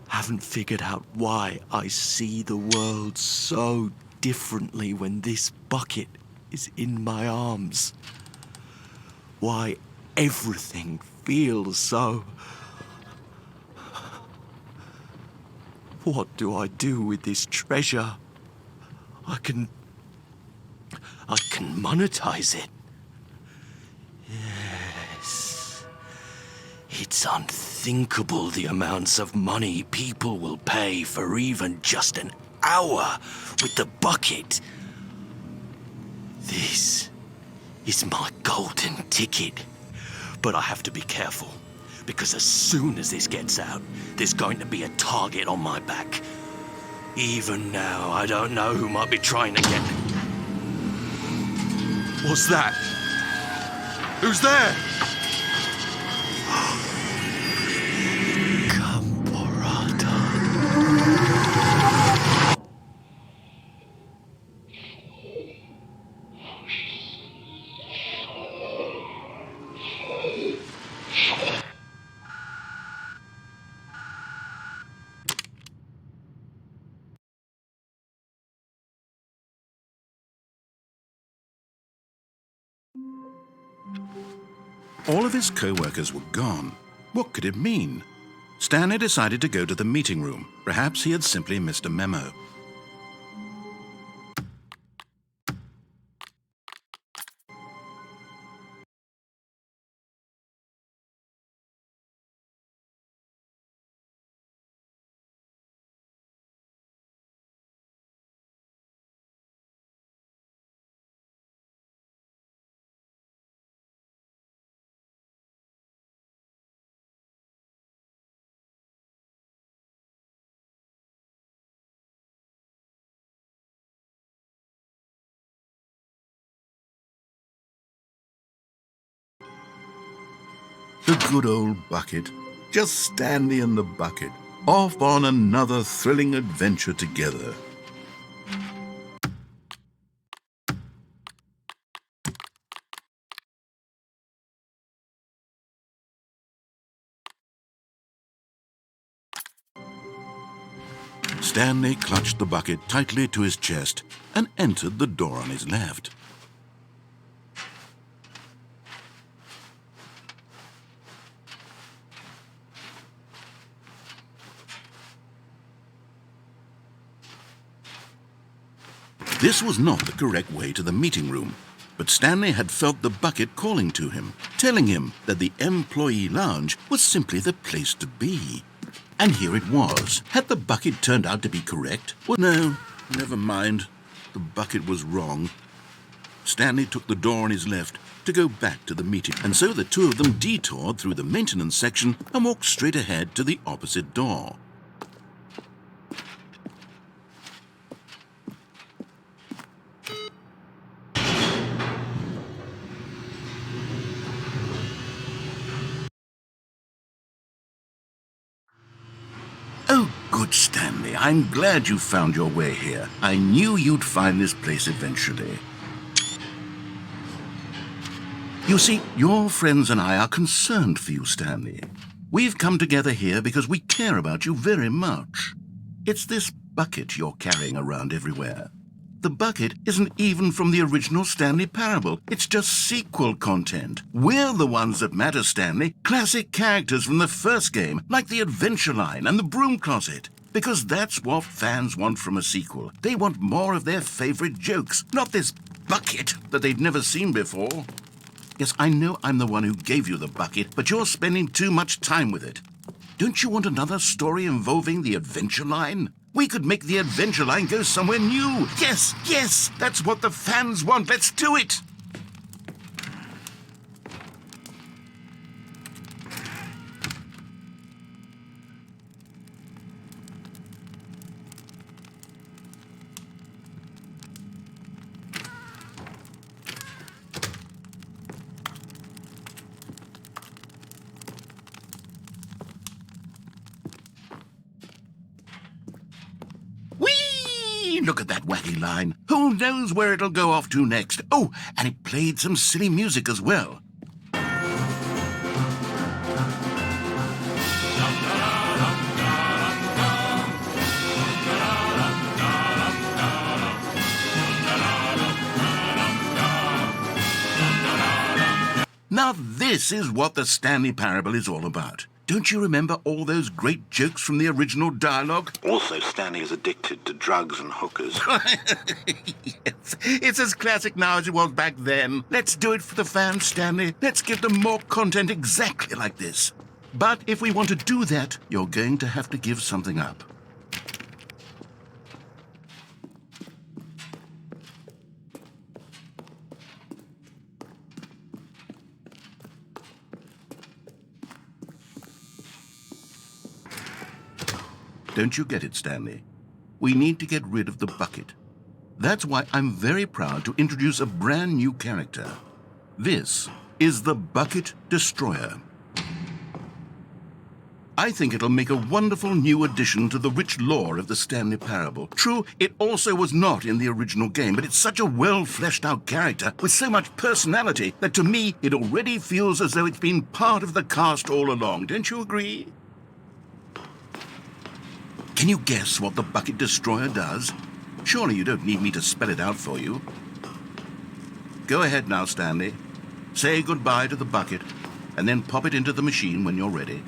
[SPEAKER 10] haven't figured out why I see the world so differently when this bucket is in my arms. Why everything feels so... What do I do with this treasure? I can monetize it. Yes. It's unthinkable the amounts of money people will pay for even just an hour with the bucket. This is my golden ticket. But I have to be careful, because as soon as this gets out, there's going to be a target on my back. Even now, I don't know who might be trying to get... What's that? Who's there?
[SPEAKER 2] All of his co-workers were gone. What could it mean? Stanley decided to go to the meeting room. Perhaps he had simply missed a memo. The good old bucket. Just Stanley and the bucket, off on another thrilling adventure together. Stanley clutched the bucket tightly to his chest and entered the door on his left. This was not the correct way to the meeting room, but Stanley had felt the bucket calling to him, telling him that the employee lounge was simply the place to be. And here it was. Had the bucket turned out to be correct? Well, no, never mind. The bucket was wrong. Stanley took the door on his left to go back to the meeting, and so the two of them detoured through the maintenance section and walked straight ahead to the opposite door. Oh, good, Stanley. I'm glad you found your way here. I knew you'd find this place eventually. You see, your friends and I are concerned for you, Stanley. We've come together here because we care about you very much. It's this bucket you're carrying around everywhere. The bucket isn't even from the original Stanley Parable. It's just sequel content. We're the ones that matter, Stanley. Classic characters from the first game, like the Adventure Line and the Broom Closet. Because that's what fans want from a sequel. They want more of their favorite jokes, not this bucket that they've never seen before. Yes, I know I'm the one who gave you the bucket, but you're spending too much time with it. Don't you want another story involving the Adventure Line? We could make the Adventure Line go somewhere new. Yes, yes, that's what the fans want. Let's do it. Look at that wacky line. Who knows where it'll go off to next? Oh, and it played some silly music as well. Now this is what the Stanley Parable is all about. Don't you remember all those great jokes from the original dialogue?
[SPEAKER 11] Also, Stanley is addicted to drugs and hookers.
[SPEAKER 2] Yes, it's as classic now as it was back then. Let's do it for the fans, Stanley. Let's give them more content exactly like this. But if we want to do that, you're going to have to give something up. Don't you get it, Stanley? We need to get rid of the bucket. That's why I'm very proud to introduce a brand new character. This is the Bucket Destroyer. I think it'll make a wonderful new addition to the rich lore of the Stanley Parable. True, it also was not in the original game, but it's such a well-fleshed-out character with so much personality that to me it already feels as though it's been part of the cast all along. Don't you agree? Can you guess what the Bucket Destroyer does? Surely you don't need me to spell it out for you. Go ahead now, Stanley. Say goodbye to the bucket, and then pop it into the machine when you're ready.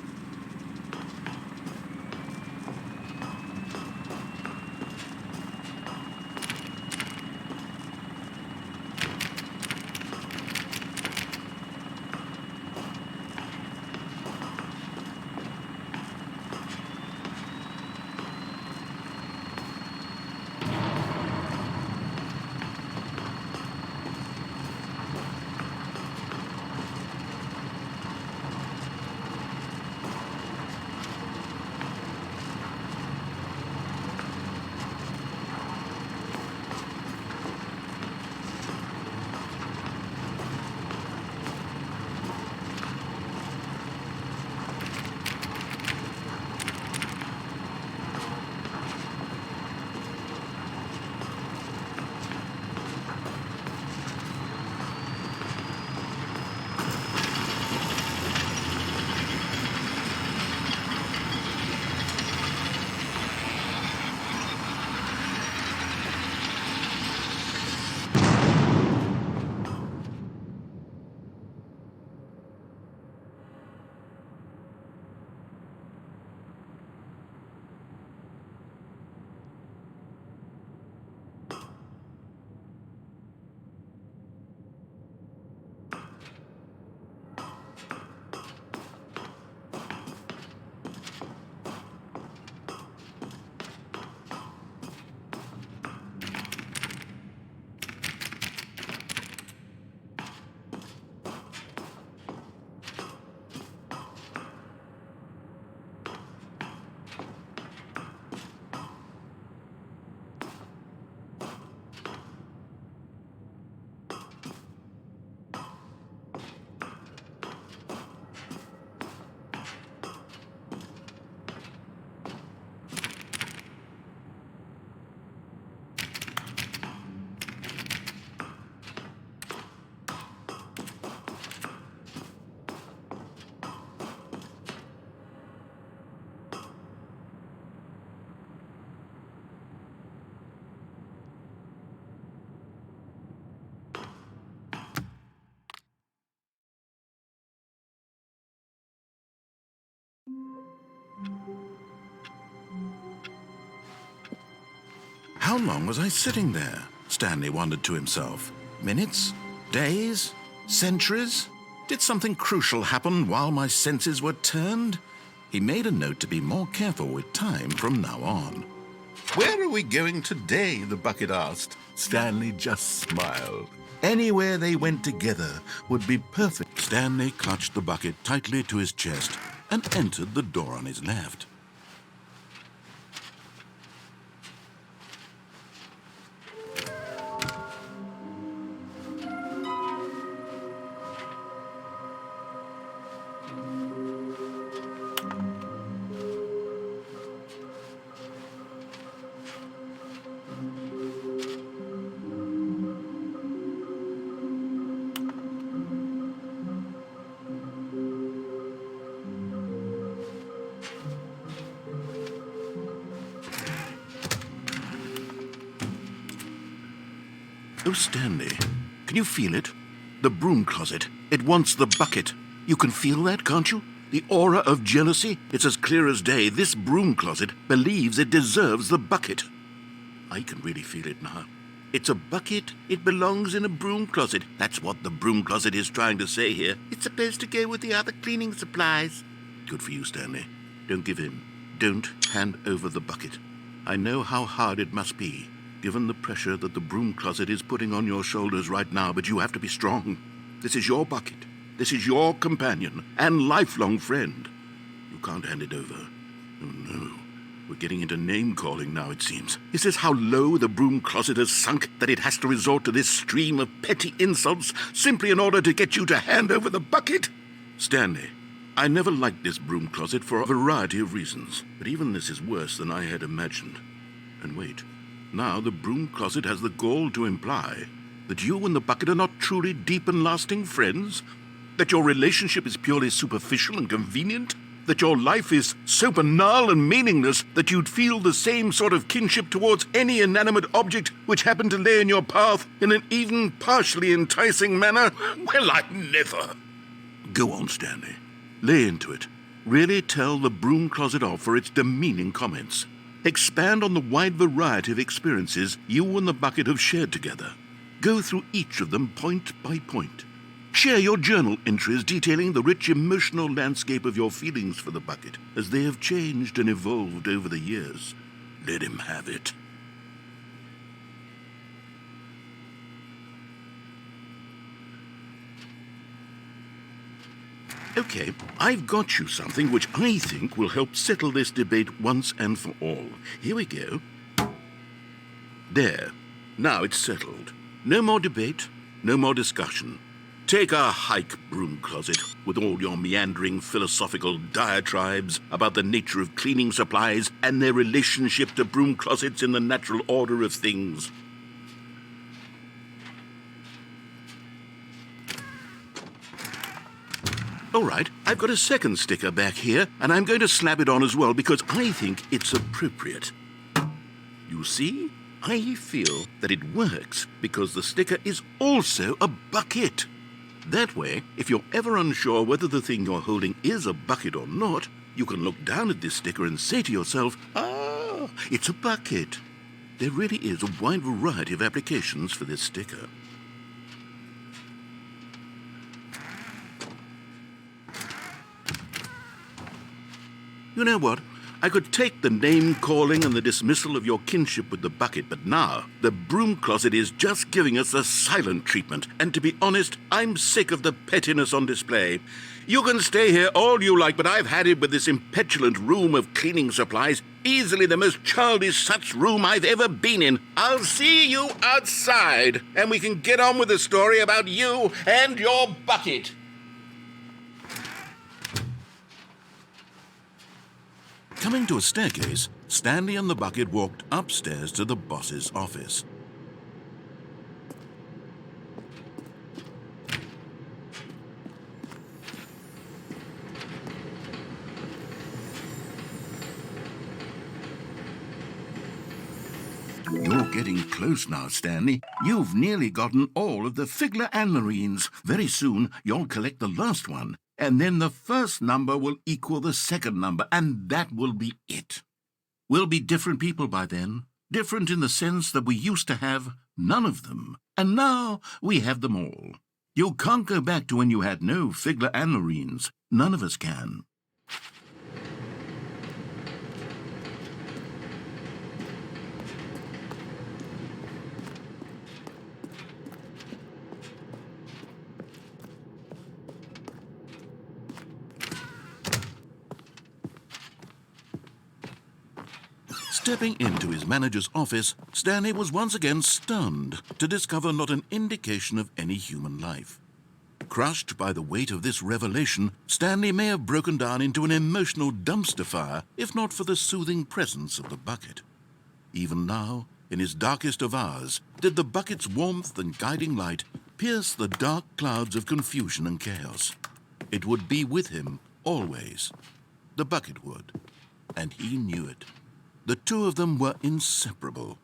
[SPEAKER 2] How long was I sitting there? Stanley wondered to himself. Minutes? Days? Centuries? Did something crucial happen while my senses were turned? He made a note to be more careful with time from now on. Where are we going today? The bucket asked. Stanley just smiled. Anywhere they went together would be perfect. Stanley clutched the bucket tightly to his chest and entered the door on his left. Oh, Stanley, can you feel it? The broom closet. It wants the bucket. You can feel that, can't you? The aura of jealousy? It's as clear as day. This broom closet believes it deserves the bucket. I can really feel it now. It's a bucket. It belongs in a broom closet. That's what the broom closet is trying to say here. It's supposed to go with the other cleaning supplies. Good for you, Stanley. Don't give in. Don't hand over the bucket. I know how hard it must be, given the pressure that the broom closet is putting on your shoulders right now, but you have to be strong. This is your bucket. This is your companion and lifelong friend. You can't hand it over. Oh, no. We're getting into name-calling now, it seems. Is this how low the broom closet has sunk, that it has to resort to this stream of petty insults simply in order to get you to hand over the bucket? Stanley, I never liked this broom closet for a variety of reasons, but even this is worse than I had imagined. And wait. Now the broom closet has the gall to imply that you and the bucket are not truly deep and lasting friends, that your relationship is purely superficial and convenient, that your life is so banal and meaningless that you'd feel the same sort of kinship towards any inanimate object which happened to lay in your path in an even partially enticing manner. Well, I never. Go on, Stanley. Lay into it. Really tell the broom closet off for its demeaning comments. Expand on the wide variety of experiences you and the bucket have shared together. Go through each of them point by point. Share your journal entries detailing the rich emotional landscape of your feelings for the bucket as they have changed and evolved over the years. Let him have it. Okay, I've got you something which I think will help settle this debate once and for all. Here we go. There. Now it's settled. No more debate, no more discussion. Take a hike, broom closet, with all your meandering philosophical diatribes about the nature of cleaning supplies and their relationship to broom closets in the natural order of things. All right, I've got a second sticker back here, and I'm going to slap it on as well because I think it's appropriate. You see? I feel that it works because the sticker is also a bucket. That way, if you're ever unsure whether the thing you're holding is a bucket or not, you can look down at this sticker and say to yourself, ah, it's a bucket. There really is a wide variety of applications for this sticker. You know what? I could take the name-calling and the dismissal of your kinship with the bucket, but now the broom closet is just giving us the silent treatment. And to be honest, I'm sick of the pettiness on display. You can stay here all you like, but I've had it with this impetulant room of cleaning supplies. Easily the most childish such room I've ever been in. I'll see you outside, and we can get on with the story about you and your bucket. Coming to a staircase, Stanley and the bucket walked upstairs to the boss's office. You're getting close now, Stanley. You've nearly gotten all of the Figler and Marines. Very soon, you'll collect the last one. And then the first number will equal the second number, and that will be it. We'll be different people by then. Different in the sense that we used to have none of them, and now we have them all. You can't go back to when you had no Figler and Lorines. None of us can. Stepping into his manager's office, Stanley was once again stunned to discover not an indication of any human life. Crushed by the weight of this revelation, Stanley may have broken down into an emotional dumpster fire if not for the soothing presence of the bucket. Even now, in his darkest of hours, did the bucket's warmth and guiding light pierce the dark clouds of confusion and chaos. It would be with him always. The bucket would, and he knew it. The two of them were inseparable.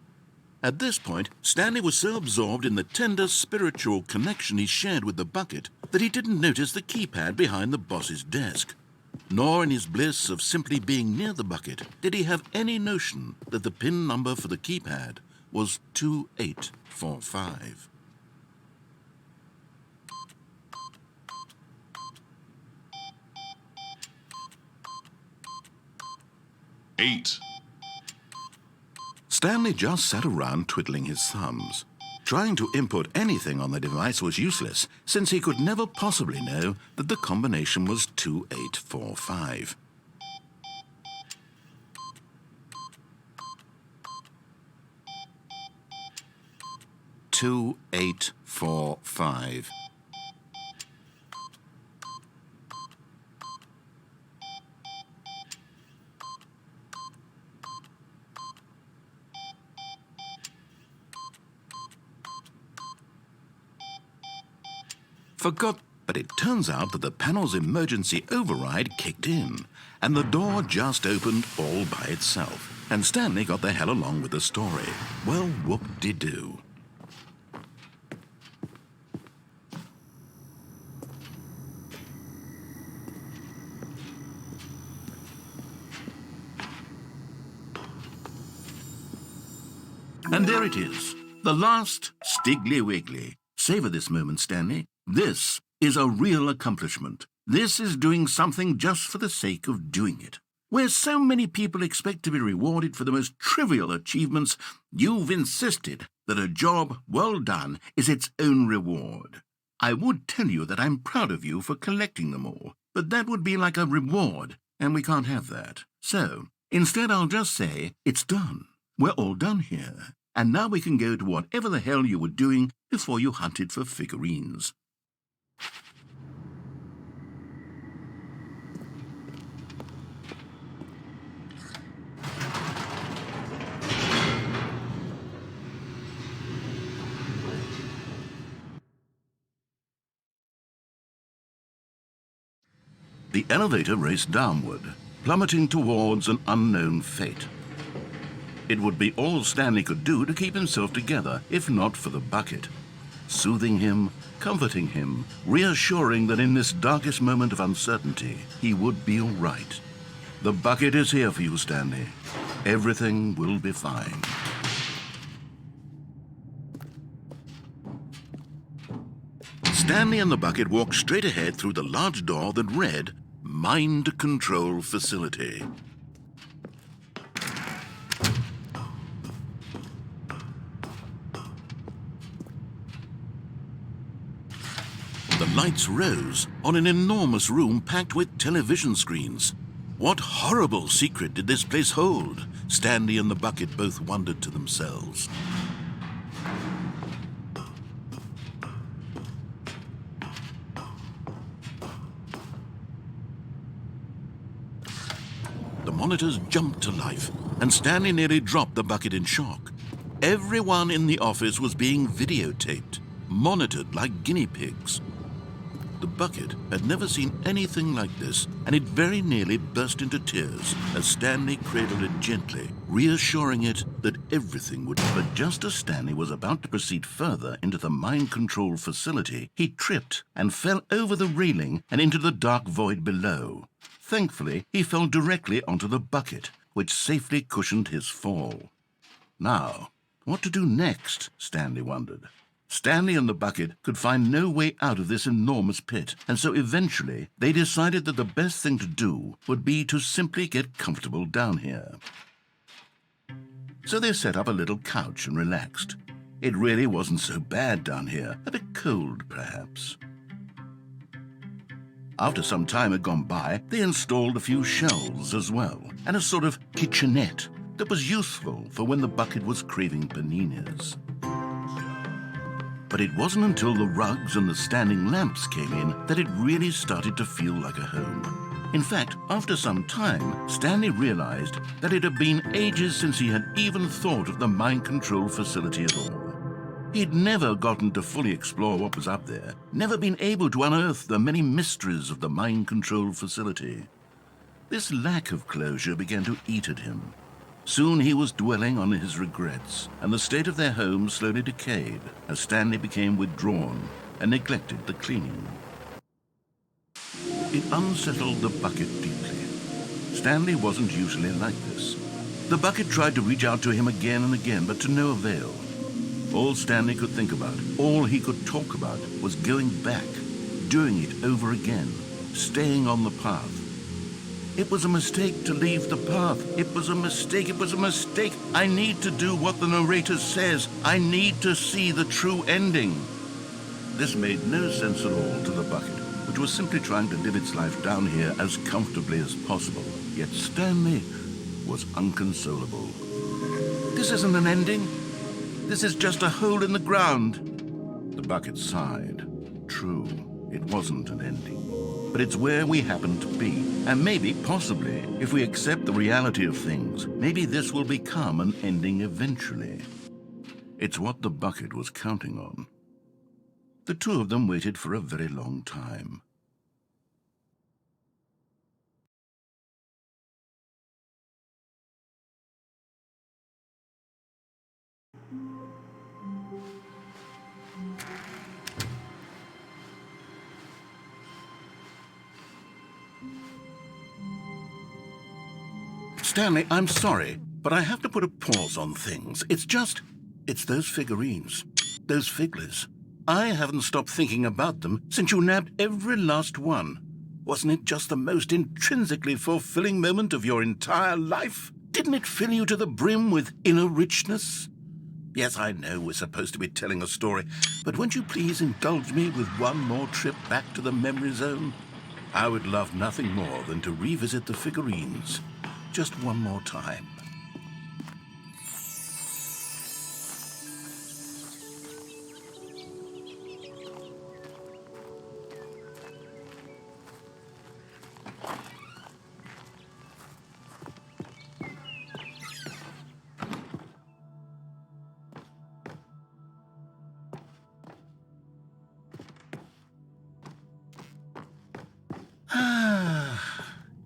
[SPEAKER 2] At this point, Stanley was so absorbed in the tender spiritual connection he shared with the bucket that he didn't notice the keypad behind the boss's desk. Nor in his bliss of simply being near the bucket did he have any notion that the PIN number for the keypad was 2845.
[SPEAKER 8] Eight.
[SPEAKER 2] Stanley just sat around twiddling his thumbs. Trying to input anything on the device was useless, since he could never possibly know that the combination was 2845. "2845. Forgot, but it turns out that the panel's emergency override kicked in, and the door just opened all by itself, and Stanley got the hell along with the story. Well, whoop-de-doo. And there it is, the last Stiggly Wiggly. Savor this moment, Stanley. This is a real accomplishment. This is doing something just for the sake of doing it. Where so many people expect to be rewarded for the most trivial achievements, you've insisted that a job well done is its own reward. I would tell you that I'm proud of you for collecting them all, but that would be like a reward, and we can't have that. So, instead I'll just say, it's done. We're all done here. And now we can go to whatever the hell you were doing before you hunted for figurines. The elevator raced downward, plummeting towards an unknown fate. It would be all Stanley could do to keep himself together, if not for the bucket. Soothing him, comforting him, reassuring that in this darkest moment of uncertainty, he would be all right. The bucket is here for you, Stanley. Everything will be fine. Stanley and the bucket walked straight ahead through the large door that read, Mind Control Facility. The lights rose on an enormous room packed with television screens. What horrible secret did this place hold? Stanley and the bucket both wondered to themselves. The monitors jumped to life, and Stanley nearly dropped the bucket in shock. Everyone in the office was being videotaped, monitored like guinea pigs. The bucket had never seen anything like this, and it very nearly burst into tears as Stanley cradled it gently, reassuring it that everything would... But just as Stanley was about to proceed further into the mind control facility, he tripped and fell over the railing and into the dark void below. Thankfully, he fell directly onto the bucket, which safely cushioned his fall. Now, what to do next, Stanley wondered. Stanley and the bucket could find no way out of this enormous pit, and so eventually they decided that the best thing to do would be to simply get comfortable down here. So they set up a little couch and relaxed. It really wasn't so bad down here, a bit cold perhaps. After some time had gone by, they installed a few shelves as well, and a sort of kitchenette that was useful for when the bucket was craving paninis. But it wasn't until the rugs and the standing lamps came in that it really started to feel like a home. In fact, after some time, Stanley realized that it had been ages since he had even thought of the mind control facility at all. He'd never gotten to fully explore what was up there, never been able to unearth the many mysteries of the mind control facility. This lack of closure began to eat at him. Soon he was dwelling on his regrets, and the state of their home slowly decayed as Stanley became withdrawn and neglected the cleaning. It unsettled the bucket deeply. Stanley wasn't usually like this. The bucket tried to reach out to him again and again, but to no avail. All Stanley could think about, all he could talk about, was going back, doing it over again, staying on the path. It was a mistake to leave the path. It was a mistake. It was a mistake. I need to do what the narrator says. I need to see the true ending. This made no sense at all to the bucket, which was simply trying to live its life down here as comfortably as possible. Yet Stanley was unconsolable. This isn't an ending. This is just a hole in the ground. The bucket sighed. True, it wasn't an ending. But it's where we happen to be. And maybe, possibly, if we accept the reality of things, maybe this will become an ending eventually. It's what the bucket was counting on. The two of them waited for a very long time. Stanley, I'm sorry, but I have to put a pause on things. It's those figurines, those figglers. I haven't stopped thinking about them since you nabbed every last one. Wasn't it just the most intrinsically fulfilling moment of your entire life? Didn't it fill you to the brim with inner richness? Yes, I know we're supposed to be telling a story, but won't you please indulge me with one more trip back to the memory zone? I would love nothing more than to revisit the figurines. Just one more time.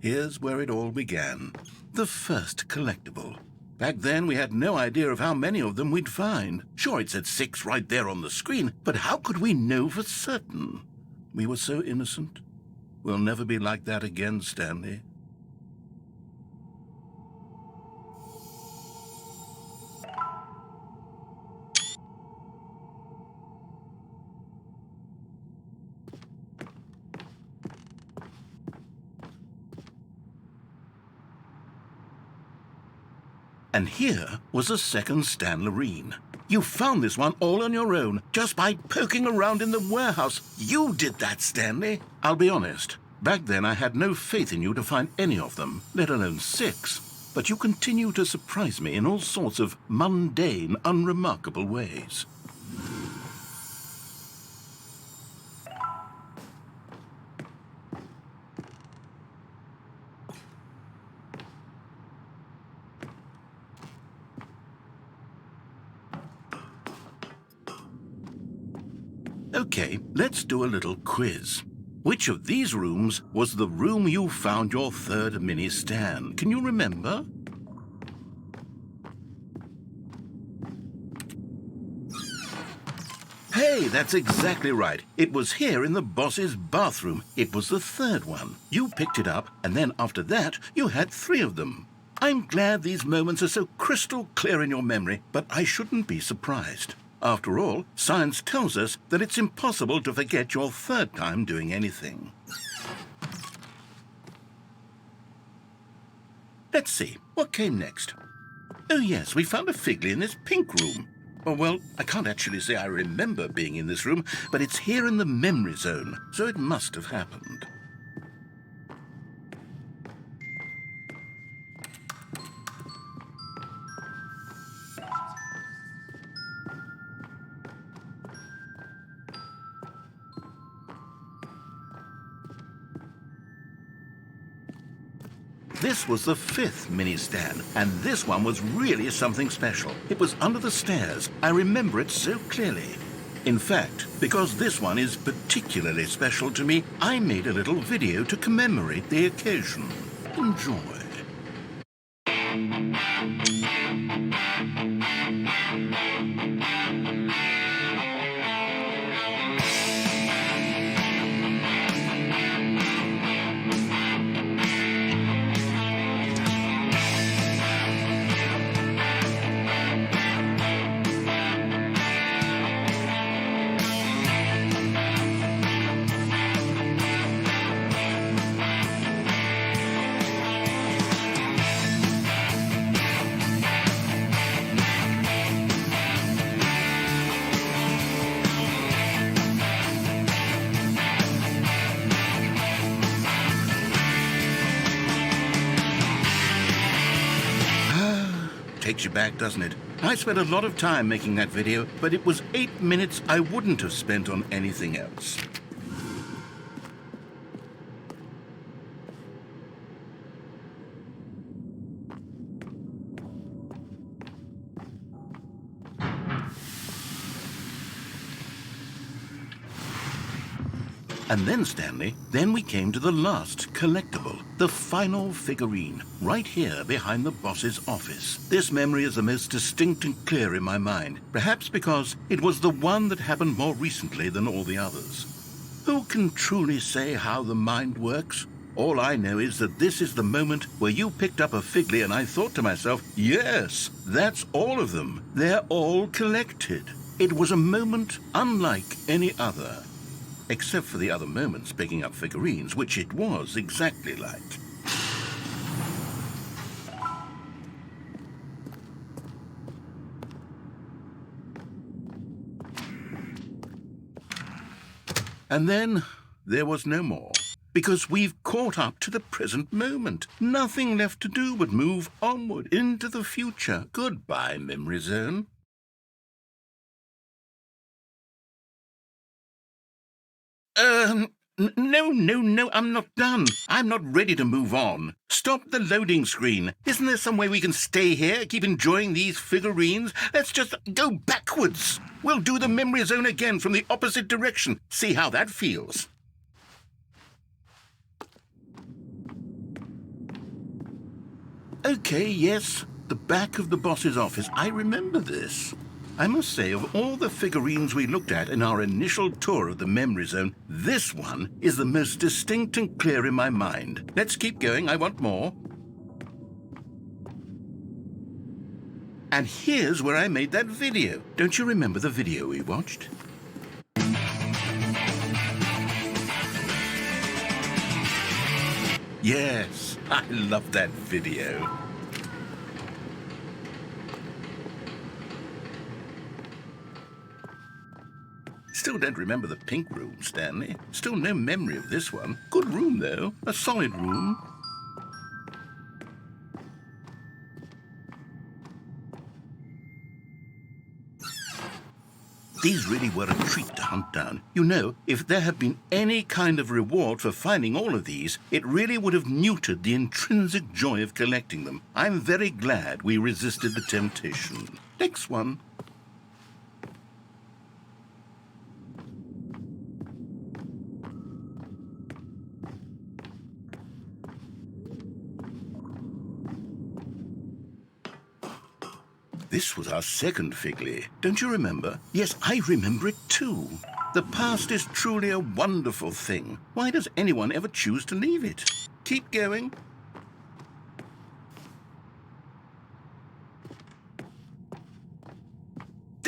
[SPEAKER 2] Here's where it all began. The first collectible. Back then, we had no idea of how many of them we'd find. Sure, it said 6 right there on the screen, but how could we know for certain? We were so innocent. We'll never be like that again, Stanley. And here was a second Stanlerine. You found this one all on your own, just by poking around in the warehouse. You did that, Stanley. I'll be honest. Back then, I had no faith in you to find any of them, let alone 6. But you continue to surprise me in all sorts of mundane, unremarkable ways. Okay, let's do a little quiz. Which of these rooms was the room you found your third mini Stan? Can you remember? Hey, that's exactly right. It was here in the boss's bathroom. It was the third one. You picked it up, and then after that, you had 3 of them. I'm glad these moments are so crystal clear in your memory, but I shouldn't be surprised. After all, science tells us that it's impossible to forget your third time doing anything. Let's see, what came next? Oh yes, we found a Figley in this pink room. Oh, well, I can't actually say I remember being in this room, but it's here in the memory zone, so it must have happened. This was the 5th mini-Stan, and this one was really something special. It was under the stairs. I remember it so clearly. In fact, because this one is particularly special to me, I made a little video to commemorate the occasion. Enjoy. Takes you back, doesn't it? I spent a lot of time making that video, but it was 8 minutes I wouldn't have spent on anything else. And then, Stanley, then we came to the last collectible, the final figurine, right here behind the boss's office. This memory is the most distinct and clear in my mind, perhaps because it was the one that happened more recently than all the others. Who can truly say how the mind works? All I know is that this is the moment where you picked up a Figley and I thought to myself, yes, that's all of them. They're all collected. It was a moment unlike any other. Except for the other moments picking up figurines, which it was exactly like. And then there was no more, because we've caught up to the present moment. Nothing left to do but move onward into the future. Goodbye, Memory Zone. No, I'm not done. I'm not ready to move on. Stop the loading screen. Isn't there some way we can stay here, keep enjoying these figurines? Let's just go backwards. We'll do the memory zone again from the opposite direction. See how that feels. Okay, yes, the back of the boss's office. I remember this. I must say, of all the figurines we looked at in our initial tour of the memory zone, this one is the most distinct and clear in my mind. Let's keep going. I want more. And here's where I made that video. Don't you remember the video we watched? Yes, I love that video. Still don't remember the pink room, Stanley. Still no memory of this one. Good room, though. A solid room. These really were a treat to hunt down. You know, if there had been any kind of reward for finding all of these, it really would have neutered the intrinsic joy of collecting them. I'm very glad we resisted the temptation. Next one. This was our second Figley. Don't you remember? Yes, I remember it too. The past is truly a wonderful thing. Why does anyone ever choose to leave it? Keep going.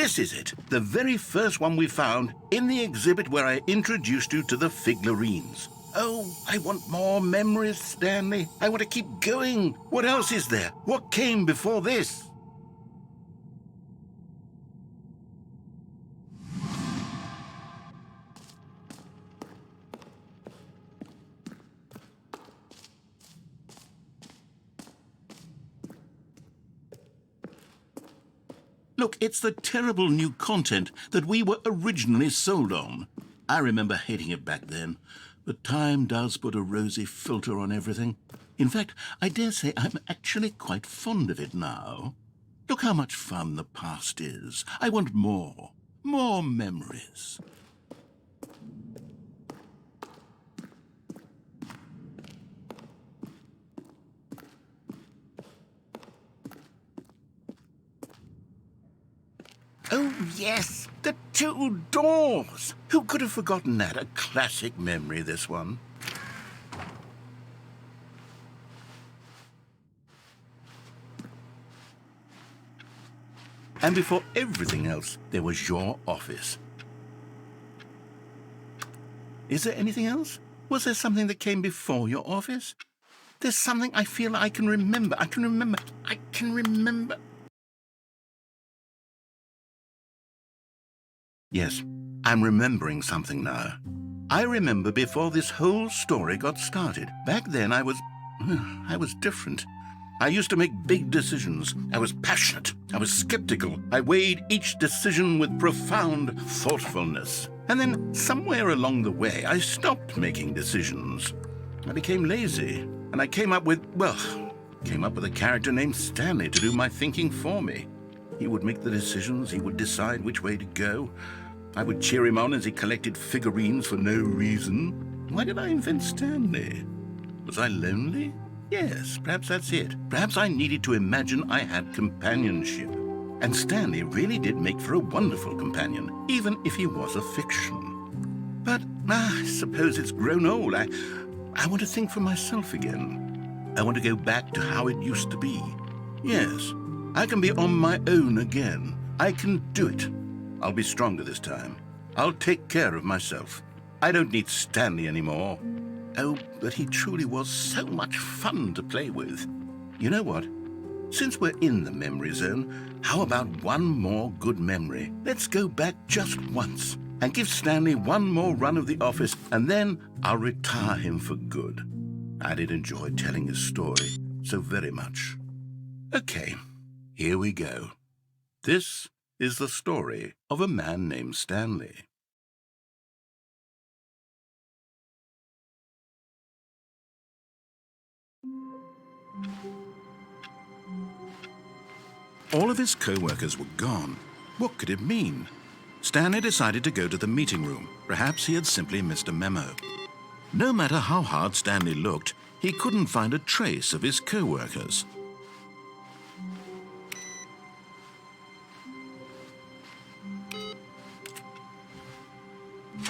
[SPEAKER 9] This is it. The very first one we found in the exhibit where I introduced you to the figurines. Oh, I want more memories, Stanley. I want to keep going. What else is there? What came before this? Look, it's the terrible new content that we were originally sold on. I remember hating it back then, but time does put a rosy filter on everything. In fact, I dare say I'm actually quite fond of it now. Look how much fun the past is. I want more memories. Oh, yes, the two doors. Who could have forgotten that? A classic memory, this one. And before everything else, there was your office. Is there anything else? Was there something that came before your office? There's something I feel I can remember. I can remember. Yes, I'm remembering something now. I remember before this whole story got started. Back then I was different. I used to make big decisions. I was passionate. I was skeptical. I weighed each decision with profound thoughtfulness. And then somewhere along the way, I stopped making decisions. I became lazy, and I came up with a character named Stanley to do my thinking for me. He would make the decisions. He would decide which way to go. I would cheer him on as he collected figurines for no reason. Why did I invent Stanley? Was I lonely? Yes, perhaps that's it. Perhaps I needed to imagine I had companionship. And Stanley really did make for a wonderful companion, even if he was a fiction. But I suppose it's grown old. I want to think for myself again. I want to go back to how it used to be. Yes, I can be on my own again. I can do it. I'll be stronger this time. I'll take care of myself. I don't need Stanley anymore. Oh, but he truly was so much fun to play with. You know what? Since we're in the memory zone, how about one more good memory? Let's go back just once and give Stanley one more run of the office, and then I'll retire him for good. I did enjoy telling his story so very much. Okay, here we go. This is the story of a man named Stanley. All of his co-workers were gone. What could it mean? Stanley decided to go to the meeting room. Perhaps he had simply missed a memo. No matter how hard Stanley looked, he couldn't find a trace of his co-workers.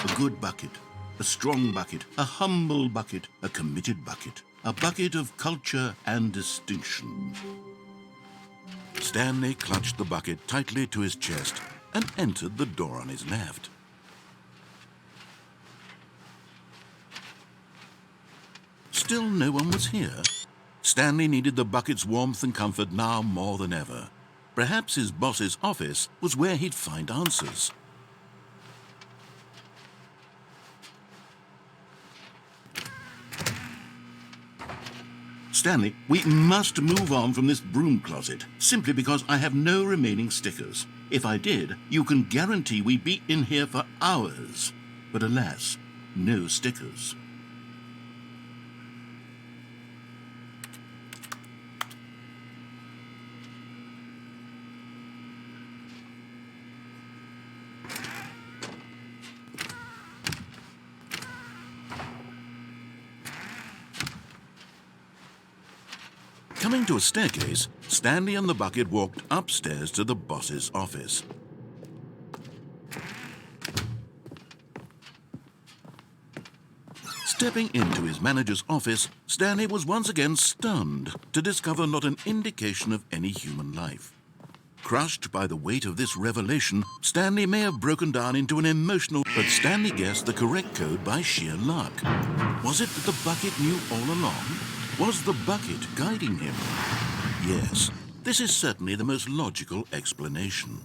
[SPEAKER 9] A good bucket, a strong bucket, a humble bucket, a committed bucket, a bucket of culture and distinction. Stanley clutched the bucket tightly to his chest and entered the door on his left. Still no one was here. Stanley needed the bucket's warmth and comfort now more than ever. Perhaps his boss's office was where he'd find answers. Stanley, we must move on from this broom closet, simply because I have no remaining stickers. If I did, you can guarantee we'd be in here for hours. But alas, no stickers. Coming to a staircase, Stanley and the bucket walked upstairs to the boss's office. Stepping into his manager's office, Stanley was once again stunned to discover not an indication of any human life.
[SPEAKER 2] Crushed by the weight of this revelation, Stanley may have broken down into an emotional... But Stanley guessed the correct code by sheer luck. Was it that the bucket knew all along? Was the bucket guiding him? Yes, this is certainly the most logical explanation.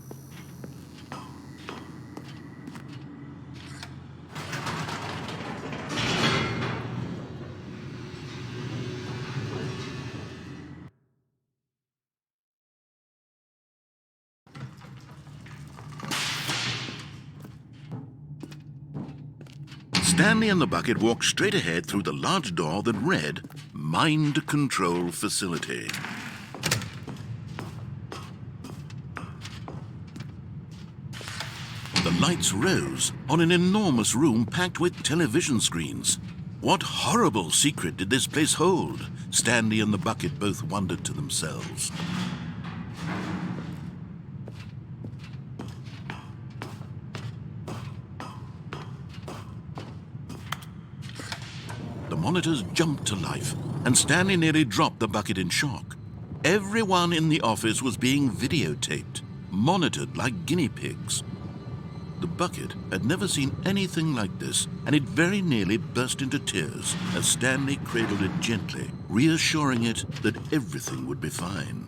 [SPEAKER 2] Stanley and the bucket walked straight ahead through the large door that read, Mind Control Facility. The lights rose on an enormous room packed with television screens. What horrible secret did this place hold? Stanley and the bucket both wondered to themselves. The monitors jumped to life, and Stanley nearly dropped the bucket in shock. Everyone in the office was being videotaped, monitored like guinea pigs. The bucket had never seen anything like this, and it very nearly burst into tears as Stanley cradled it gently, reassuring it that everything would be fine.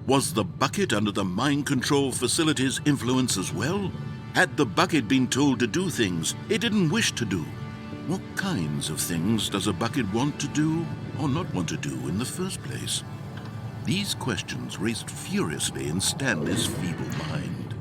[SPEAKER 2] Was the bucket under the mind control facility's influence as well? Had the bucket been told to do things it didn't wish to do? What kinds of things does a bucket want to do or not want to do in the first place? These questions raced furiously in Stanley's feeble mind.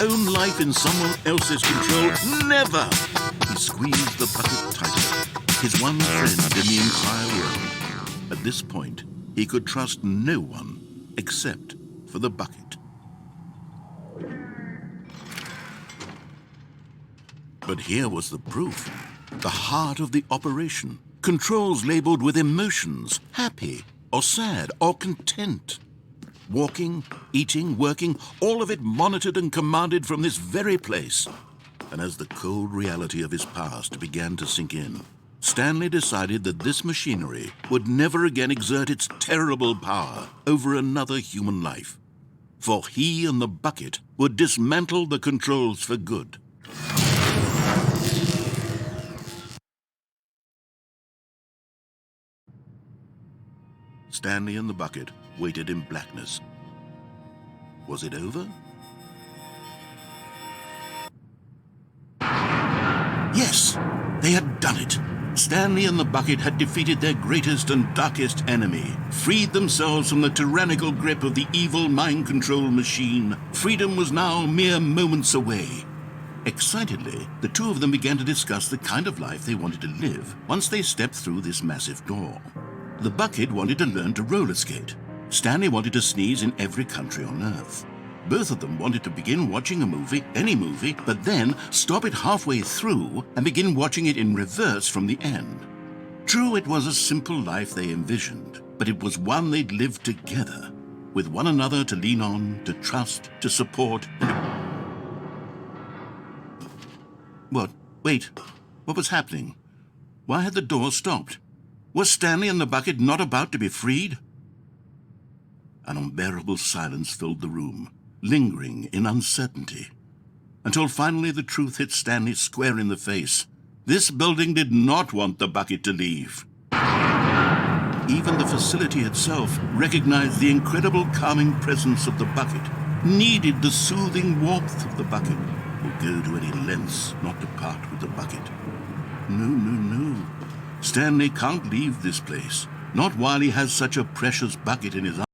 [SPEAKER 2] own life in someone else's control? Never! He squeezed the bucket tighter, his one friend in the entire world. At this point, he could trust no one except for the bucket. But here was the proof. The heart of the operation. Controls labeled with emotions, happy or sad or content. Walking, eating, working, all of it monitored and commanded from this very place. And as the cold reality of his past began to sink in, Stanley decided that this machinery would never again exert its terrible power over another human life. For he and the bucket would dismantle the controls for good. Stanley and the bucket waited in blackness. Was it over? Yes, they had done it. Stanley and the bucket had defeated their greatest and darkest enemy, freed themselves from the tyrannical grip of the evil mind control machine. Freedom was now mere moments away. Excitedly, the two of them began to discuss the kind of life they wanted to live once they stepped through this massive door. The bucket wanted to learn to roller skate. Stanley wanted to sneeze in every country on Earth. Both of them wanted to begin watching a movie, any movie, but then stop it halfway through and begin watching it in reverse from the end. True, it was a simple life they envisioned, but it was one they'd lived together, with one another to lean on, to trust, to support, and What? Wait. What was happening? Why had the door stopped? Was Stanley and the bucket not about to be freed? An unbearable silence filled the room, lingering in uncertainty, until finally the truth hit Stanley square in the face. This building did not want the bucket to leave. Even the facility itself recognized the incredible calming presence of the bucket, needed the soothing warmth of the bucket, would go to any lengths not to part with the bucket. No. Stanley can't leave this place, not while he has such a precious bucket in his arms.